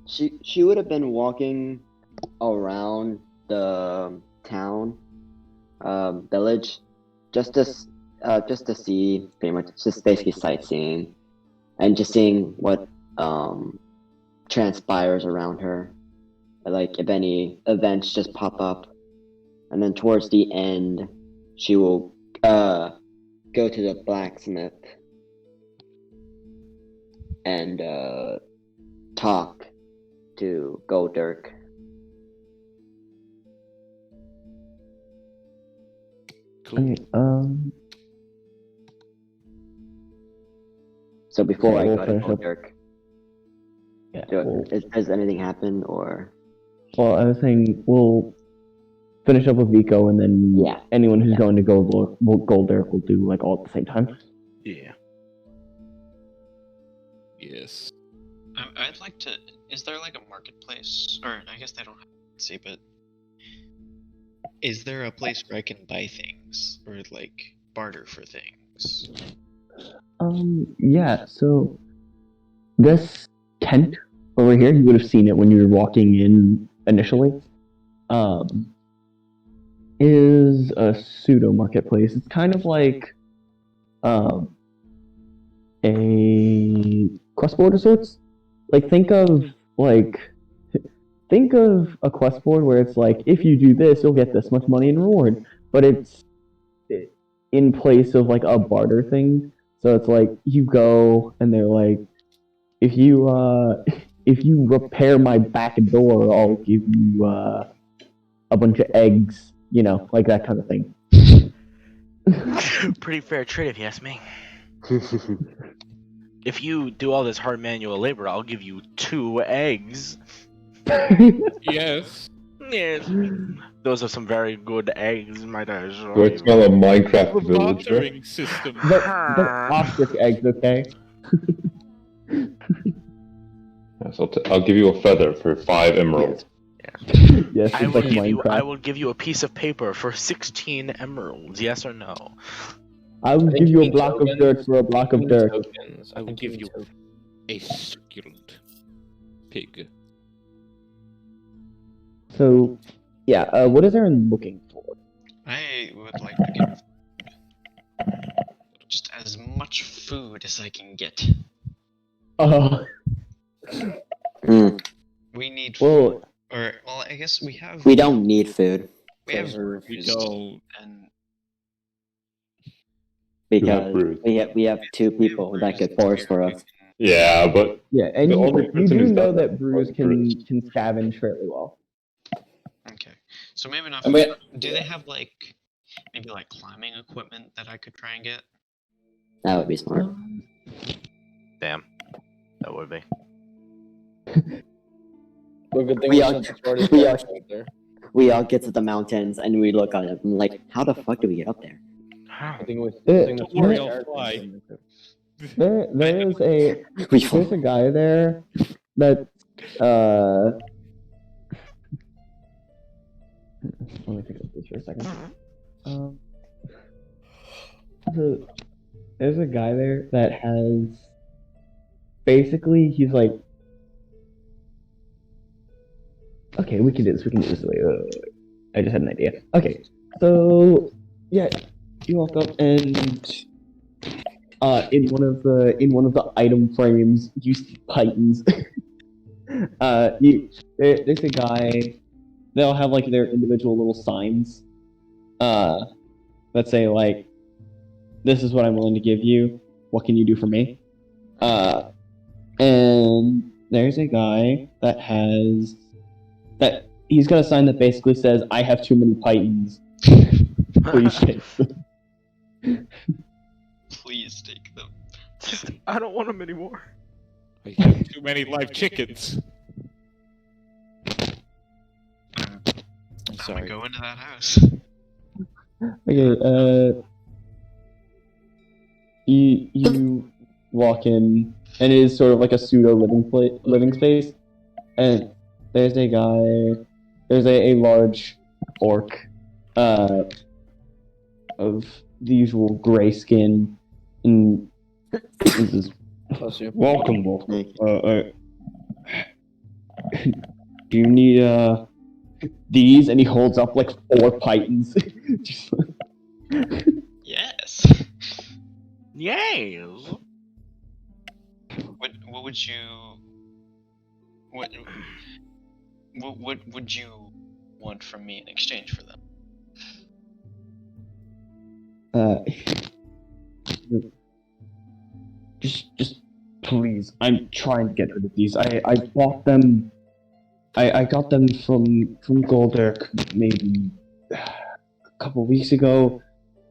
She would have been walking around the town, village, just to see pretty much just basically sightseeing, and just seeing what transpires around her, like if any events just pop up, and then towards the end, she will go to the blacksmith and talk to Goldirk. Cool. Okay, So before Okay, I we'll go to finish up. Goldirk, yeah. has anything happened or? Well, I was saying we'll finish up with Vico, and then anyone who's going to Goldirk will do like all at the same time. Yeah. Yes. I'd like to. Is there like a marketplace, or I guess they don't have to see, but is there a place where I can buy things or like barter for things? Yeah. So this tent over here, you would have seen it when you were walking in initially. Is a pseudo marketplace. It's kind of like a quest board of sorts. Like think of a quest board where it's like, if you do this, you'll get this much money in reward. But it's in place of like a barter thing. So it's like you go and they're like, if you repair my back door, I'll give you a bunch of eggs. You know, like that kind of thing. Pretty fair trade, if you ask me. If you do all this hard manual labor, I'll give you 2 eggs. Yes. Yes. Those are some very good eggs, might I assure Do I you. smell a Minecraft villager? Bartering system. They're ostrich eggs, okay? Yes, I'll give you a feather for 5 emeralds. Yes, I it's will like give you. Minecraft. I will give you a piece of paper for 16 emeralds. Yes or no? I will give you a block of dirt for a block of dirt. Tokens. I will give you a succulent pig. So, yeah, what is Erin looking for? I would like to get just as much food as I can get. We need food. Or, well, I guess we have. We don't need food. We have We don't. and Because Bruise. we have 2 people that could force for us. Yeah, but Yeah, and The you only do person who's know done that Bruise was can Bruise. scavenge fairly well. Okay, so maybe not. I mean- Do they have like maybe like climbing equipment that I could try and get. That would be smart. Damn. That would be. Well, good thing We we are- sent the shortest we path right there. We all get to the mountains and we look at it and like, how the fuck do we get up there? I think we. Don't worry, I'll fly. There's We a guy there that let me think of this for a second. There's a guy there that has basically he's like, okay, we can do this. Wait. I just had an idea. Okay, so yeah, you walk up and in one of the item frames you see pythons. There's a guy. They'll have like their individual little signs. That say like, "This is what I'm willing to give you. What can you do for me?" And there's a guy that he's got a sign that basically says, "I have too many pythons. Please take them." Please take them. Just, I don't want them anymore. I have too many live chickens. I'm sorry. gonna go into that house. Okay, you walk in, and it is sort of like a pseudo living space, and there's a guy, there's a large orc, of the usual gray skin, and this is Bless you. welcome. Do you need these? And he holds up like 4 pythons. Just- Yes. Yes. What would you? What would you want from me in exchange for them? Just please. I'm trying to get rid of these. I bought them. I got them from Goldirk maybe a couple weeks ago.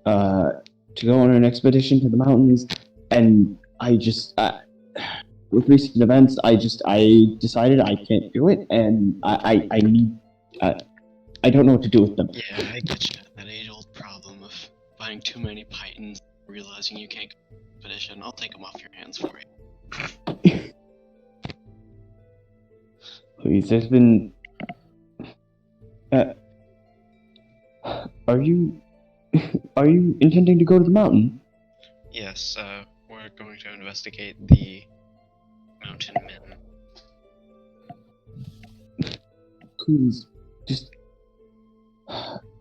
To go on an expedition to the mountains, and I just with recent events, I decided I can't do it, and I need. I don't know what to do with them. Yeah, I get you. That age-old problem of finding too many pythons, realizing you can't go on an expedition. I'll take them off your hands for you. Please, there's been. Are you intending to go to the mountain? Yes, we're going to investigate the mountain men. Please, just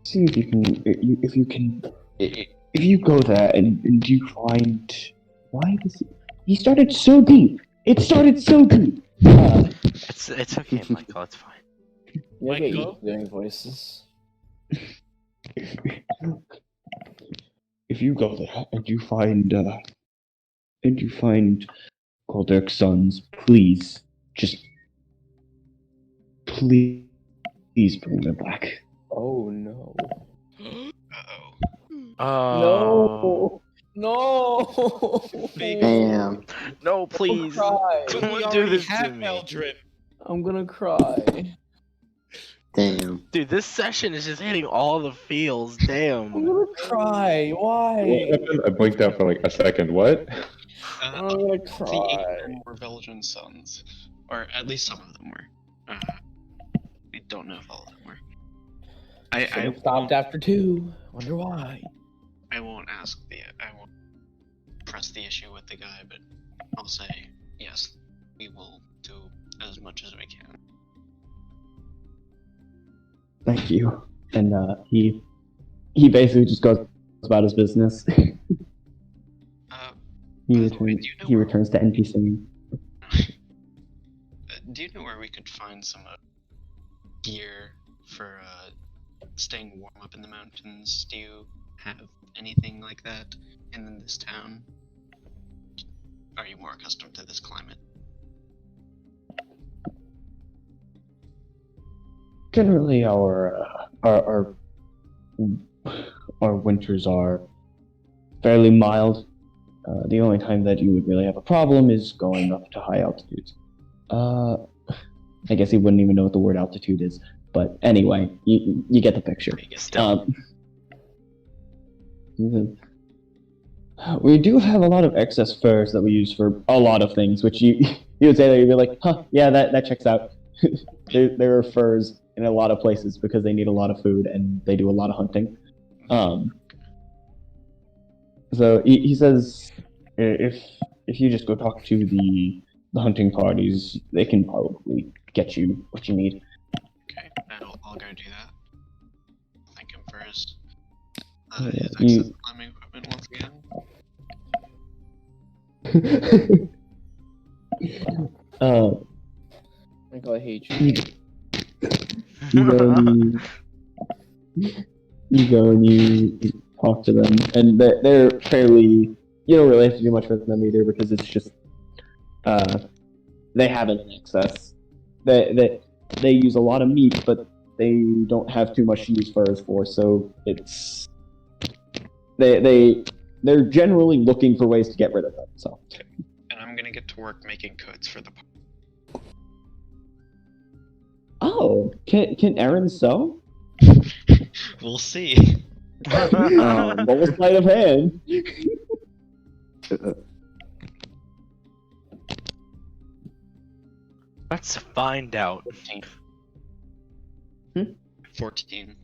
see if you can. If you go there and you find why does he started so deep. It started so deep. It's okay, Michael. It's fine. You get Michael? used to doing voices. If you go there and you find Goldirk's sons, please please bring them back. Oh no. Uh-oh. No. Damn. No, please. Cry. We Don't do already this to have me. Veldrin. I'm gonna cry. Damn. Dude, this session is just hitting all the feels. I'm Damn. gonna cry. Why? What happened? I blinked out for like a second. What? I'm gonna The cry. 8 were Veldrin's sons. Or at least some of them were. We don't know if all of them were. I Stopped won't, after 2. Wonder why. I won't press the issue with the guy, but I'll say, yes, we will do as much as we can. Thank you. And he basically just goes about his business. By the way, do you know He where- returns to NPC. Do you know where we could find some gear for staying warm up in the mountains? Do you have anything like that in this town? Are you more accustomed to this climate? Generally, our our winters are fairly mild. The only time that you would really have a problem is going up to high altitudes. I guess he wouldn't even know what the word altitude is, but anyway, you get the picture. We do have a lot of excess furs that we use for a lot of things, which you would say that you'd be like, huh, yeah, that checks out. there are furs in a lot of places because they need a lot of food and they do a lot of hunting. So he says if you just go talk to the hunting parties, they can probably get you what you need. Okay, I'll go do that. Thank him for his You- excellent climbing equipment once again. Michael, I hate you. You go and you talk to them, and they're fairly. You don't really have to do much for them either because it's just they have it in excess. They use a lot of meat, but they don't have too much to use furs for, so it's they're generally looking for ways to get rid of them. So. And I'm gonna get to work making coats for the. Oh, can Erin sew? We'll see. What was sleight of hand? Let's find out. 14.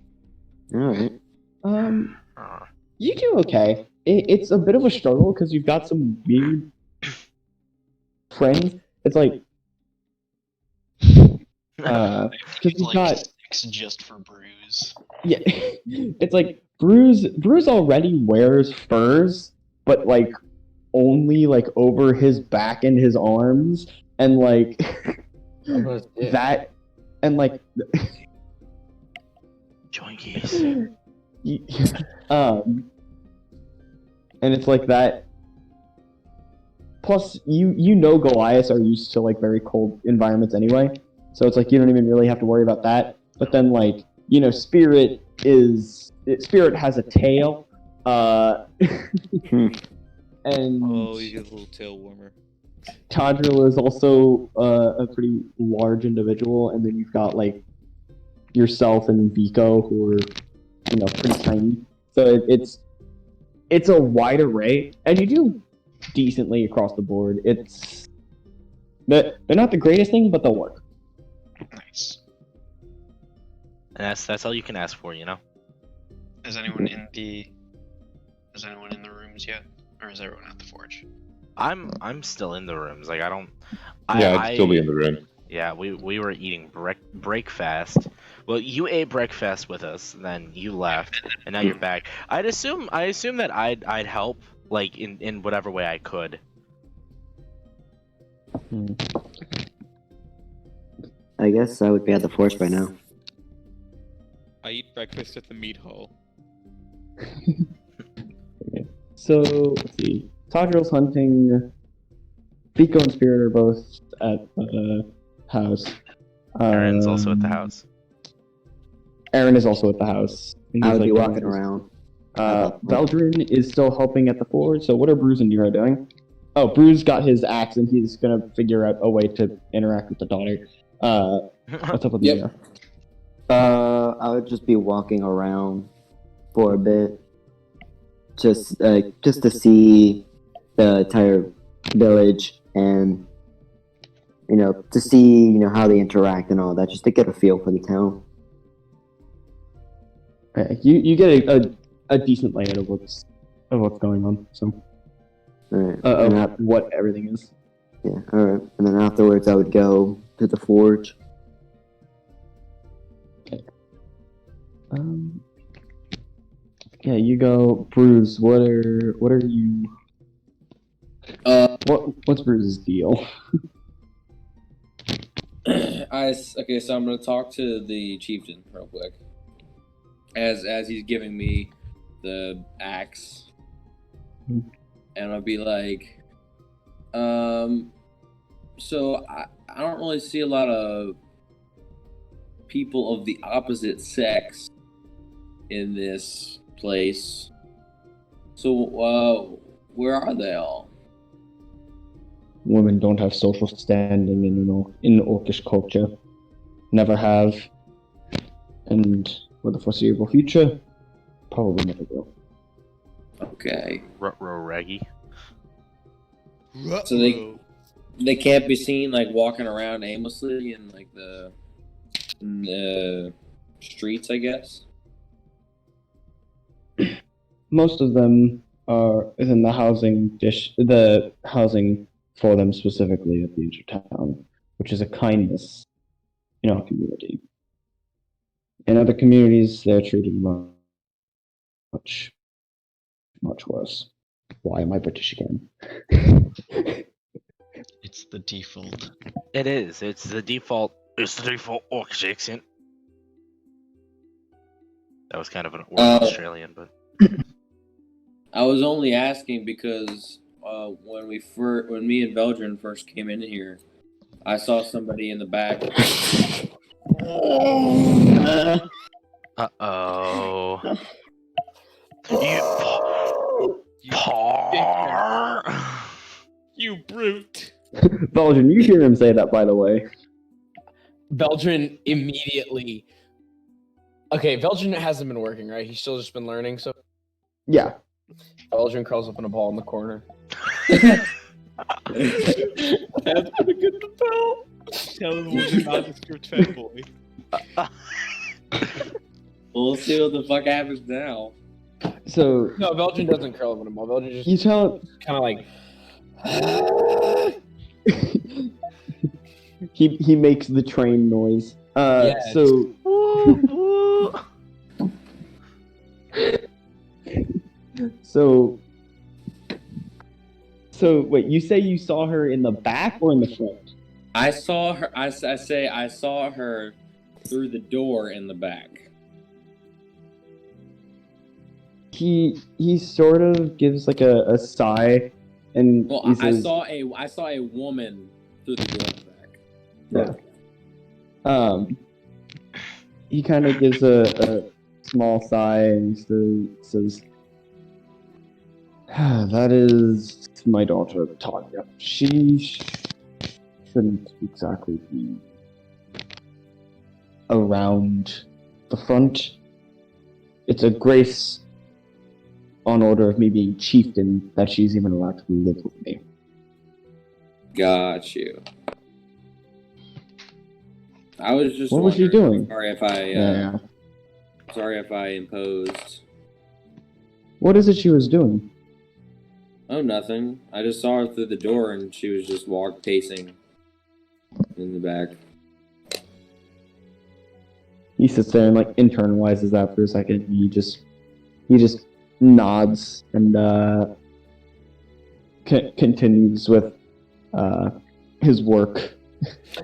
Alright. You do okay. It's a bit of a struggle because you've got some weird friends. It's like, because you've like got 6 just for Bruise. yeah, it's like Bruise already wears furs, but like only like over his back and his arms, and like that, and like Joinkies. and it's like that. Plus, you know Goliaths are used to like very cold environments anyway, so it's like you don't even really have to worry about that. But then like Spirit has a tail, and Oh, you get a little tail warmer. Tadriel is also a pretty large individual, and then you've got like yourself and Vico who are pretty tiny. So it's a wide array, and you do decently across the board. They're not the greatest thing, but they'll work. Nice. And that's all you can ask for, Is anyone in the rooms yet? Or is everyone at the forge? I'm still in the rooms. Like I'd still be in the room. Yeah, we were eating breakfast. Well, you ate breakfast with us, then you left, and now you're back. I assume that I'd help, like in whatever way I could. I guess I would be at the forge by now. I eat breakfast at the meat hall. Okay. So let's see. Tadriel's hunting. Vico and Spirit are both at the house. Erin's also at the house. Erin is also at the house. And I he's, would be like, walking around. Veldrin is still helping at the forge. So what are Bruise and Nero doing? Oh, Bruise got his axe and he's gonna figure out a way to interact with the daughter. What's up with Nero? I would just be walking around for a bit, just to see the entire village and to see how they interact and all that, just to get a feel for the town. You get a decent layout of what's going on. So Alright. what everything is. Yeah. All right. And then afterwards, I would go to the forge. Yeah, you go, Bruise. What are you? What's Bruise's deal? Okay, so I'm gonna talk to the chieftain real quick, as he's giving me the axe, and I'll be like, so I don't really see a lot of people of the opposite sex in this place. So, where are they all? Women don't have social standing in Orcish culture. Never have. And for the foreseeable future, probably never will. Okay. Ruh-roh raggy. So they can't be seen like walking around aimlessly in like the streets, I guess. Most of them are within the housing for them specifically at the edge of town, which is a kindness in our community. In other communities, they're treated much worse. Why am I British again? It's the default. It is. It's the default Orcish accent. That was kind of an Australian, but I was only asking because when me and Veldrin first came in here, I saw somebody in the back. Uh-oh. You brute! Belgian, you hear him say that, by the way. Veldrin immediately. Okay, Veldrin hasn't been working, right? He's still just been learning, so. Yeah. Veldrin curls up in a ball in the corner. That's gonna get the bell. Tell him what the nondescript fat boy. We'll see what the fuck happens now. So No, Veldrin doesn't curl up in a ball. Veldrin just you tell kind of like. he makes the train noise. Yes. So wait, you say you saw her in the back or in the front? I saw her. I saw her through the door in the back. He sort of gives like a sigh, and Well, he I says, saw a woman through the door in the back. Yeah. He kind of gives a small sigh and he says, "That is my daughter, Tanya. She shouldn't exactly be around the front. It's a grace on order of me being chieftain that she's even allowed to live with me." Got you. I was just. What was she wondering. doing? Sorry if I imposed. What is it she was doing? Oh, nothing. I just saw her through the door and she was just pacing in the back. He sits there and like internalizes that for a second. He just nods and continues with his work.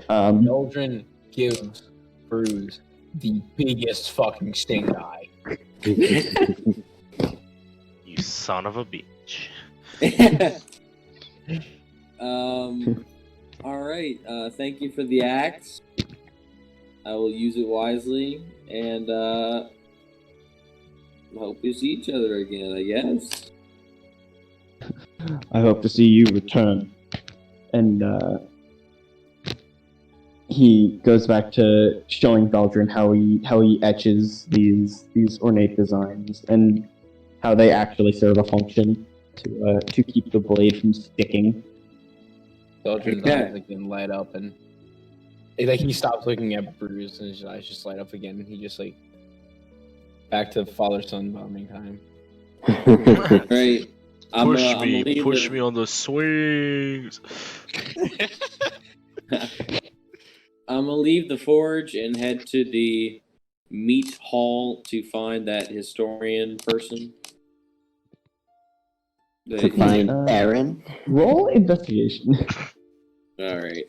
Veldrin gives Bruise the biggest fucking stink eye. You son of a bitch. All right. Thank you for the axe. I will use it wisely, and hope we see each other again, I guess. I hope to see you return. And he goes back to showing Veldrin how he etches these ornate designs and how they actually serve a function to keep the blade from sticking. Veldrin's eyes again light up, and like he stops looking at Bruise, and his eyes just light up again. And he just like back to father-son bonding time. Right. Push me on the swings. I'm gonna leave the forge and head to the meat hall to find that historian person. To find Erin? Roll investigation. Alright.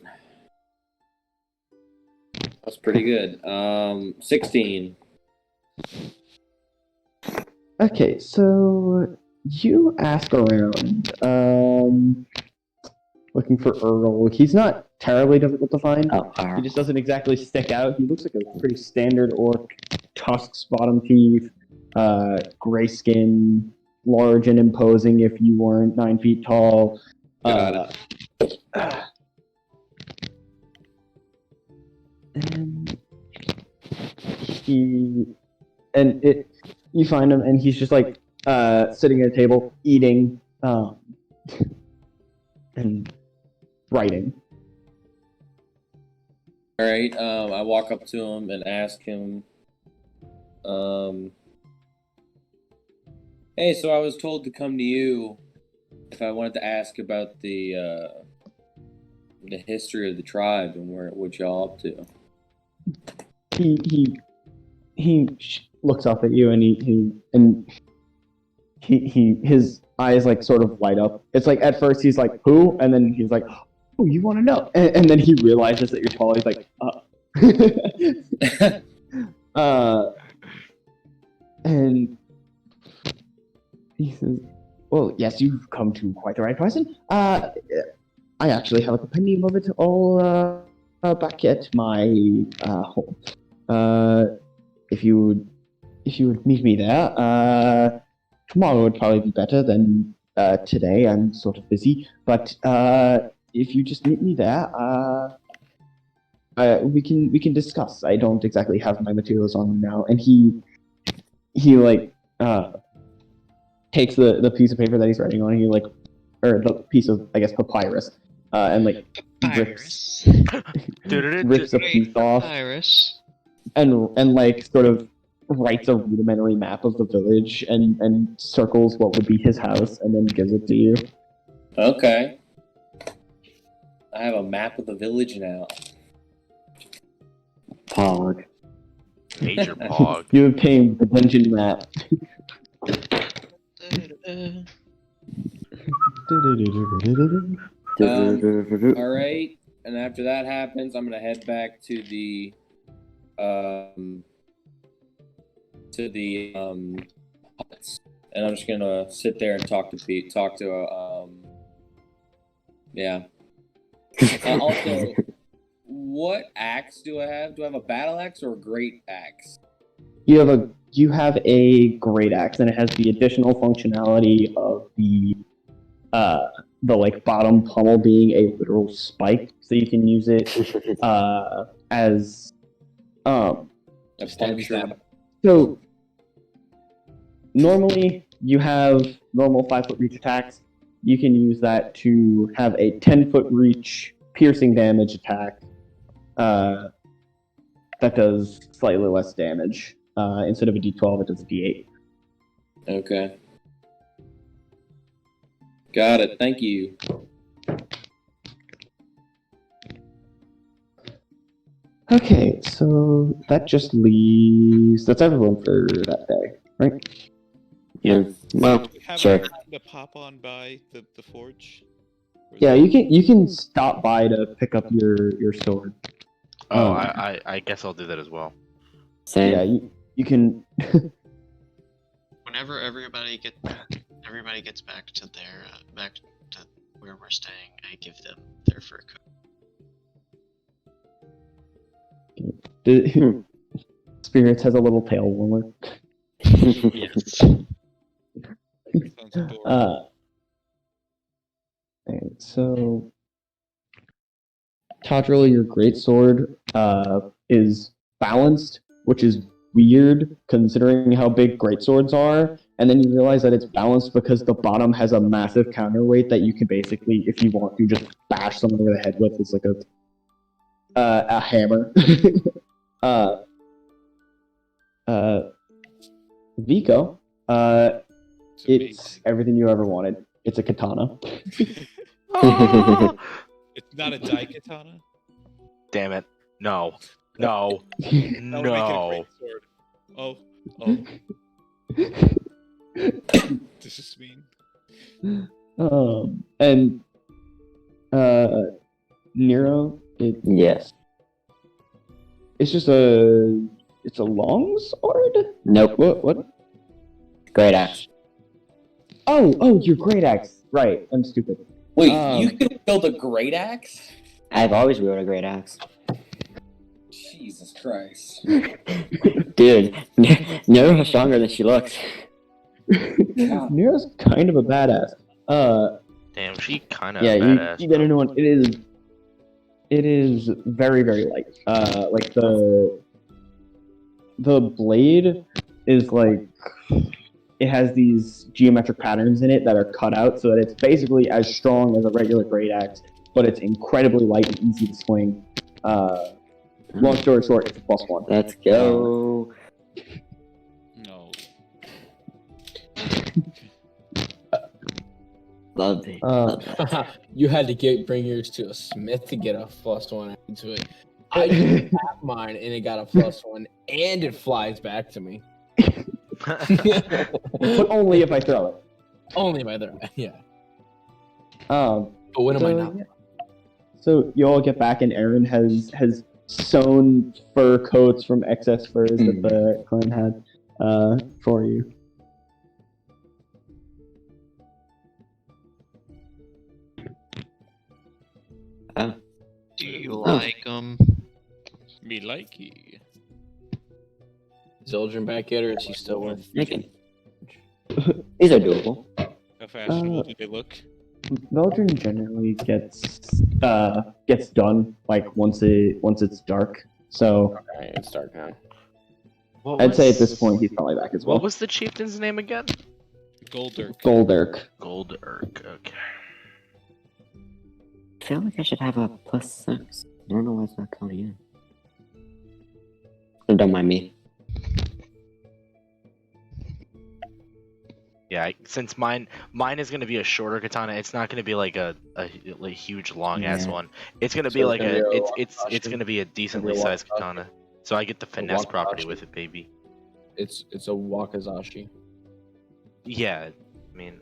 That's pretty good. 16. Okay, so you ask around, looking for Earl. He's not terribly difficult to find. He just doesn't exactly stick out. He looks like a pretty standard orc, tusks, bottom teeth, gray skin, large and imposing if you weren't 9 feet tall. Got And you find him, and he's just like sitting at a table eating and writing. All right. I walk up to him and ask him, "Hey, so I was told to come to you if I wanted to ask about the history of the tribe and what y'all up to." He looks up at you, and his eyes like sort of light up. It's like at first he's like, "Who?" and then he's like, "Oh, you want to know?" And then he realizes that you're tall. He's like, and he says, "Well, yes, you've come to quite the right person. I actually have a compendium of it all back at my home. If you would meet me there, tomorrow would probably be better than today. I'm sort of busy, but if you just meet me there, we can discuss. I don't exactly have my materials on now." And he like takes the piece of paper that he's writing on, and or the piece of, I guess, papyrus, and like rips a piece off, and like sort of writes a rudimentary map of the village and circles what would be his house, and then gives it to you. Okay. I have a map of the village now. Pog. Major pog. You obtain the dungeon map. All right, and after that happens, I'm gonna head back to the huts, and I'm just gonna sit there and talk to Pete. Yeah. Also, what axe do I have? Do I have a battle axe or a great axe? You have a great axe, and it has the additional functionality of the like bottom pommel being a literal spike, so you can use it as A puncture. So normally you have normal 5-foot reach attacks. You can use that to have a 10-foot reach piercing damage attack that does slightly less damage. Instead of a D12, it does a D8. Okay. Got it. Thank you. Okay, so that just leaves... That's everyone for that day, right? Yeah. Well, Do we have sure. time to pop on by the forge? Or is Yeah, that- you can stop by to pick up your sword. Oh, I guess I'll do that as well. Same. Yeah, you can... Whenever everybody gets back to back to where we're staying, I give them their fur coat. Spirits has a little tail warmer. Yes. Sounds adorable. And so, Tadriel, your greatsword is balanced, which is weird considering how big greatswords are. And then you realize that it's balanced because the bottom has a massive counterweight that you can basically, if you want to, just bash someone over the head with. It's like a hammer. Vico, it's everything you ever wanted. It's a katana. It's not a daikatana? Damn it. No. No. That would make it a No. great sword. Oh. Does this mean? And Nero, Yes. it's just it's a long sword? Nope. What? Great axe. Oh, your great axe. Right, I'm stupid. Wait, you can build a great axe? I've always wielded a great axe. Jesus Christ. Dude, Nero's stronger than she looks. Nero's kind of a badass. Damn, she kind of Yeah, badass. you get into one. It is very, very light. Like the blade is like, it has these geometric patterns in it that are cut out so that it's basically as strong as a regular great axe, but it's incredibly light and easy to swing. Long story short, it's a +1. Let's go. No. Love it. You had to bring yours to a smith to get a +1 into it. I just tapped mine and it got a +1, and it flies back to me. But only if I throw it. Only by the yeah. But But when am I not? So you all get back, and Erin has sewn fur coats from excess furs that the clan had for you. Do you like them? Me likey. Is Eldrin back yet, or is he still with? Okay. These are doable. How fashionable do they look? Veldrin generally gets done like once it's dark. So Okay, it's dark now. I'd say at this point he's probably back as well. What was the chieftain's name again? Golder. Goldirk. Goldirk. Okay. I feel like I should have a +6. I don't know why it's not counting in. Don't mind me. Yeah, since mine is gonna be a shorter katana. It's not gonna be like a huge long ass Yeah. one. It's gonna be So like it's gonna be a it's Wombacher? gonna be a decently It's gonna be a sized katana. So I get the finesse Wombacher. property with it, baby. It's a Wakazashi. Yeah, I mean,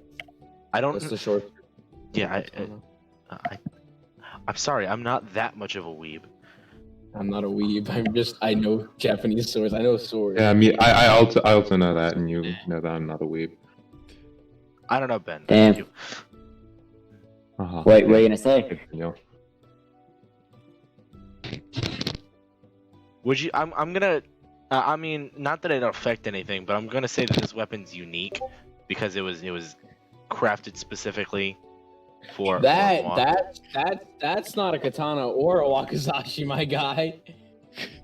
I don't. That's the short. Yeah, I'm sorry. I'm not that much of a weeb. I'm not a weeb. I know Japanese swords. I know swords. Yeah, I mean, I also know that, and you know that I'm not a weeb. I don't know, Ben. Damn. You. What are you gonna say? You know. Would you? I'm gonna. I mean, not that it'll affect anything, but I'm gonna say that this weapon's unique because it was crafted specifically for Wombacher. That's not a katana or a Wakazashi, my guy.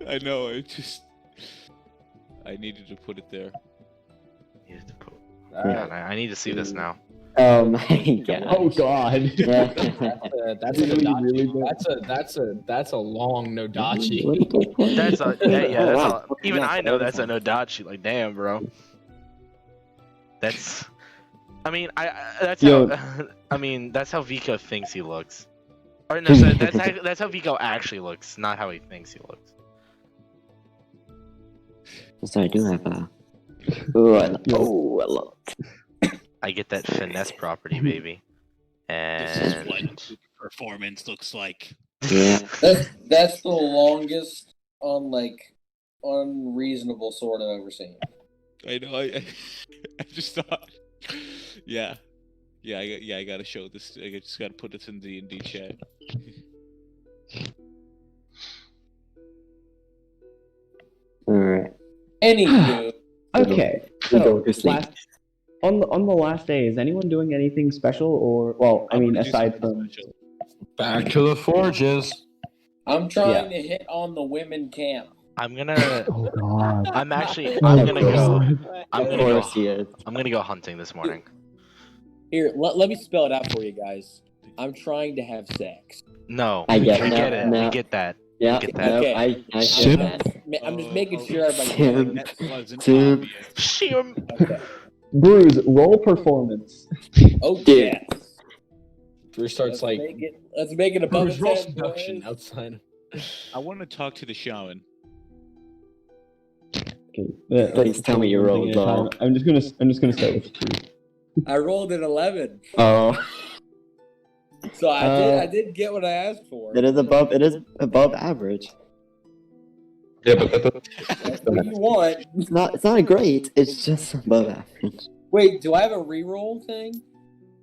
I know. I needed to put it there. Needed to put- Alright. Man, I need to see this now. Oh my god. Oh god. That's a Really, Nodachi. really good. That's a long Nodachi. That's a yeah. That's Wow. a, even I know that's a Nodachi. Like, damn, bro. That's. I mean, that's Yo. how. I mean, that's how Vico thinks he looks. Or no, sorry, that's how Vico actually looks, not how he thinks he looks. So I do have a. Ooh, I love. I get that finesse property, baby. This is what And performance looks like. Yeah. That's the longest unreasonable sword I've ever seen. I know. I just thought. Yeah. I gotta show this. I just gotta put this in D&D chat. Alright. Anywho, Okay. We So go to sleep. on the last day, is anyone doing anything special, or I mean, I'm gonna do aside something from special. Back to the forges. I'm trying to hit on the women camp. I'm gonna. oh god, I'm actually. Oh, I'm gonna go. God. I'm Of gonna go. course he is. I'm gonna go hunting this morning. Here, let me spell it out for you guys. I'm trying to have sex. No, I get we it. get it. No. We get that. Yeah, Get that. no, Okay. I Shit. get that. I'm just making sure everybody. Tim. That wasn't Tim. obvious. Shim. Okay. Bruise, roll performance. Oh Dude. yeah. Bruce starts like Let's make it above Bruce a roll 10, seduction boys. outside. I want to talk to the shaman. Okay. Please tell me you rolled low. I'm just gonna start with Bruise. I rolled an 11, Oh, so I did get what I asked for. it is above average. Yeah, but That's what you want. It's not great. It's just above average. Wait, do I have a reroll thing?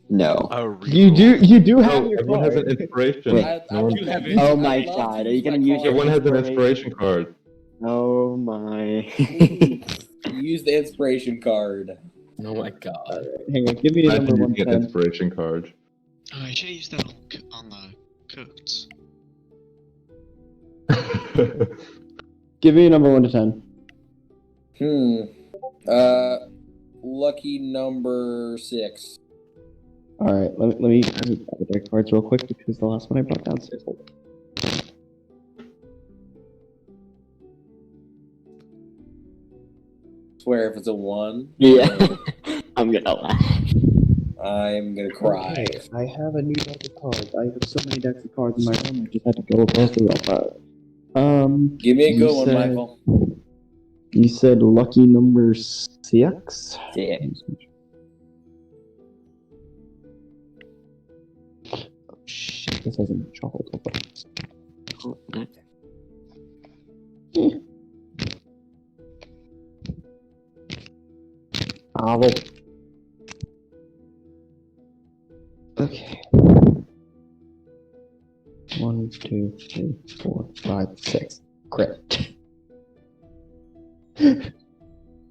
No. You do have no, your everyone has an card. inspiration. Wait. I No one- would have Oh my I'd love god, to are you use gonna my use your card. Everyone has an inspiration card. Oh my. Use the inspiration card. Oh my god. Hang on, give me a number Imagine using an 110. inspiration card. Oh, I should have used that on the coats. Give me a number 1 to 10. Lucky number 6. All right, let me grab the deck cards real quick because the last one I brought downstairs. Hold on. Swear if it's a 1, Yeah. I'm gonna laugh. I'm gonna cry. Okay, I have a new deck of cards. I have so many decks of cards in my room. I just had to go across the room. Give me a You good one, said- Michael. You said lucky number 6. Yeah. Oh shit! This hasn't shuffled. Owl. Okay. 1, 2, 3, 4, 5, 6. Crit.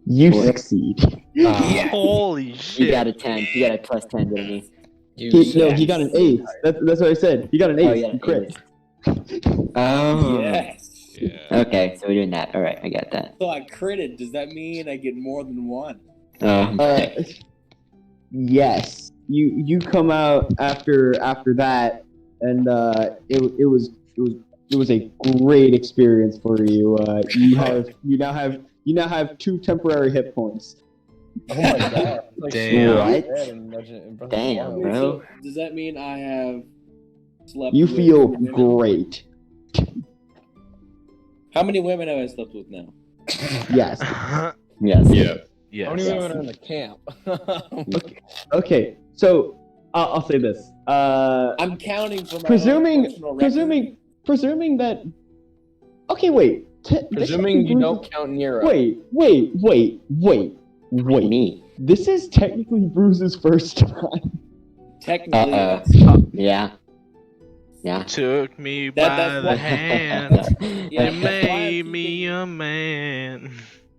You succeed. Holy You shit. got a 10. You got a plus 10, didn't you? He got an 8. That's what I said. He got an 8. Oh, you got an Crit. Oh. Yes. Yeah. Okay, so we're doing that. Alright, I got that. So I critted. Does that mean I get more than 1? Yes. You come out after that, and it was a great experience for you. You now have 2 temporary hit points. Oh my god. Like, Damn. What? Damn, bro. So, does that mean I have slept You with feel women? great. How many women have I slept with now? Yes. Yes. Yeah. Yes. How many women are in the camp? Okay. So I'll say this. I'm counting for my Presuming own personal record. presuming that. Okay, wait. Presuming you don't count Nero. Wait. Me. This is technically Bruise's first time. Technically, Uh-oh. yes. Yeah. Yeah. Took me That- by that's the why- hand. Yeah, You that's why I'm made me keeping- a man.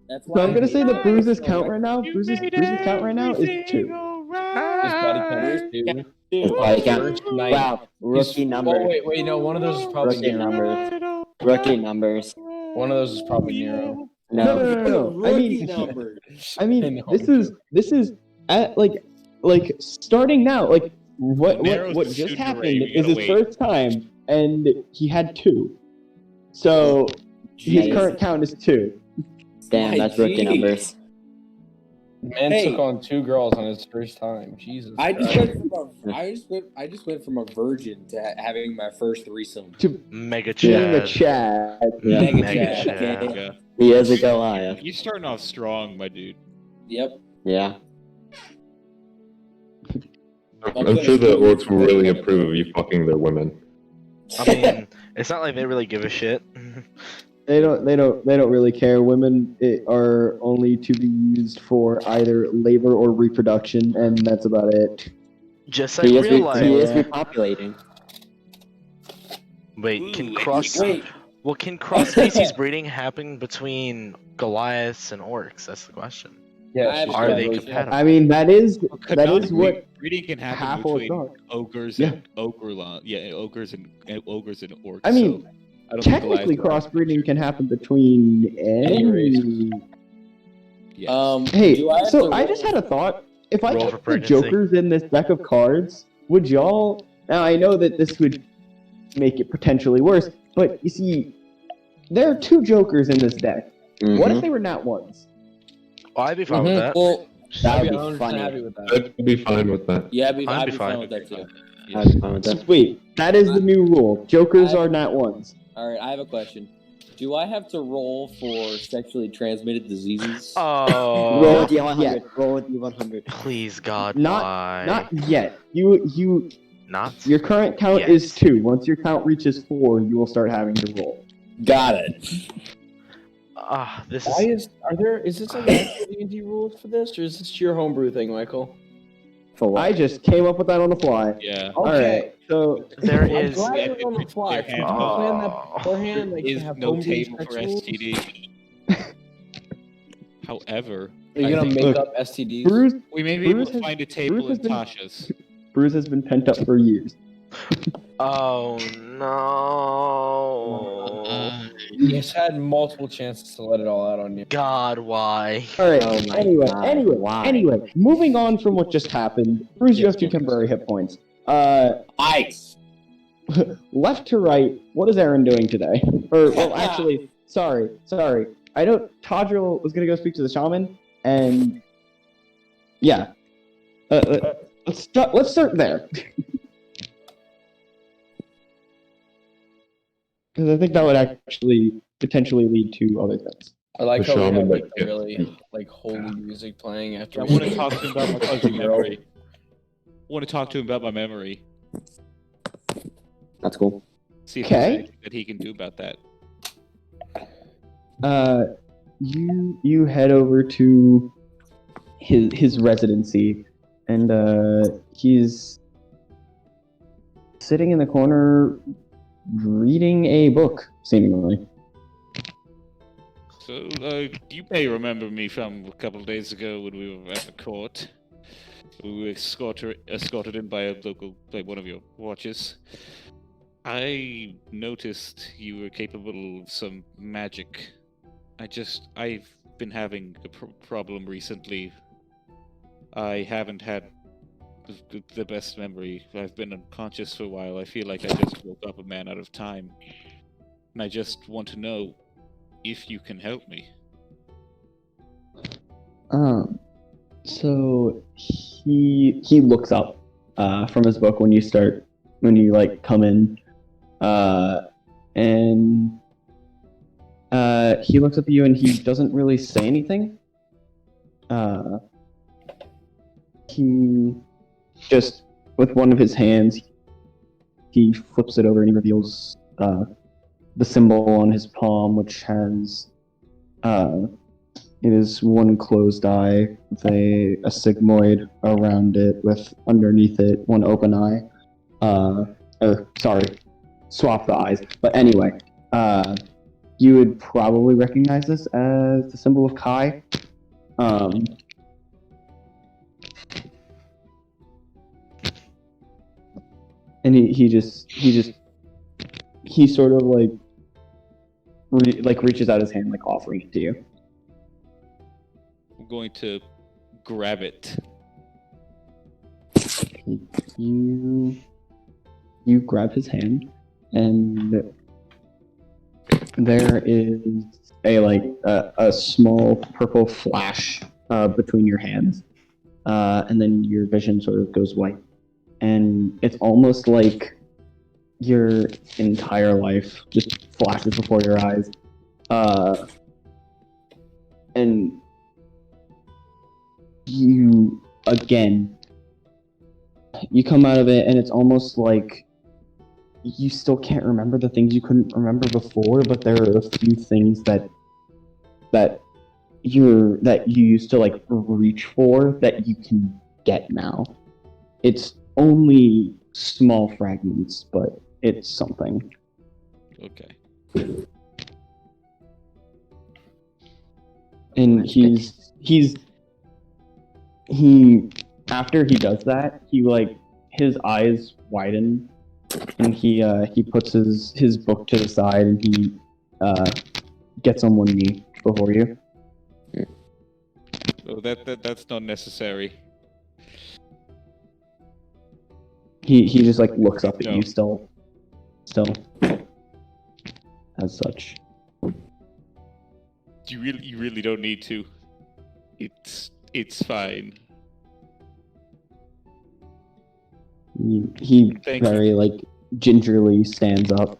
That's So why I'm gonna say that Bruise's personal count right now. You Bruise's made count right now is 2. everything His body count is alright. 2. record. Body count. First night. Wow. Rookie Oh numbers. wait, no, one of those is probably Rookie Nero. numbers. Rookie numbers. One of those is probably Nero. No. No. Rookie numbers. I mean, I know, this is at like starting now. Like what Nero's what the just super happened brave, you is gotta his wait. first time, and he had 2. So his Jeez. current count is 2. Damn, My that's rookie G. numbers. Man Hey. took on 2 girls on his first time. Jesus. I just Christ. went from a virgin to having my first threesome. Mega Being a Chad. Chad. Yeah. Mega Mega Chad, Chad. okay? Yeah. He is a Goliath. You're starting off strong, my dude. Yep. Yeah. I'm sure the orcs will really approve of you fucking their women. I mean, it's not like they really give a shit. They don't really care. Women are only to be used for either labor or reproduction, and that's about it. Just like He is, real he life. is repopulating. Wait, can Wait. cross species breeding happen between Goliaths and orcs? That's the question. Yeah, Are Are they really- compatible? I mean, that is Canonically, what breeding can happen half orc between are. ogres Yeah. and ogres and orcs. I mean, so I don't think technically Goliaths are- crossbreeding can happen between Any race. any. Yes. Hey, do I have so to I roll- just had a thought. If I Roll for kept the pregnancy. jokers in this deck of cards, would y'all? Now I know that this would make it potentially worse, but you see, there are 2 jokers in this deck. What if Mhm. they were not ones? Oh, I'd be fine with that. Well, That I'd would be be 100% funny. happy with that. I'd be fine with that. yeah, I'd I'd be be fine fine with that too. I'd be fine with that. Wait, that is the new rule. Jokers are not ones. All right, I have a question. Do I have to roll for sexually transmitted diseases? Oh, Roll Not with the 100. yet. Roll with the 100. please God, Not why? not yet. You Not. your current count Yes. is 2. Once your count reaches 4, you will start having to roll. Got it. This Why is. is this like actual D&D rules for this, or is this your homebrew thing, Michael? For what? I just came up with that on the fly. Yeah. All Okay. right, so There I'm is. glad it was on the fly. Did you plan that beforehand? Like to Is have no homebrew table sex for rules? STD. However, Are you I gonna think make Look, up STDs? Bruise, we may be able Bruise to has- find a table Bruise has in been- Tasha's. Bruise has been pent up for years. Oh no. He's had multiple chances to let it all out on you. God, why? All right. Oh my anyway, God, anyway, why? anyway. Moving on from what just happened, Bruce, you Yes, have 2 yes. temporary hit points. Ice. Left to right, what is Erin doing today? Or, well, actually, sorry. I know Tadriel was gonna go speak to the shaman, and yeah. Let's start there. Because I think that would actually potentially lead to other things. I like The how we have shaman, like like, the really like holy music playing after. I we- want to talk to him about my fuzzy memory. I want to talk to him about my memory. That's cool. See if there's Okay. anything that he can do about that. You head over to his residency, and he's sitting in the corner reading a book, seemingly. So, you may remember me from a couple of days ago when we were at the court. We were escorted in by a local, by one of your watches. I noticed you were capable of some magic. I've been having a problem recently. I haven't had the best memory. I've been unconscious for a while. I feel like I just woke up a man out of time. And I just want to know if you can help me. So he looks up from his book when you like come in, and he looks up at you and he doesn't really say anything. He just, with one of his hands, he flips it over and he reveals the symbol on his palm, which has it is one closed eye with a sigmoid around it, with underneath it one open eye. Swap the eyes. But anyway, you would probably recognize this as the symbol of Kai. And he sort of like reaches out his hand, like offering it to you. I'm going to grab it. You grab his hand, and there is a small purple flash between your hands, and then your vision sort of goes white, and it's almost like your entire life just flashes before your eyes, and you come out of it, and it's almost like you still can't remember the things you couldn't remember before, but there are a few things that you used to like reach for that you can get now. It's only small fragments, but it's something. Okay. And he after he does that, his eyes widen, and he puts his book to the side, and he gets on one knee before you. Oh, that's not necessary. He just like looks up at No. you still as such. You really don't need to. It's fine. He Thank very like gingerly stands up.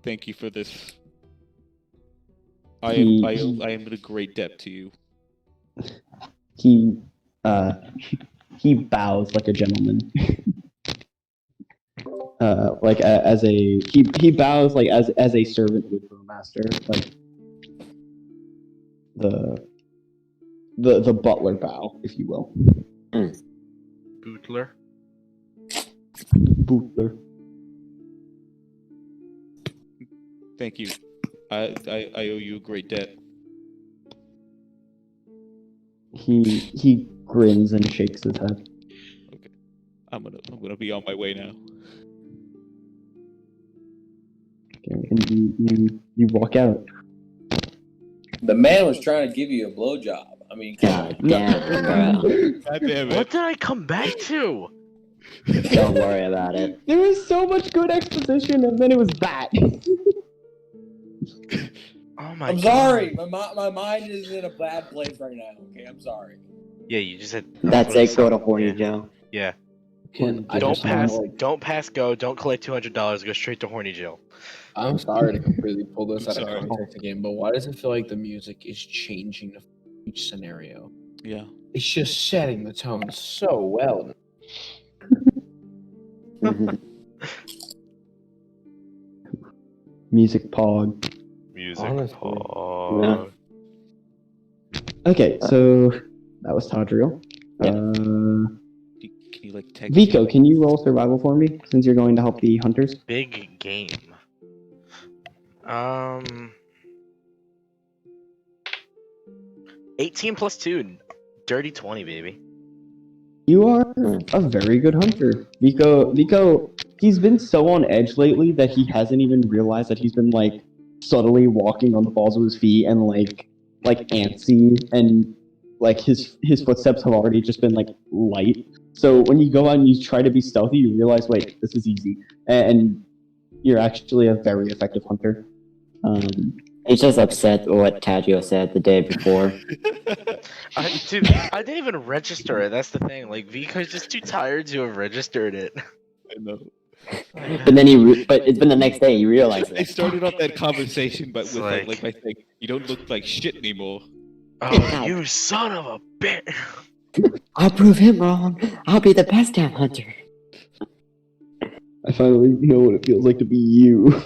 Thank you for this. I He- am in a great debt to you. He bows like a gentleman. He bows like as a servant would to a master, like the butler bow, if you will. Bootler. Butler. Thank you. I owe you a great debt. He grins and shakes his head. Okay. I'm gonna be on my way now. Okay, and you walk out. The man was trying to give you a blowjob. I mean, God damn, bro. God damn What it. did I come back to? Don't worry about it. There was so much good exposition, and then it was that. Oh my I'm god. sorry. My mind is in a bad place right now. Okay, I'm sorry. Yeah, you just said. That's it, go to Horny Joe. Yeah. Can I Don't just wanna, pass. like, Don't pass go. Don't collect $200. Go straight to horny jail. I'm sorry to completely pull this I'm out of sorry. context again, but why does it feel like the music is changing each scenario? Yeah. It's just setting the tone so well. Mhm. Music pog. Music. Honestly. Pog. Okay, so that was Tadriel. Yeah. Can you like text Vico, me? can you roll survival for me since you're going to help the hunters? Big game. 18 plus 2. Dirty 20, baby. You are a very good hunter. Vico, he's been so on edge lately that he hasn't even realized that he's been like subtly walking on the balls of his feet and like antsy, and like his footsteps have already just been like light. So when you go out and you try to be stealthy, you realize, wait, this is easy, and you're actually a very effective hunter. He's just upset with what Tadriel said the day before. Dude, I didn't even register it. That's the thing. Like, Vico's just too tired to have registered it. I know. But then but it's been the next day, he realized I it. started off that conversation, but It's with like- like my thing, you don't look like shit anymore. Oh, you son of a bitch! I'll prove him wrong. I'll be the best damn hunter. I finally know what it feels like to be you.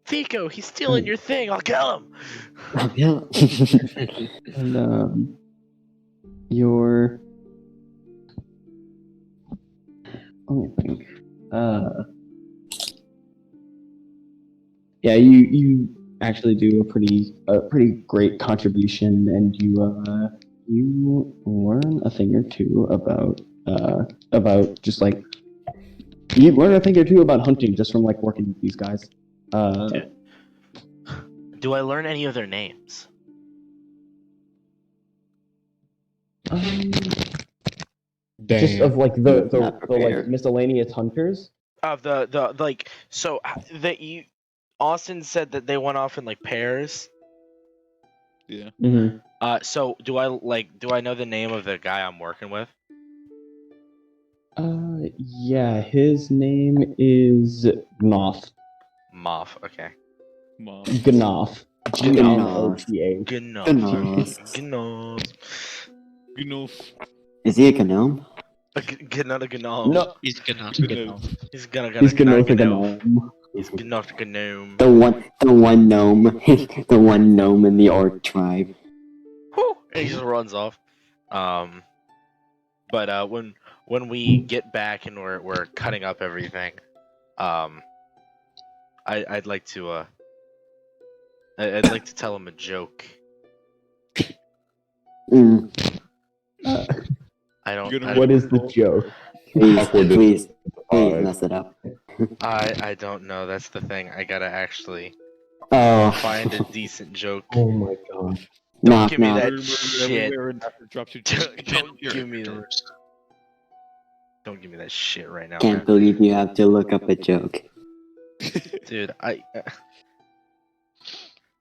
Vico, he's stealing your thing. I'll kill him. Yeah. And your let me think. Yeah, you actually do a pretty great contribution, and you learn a thing or two about just like you learn a thing or two about hunting just from like working with these guys. Do I learn any of their names? Just of like the Not like prepared. miscellaneous hunters. The like so that you Austin said that they went off in like pairs. Yeah. Mm-hmm. So do I know the name of the guy I'm working with? Yeah, his name is Gnoth. Moff. Okay. Mom. Gnoth. G-N-O-T-H. Gnoth. You know. Is he a gnome? Not a gnome. No, He's gonna You get know. He's gonna he's not Gnoth a gnome. gnome. He's not a gnome. The one gnome. The one gnome in the orc tribe. Whew, and he just runs off. But when we get back and we're cutting up everything, I'd like to I'd like to tell him a joke. Mm, I don't. You're gonna I, What is the joke? please mess it up. I don't know. That's the thing. I gotta actually Oh, find a decent joke. Oh my god. Don't knock give me knock. that Murder shit. everywhere and nothing drops your Don't give me that. Don't give me that shit right now, Can't man. believe you have to look up a joke. Dude,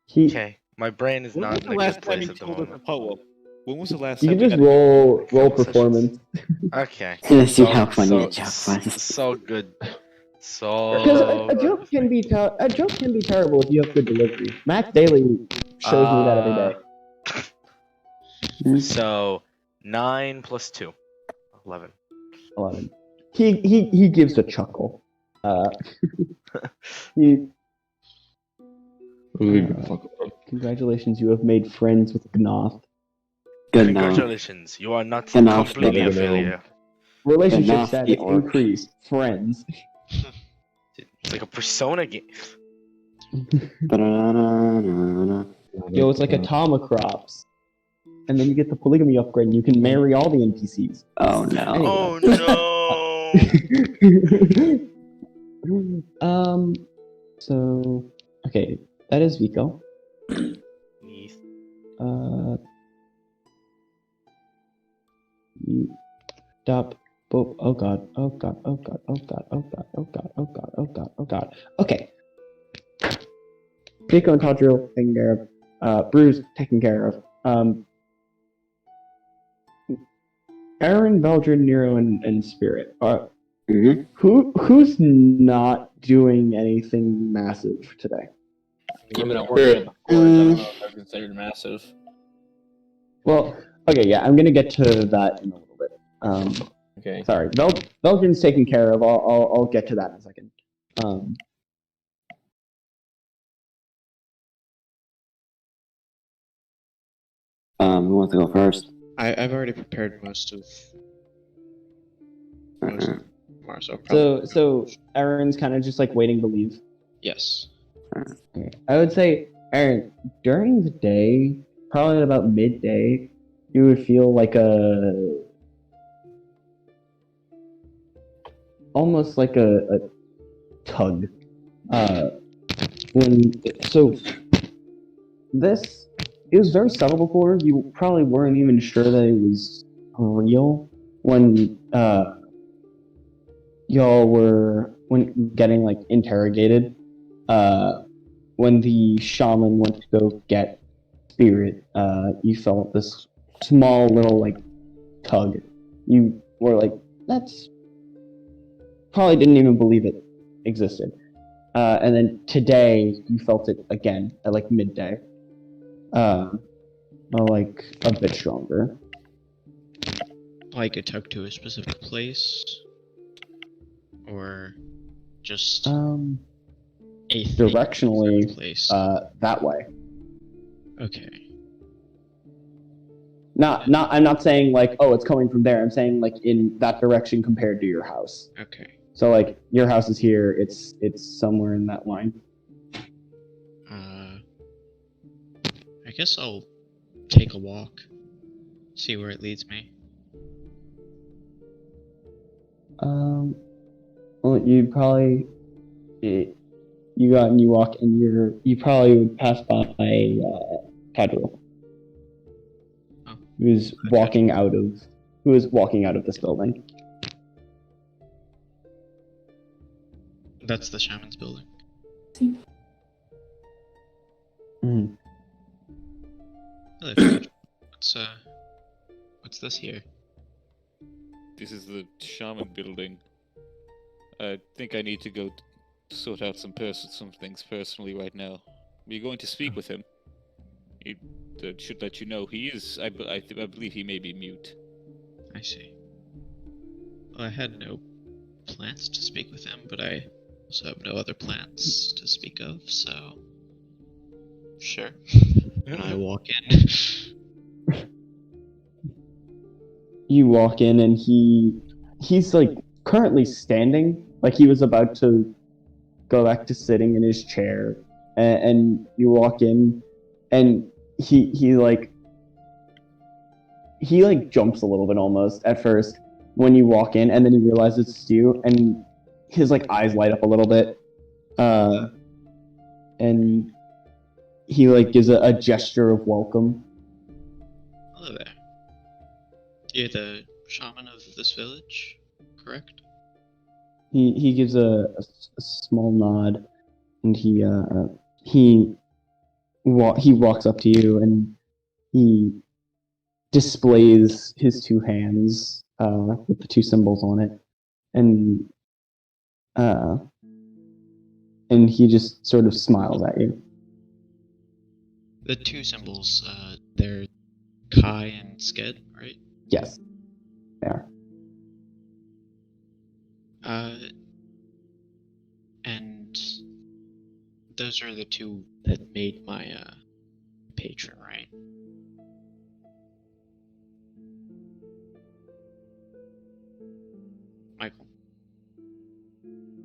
He, okay. My brain is When was not in the a last good time place you at the told us a moment. poem? When was the last you time can we just had roll conversations. performance. Okay. Let's see how funny a joke so, was. so good. Because So a joke can be terrible if you have good delivery. Max Daly shows me that every day. So 9 plus 2. 11. 11. He gives a chuckle. He, Leave me the fuck alone. congratulations, you have made friends with Gnoth. Good Congratulations, you are not Good enough, completely a Good enough. failure. Relationship Enough, the status orc. increased. Friends. It's like a Persona game. Ba-da-da-da-da-da. Yo, it's like a Tomacrops. And then you get the polygamy upgrade and you can marry all the NPCs. Oh no. Oh no! So okay, that is Vico. Yes. Stop. Oh god. Oh god. Oh god. Oh god. Oh god. Oh god. Oh god. Oh god. Oh god. Okay. Vico and Tadriel taken care of. Bruise taken care of. Erin, Veldrin, Nero, and Spirit. Mm-hmm. Who's not doing anything massive today? Given that we're in the forest, I don't know if they're considered massive. Well, okay, yeah, I'm gonna get to that in a little bit. Okay. Sorry, Veldrin's taken care of. I'll get to that in a second. Who wants to go first? I've already prepared most of Mars. So Erin's kind of just like waiting to leave. Yes. Okay. I would say, Erin, during the day, probably at about midday, you would feel like almost like a tug. It was very subtle before. You probably weren't even sure that it was real when y'all were getting like interrogated. When the shaman went to go get Spirit, you felt this small little like tug. You were like, that's probably didn't even believe it existed. And then today you felt it again at like midday. Like a bit stronger. Like a tug to a specific place, or just eighth Directionally, place. that way. Okay. I'm not saying like, oh, it's coming from there. I'm saying like in that direction compared to your house. Okay. So like your house is here. It's somewhere in that line. I guess I'll take a walk, see where it leads me. Well, you probably you got and you walk and you probably would pass by Tadriel, who is walking out of this building. That's the shaman's building. Mm. Hello, Fred. What's this here? This is the shaman building. I think I need to go sort out some things personally right now. We're going to speak with him. He should let you know he is. I believe he may be mute. I see. Well, I had no plans to speak with him, but I also have no other plans to speak of, so sure. And I walk in. You walk in and he's like currently standing, like he was about to go back to sitting in his chair, and you walk in and he jumps a little bit almost at first when you walk in, and then he realizes it's you, and his like eyes light up a little bit, and he like gives a gesture of welcome. Hello there. You're the shaman of this village, correct? He gives a small nod, and he walks up to you and he displays his two hands with the two symbols on it, and he just sort of smiles at you. The two symbols, they're Kai and Sked, right? Yes, they are. And those are the two that made my patron, right?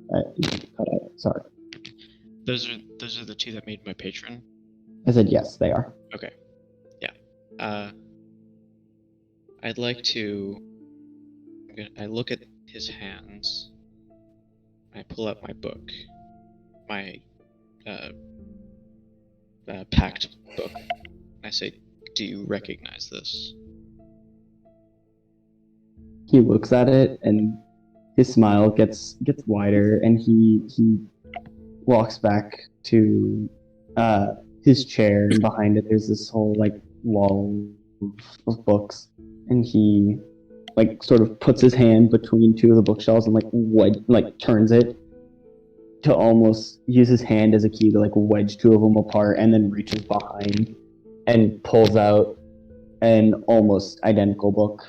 cut out. Sorry. Those are the two that made my patron. I said yes, they are. Okay. Yeah. I'd like to. I look at his hands. I pull out my book, my pact book. I say, "Do you recognize this?" He looks at it, and his smile gets wider, and he walks back to his chair, and behind it there's this whole like wall of books, and he like sort of puts his hand between two of the bookshelves and like turns it to almost use his hand as a key to like wedge two of them apart, and then reaches behind and pulls out an almost identical book,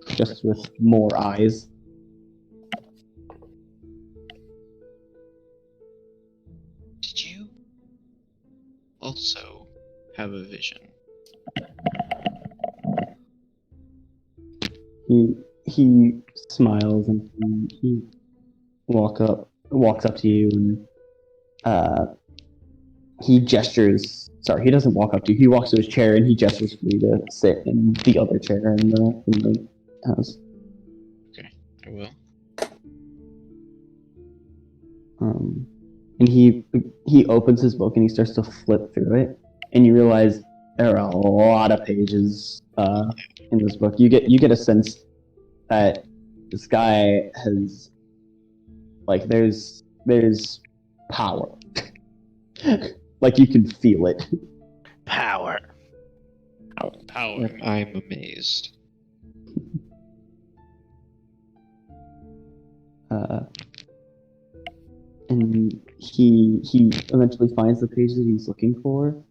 just with more eyes. Did you also have a vision? He smiles, and he walks up to you, and he gestures. Sorry, he doesn't walk up to you. He walks to his chair, and he gestures for you to sit in the other chair in the house. Okay, I will. And he opens his book and he starts to flip through it, and you realize there are a lot of pages in this book. You get a sense that this guy has like there's power. Like you can feel it. Power. Power. I'm amazed. And he eventually finds the page that he's looking for,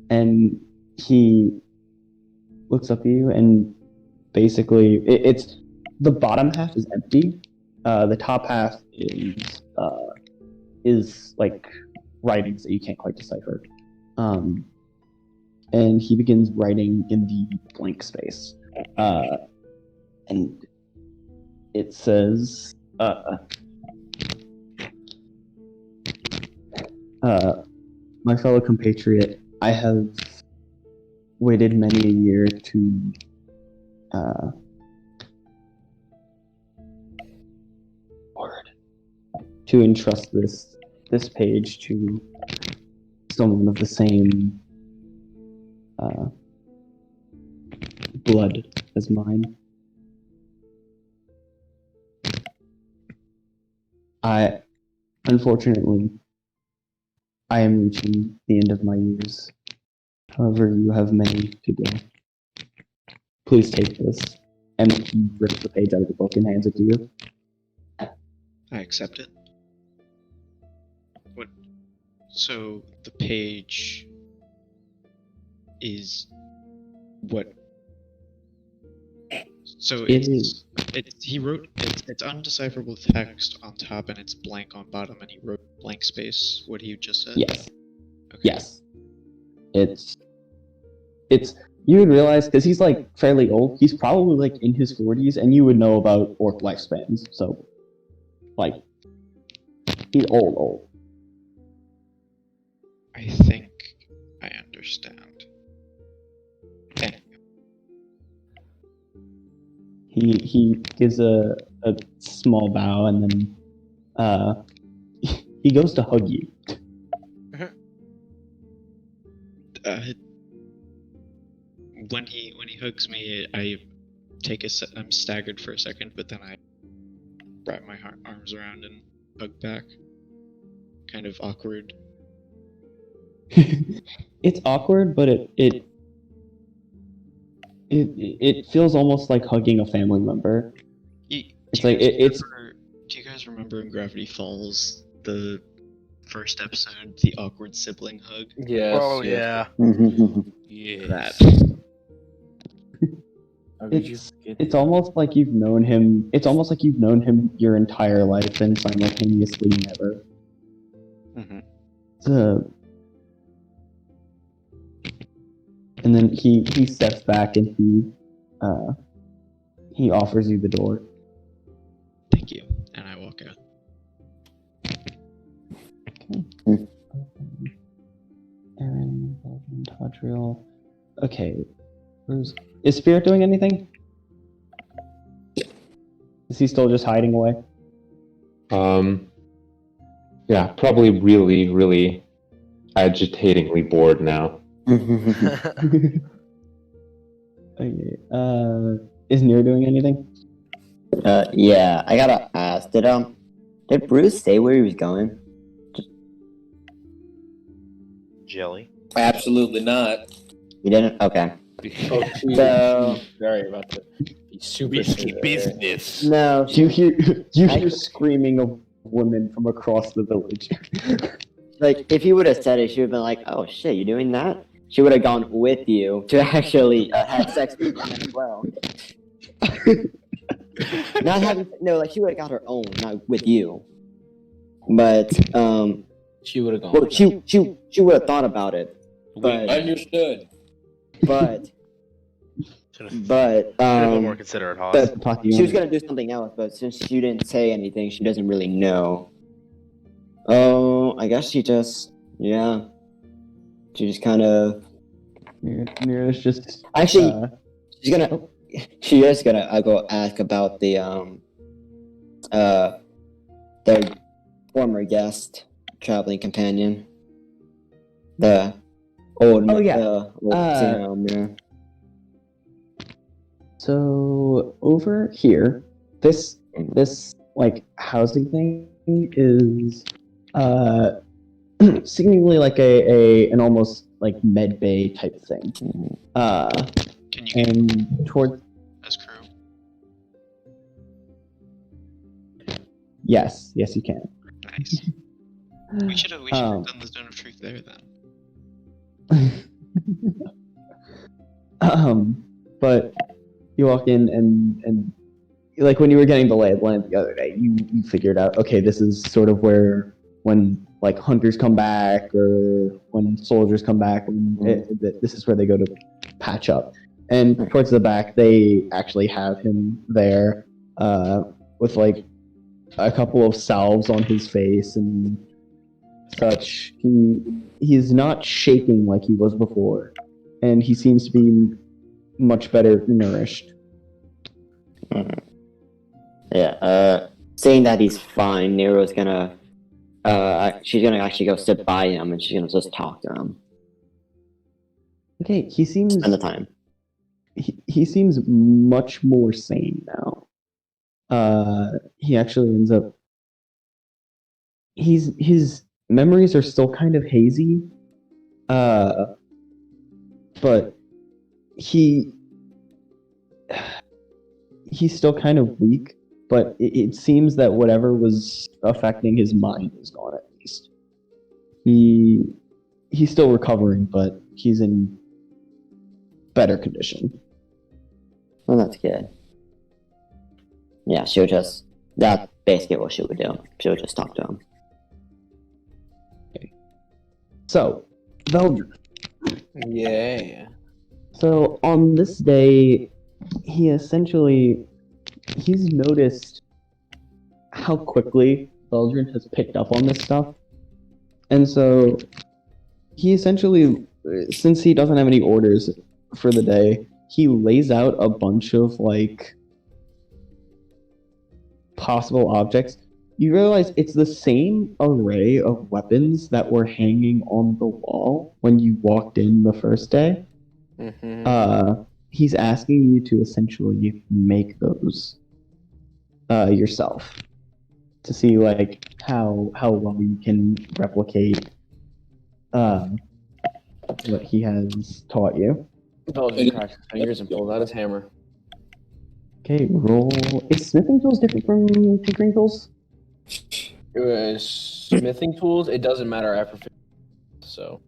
and he looks up at you, and basically it's the bottom half is empty. The top half is like writings that you can't quite decipher. And he begins writing in the blank space. And it says, my fellow compatriot, I have waited many a year to entrust this page to someone of the same blood as mine. Unfortunately, I am reaching the end of my years. However, you have many to go. Please take this. And he rips the page out of the book and hands it to you. I accept it. What? So the page is what? So he wrote it's undecipherable text on top and it's blank on bottom, and he wrote blank space. What you just said. Yes. Okay. Yes. It's you would realize, because he's like fairly old. He's probably like in his 40s, and you would know about orc lifespans. So, like, he's old. I think I understand. He gives a small bow, and then he goes to hug you. When he hugs me, I'm staggered for a second, but then I wrap my arms around and hug back. Kind of awkward. It's awkward, but it feels almost like hugging a family member. Do you guys remember in Gravity Falls, the first episode, the awkward sibling hug? Yes. Oh yes. yeah. That. It's almost like you've known him. It's almost like you've known him your entire life and simultaneously never. Mm-hmm. And then he steps back and he offers you the door. Thank you, and I walk out. Tadriel. Okay. Is Spirit doing anything? Is he still just hiding away? Yeah, probably really, really agitatingly bored now. Okay. Is Nero doing anything? Yeah, I gotta ask. Did Bruce say where he was going? Jelly. Absolutely not. He didn't? Okay. Oh, So, Sorry about that. Super Risky serious. business. no. You hear I- screaming of women from across the village. Like, if he would have said it, she would have been like, oh shit, you doing that? She would have gone with you to actually have sex with him as well. Not having, no, like, she would have got her own, not with you. But, She would have gone. well, she would have thought about it. But, Understood. but, Should have been more considerate, Hoss. but Pocky, she was gonna do something else, but since you didn't say anything, she doesn't really know. Oh, I guess she just, yeah. She just kind of. Nero's just Actually, she is gonna go ask about the their former guest, traveling companion, the old. Oh, yeah. Yeah. So over here, this like housing thing is seemingly like an almost like med bay type thing. Can you get And toward as crew? yes, you can. Nice. We should have Um, done the Zone of Truth there then. But you walk in and like when you were getting the lay of the land the other day, you figured out, okay, this is sort of where when like hunters come back or when soldiers come back, this is where they go to patch up. And towards the back, they actually have him there with like a couple of salves on his face and such. He's not shaking like he was before, and he seems to be much better nourished. Yeah. Saying that he's fine, Nero's gonna. She's gonna actually go sit by him, and she's gonna just talk to him. Okay, he seems Spend the time. he seems much more sane now. He actually ends up. His memories are still kind of hazy, but he's still kind of weak. But it seems that whatever was affecting his mind is gone at least. He's still recovering, but he's in better condition. Well, that's good. Yeah, that's basically what she would do. She would just talk to him. So, Veldrin. Yeah. So on this day, he's noticed how quickly Veldrin has picked up on this stuff. And so he essentially, since he doesn't have any orders for the day, he lays out a bunch of like possible objects. You realize it's the same array of weapons that were hanging on the wall when you walked in the first day. Mm-hmm. He's asking you to essentially make those yourself to see like how well you can replicate what he has taught you. Veldrin cracks his fingers and pulls out his hammer. Okay, roll. Is smithing tools different from tinkering tools? Smithing tools, it doesn't matter after 50. So.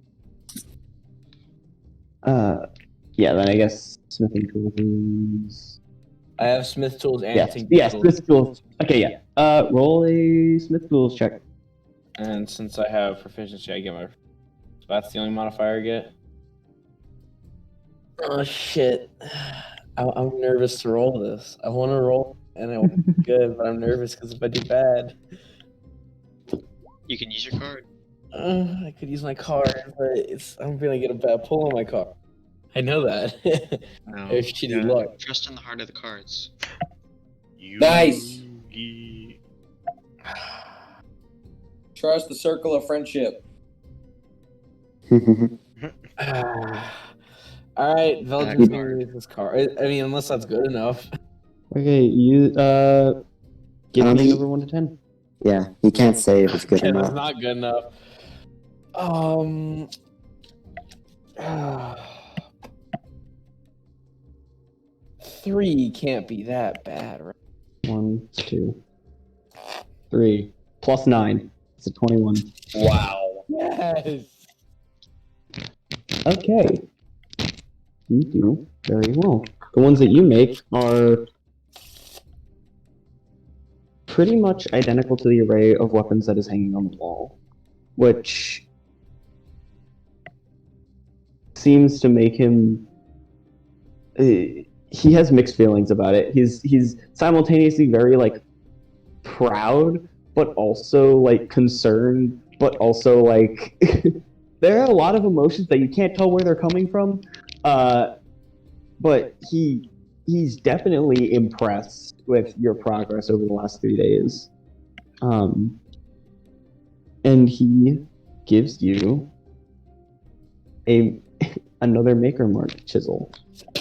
Yeah, then I guess smithing tools is. I have smith tools and Yes, tinkering tools. smith tools. Okay, yeah. Roll a smith tools check. And since I have proficiency, I get my. So that's the only modifier I get. Oh shit! I'm nervous to roll this. I want to roll, and I want to be good, but I'm nervous because if I do bad, You can use your card. I could use my card, but I'm gonna get a bad pull on my card. I know that. No, There's shitty luck. Trust in the heart of the cards. Nice. Yugi. Trust the circle of friendship. All right, Veldrin's gonna use his card. I mean, unless that's good enough. Okay, you give I don't me a think- number 1 to 10. Yeah, you can't say if it's good Okay, that's enough. not good enough. Three can't be that bad, right? 1, 2, 3, plus 9. It's a 21. Wow. Yes. Okay. You do very well. The ones that you make are pretty much identical to the array of weapons that is hanging on the wall, which seems to make him. He has mixed feelings about it. He's simultaneously very like proud, but also like concerned, but also like there are a lot of emotions that you can't tell where they're coming from. But he's definitely impressed with your progress over the last 3 days. And he gives you another Maker Mark chisel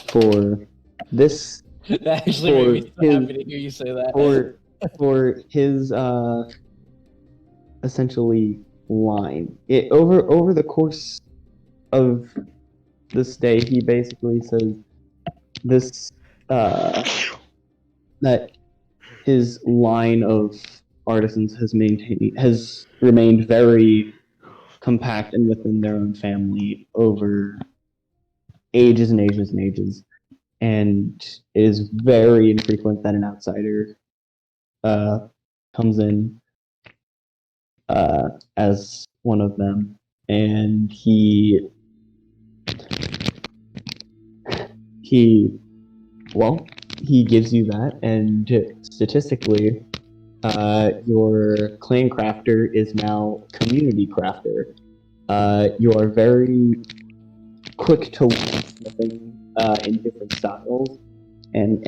for this That actually For made me so his- happy to hear you say that. for his essentially line. Over the course of this day, he basically says this that his line of artisans has remained very compact and within their own family over ages and ages and ages, and it is very infrequent that an outsider comes in as one of them, and he gives you that, and statistically, your clan crafter is now community crafter. You are very quick to learn smithing in different styles, and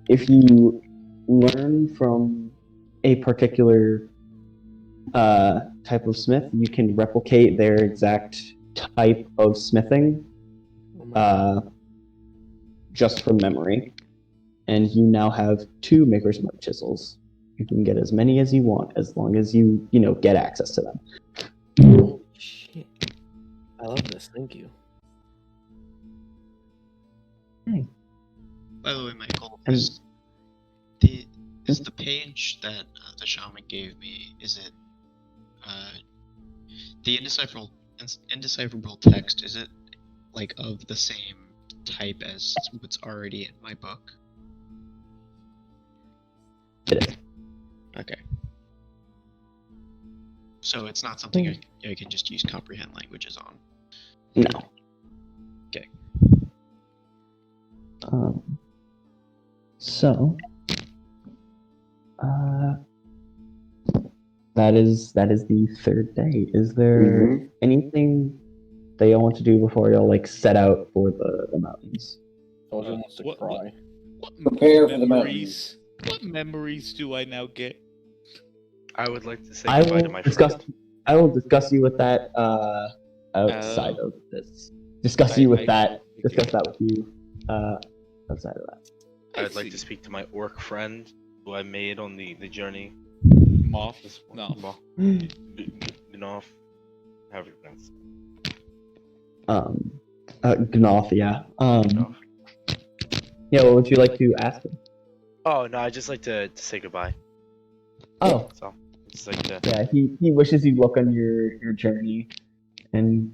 if you learn from a particular type of smith, you can replicate their exact type of smithing just from memory. And you now have 2 Maker's Mark chisels. You can get as many as you want, as long as you get access to them. Holy shit. I love this. Thank you. By the way, Michael, And- is the page that the shaman gave me, is it the indecipherable text, is it like of the same type as what's already in my book? It is. Okay. So it's not something I can just use comprehend languages on. No. Okay. So, that is the 3rd day. Is there anything that y'all want to do before y'all like set out for the mountains? Soldier wants to cry. What Prepare for the memories? What memories do I now get? I would like to say I goodbye to will my discuss. friend. I will discuss you with that outside of this. Discuss you with that. Discuss that with you outside of that. I'd like to speak to my orc friend who I made on the journey. Moth? This one. No. Gnoff. However you pronounce Gnoth, yeah. it. Gnoff. Yeah, what would you like to ask him? Oh no, I'd just like to say goodbye. Oh, So it's like to... yeah, he wishes you luck on your journey, and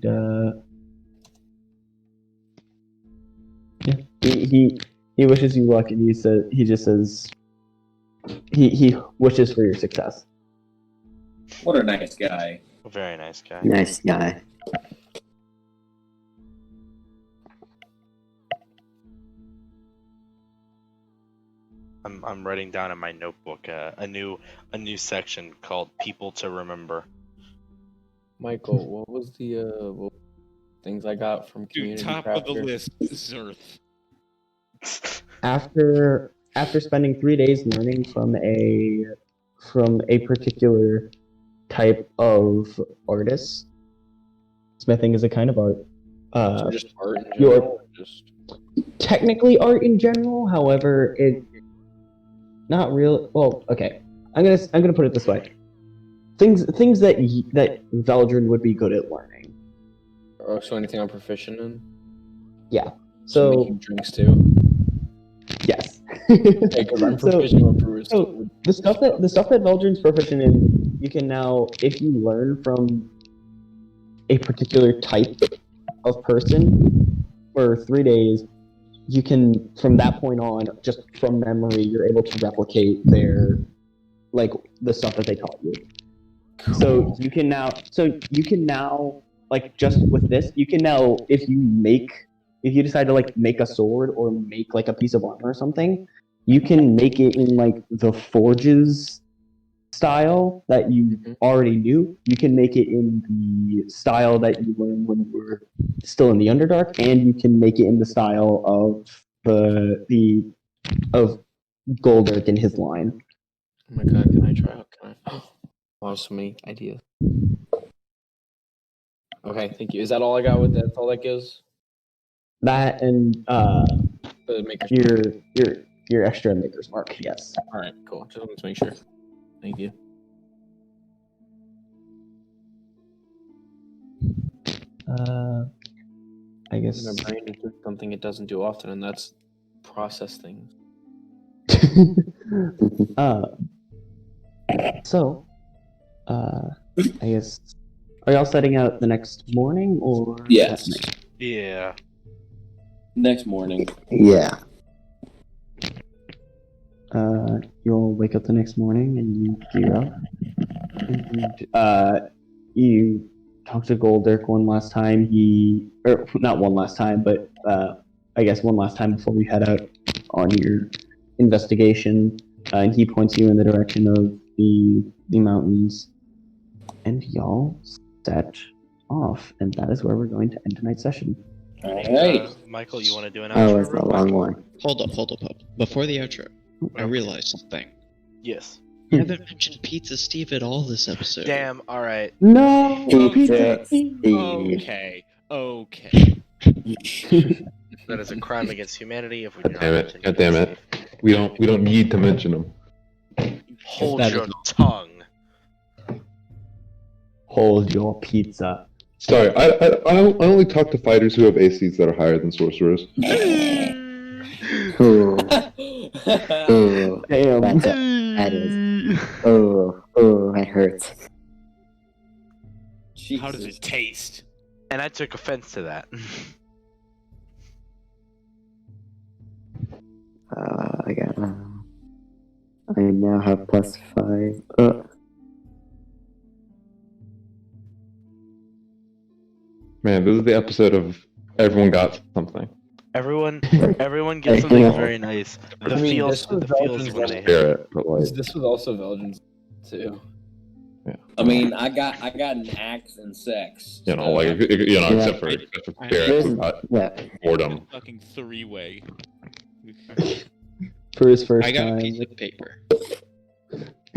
yeah, he wishes you luck, and he just says he wishes for your success. What a nice guy. A very nice guy. Nice guy. I'm writing down in my notebook a new section called "People to Remember." Michael, what was the things I got from Dude, Community top of the Crafter? list, Zerth. After spending 3 days learning from a particular type of artist, smithing is a kind of art. So just art in your- general, or just Technically art in general, however, it not real. Well, okay, I'm gonna put it this way: things that Veldrin would be good at learning. so anything I'm proficient in? So making drinks too. yes, Because I'm proficient with Bruise. so the stuff that Veldrin's proficient in, you can now, if you learn from a particular type of person for 3 days, you can, from that point on, just from memory, you're able to replicate their, like, the stuff that they taught you. So you can now, like, just with this, you can now, if you decide to, like, make a sword or make, like, a piece of armor or something, you can make it in, like, the forges style that you already knew. You can make it in the style that you learned when you were still in the Underdark, and you can make it in the style of of Goldark in his line. Oh my god, can I try out? Can I? Wow, so many ideas. Okay, thank you. Is that all I got with that? That's all that gives? That and The maker's your extra maker's mark. Yes. Alright, cool. Just wanted to make sure. Thank you. I guess. My brain is doing something it doesn't do often, and that's process things. So, I guess, are y'all setting out the next morning or? Yes. that night? Yeah. Next morning. Yeah. You'll wake up the next morning and you gear up. And, you talk to Goldark one last time. Or not one last time, but I guess one last time before we head out on your investigation. And he points you in the direction of the mountains. And y'all set off. And that is where we're going to end tonight's session. Alright. Michael, you want to do an That outro? was a real long quick? one. Hold up. Before the outro, I realized something. Yes. You haven't mentioned Pizza Steve at all this episode. Damn. All right. No! Pizza Steve. Okay. That is a crime against humanity. If we do not Damn it! mention God damn it! We don't need to mention them. Hold That your is- tongue. Hold your pizza. Sorry, I only talk to fighters who have ACs that are higher than sorcerers. Ooh. Ooh. Damn. That is. Oh, that hurts. How does it taste? And I took offense to that. I got. I now have +5. Man, this is the episode of everyone got something. Everyone gets something very nice. The I mean, feels this was Veldrin's when they hit. Spirit, but like, This was also Veldrin's too. I mean, I got an axe and sex. you know, so- like except for Spirit, who got Yeah. boredom. Fucking three-way. For his first I got time. a piece of paper.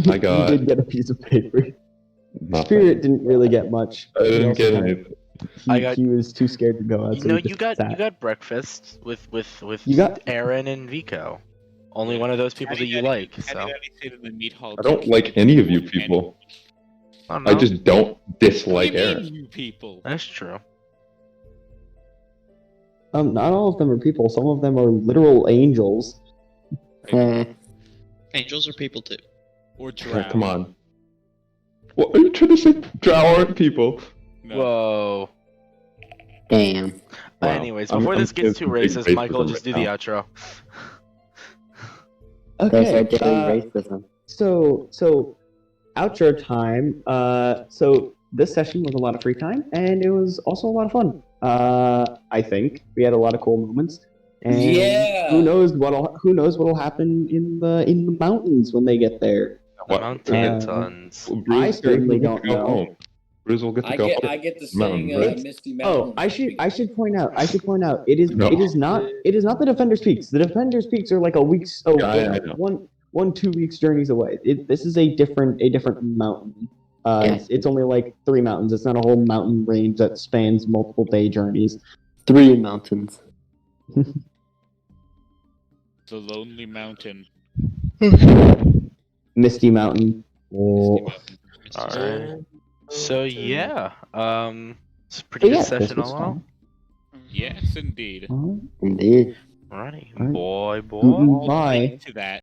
I got He did get a piece of paper. nothing. Spirit didn't really get much. I didn't He also get kinda- anything. He was too scared to go out. You so know, he you just got sat. breakfast with You got- Erin and Vico. Only one of those people that you like. So I don't like any of you people. I don't I know. just don't dislike What do you mean, Erin. you people? That's true. Not all of them are people. Some of them are literal angels. Angels are people too. Or Yeah, drow? come on. What are you trying to say? Drow aren't people. No. Whoa. Damn. Wow. Anyways, I'm- before I'm this gets too getting racist, racism Michael, just do right the now. outro. There's our Okay. daily racism. So outro time. So this session was a lot of free time, and it was also a lot of fun. I think we had a lot of cool moments. And Yeah. who knows what'll happen in the mountains when they get there. The What? Mountain Uh, Tons. Bruise, I certainly Bruise, don't go know. home. Bruise will get to I go. get to Mountain, sing right? Misty Mountain. Oh, I should point out. It is No. it is not the Defender's Peaks. The Defender's Peaks are like a week's I know. 2 weeks journeys away. This is a different mountain. Yeah. It's only like 3 mountains. It's not a whole mountain range that spans multiple day journeys. 3 mountains. The Lonely Mountain. Misty Mountain. Oh. Alright. So yeah, it's a But pretty yeah, good this session was all fun. along. Yes, indeed. Indeed. Alrighty, Alright. boy. Bye. To that.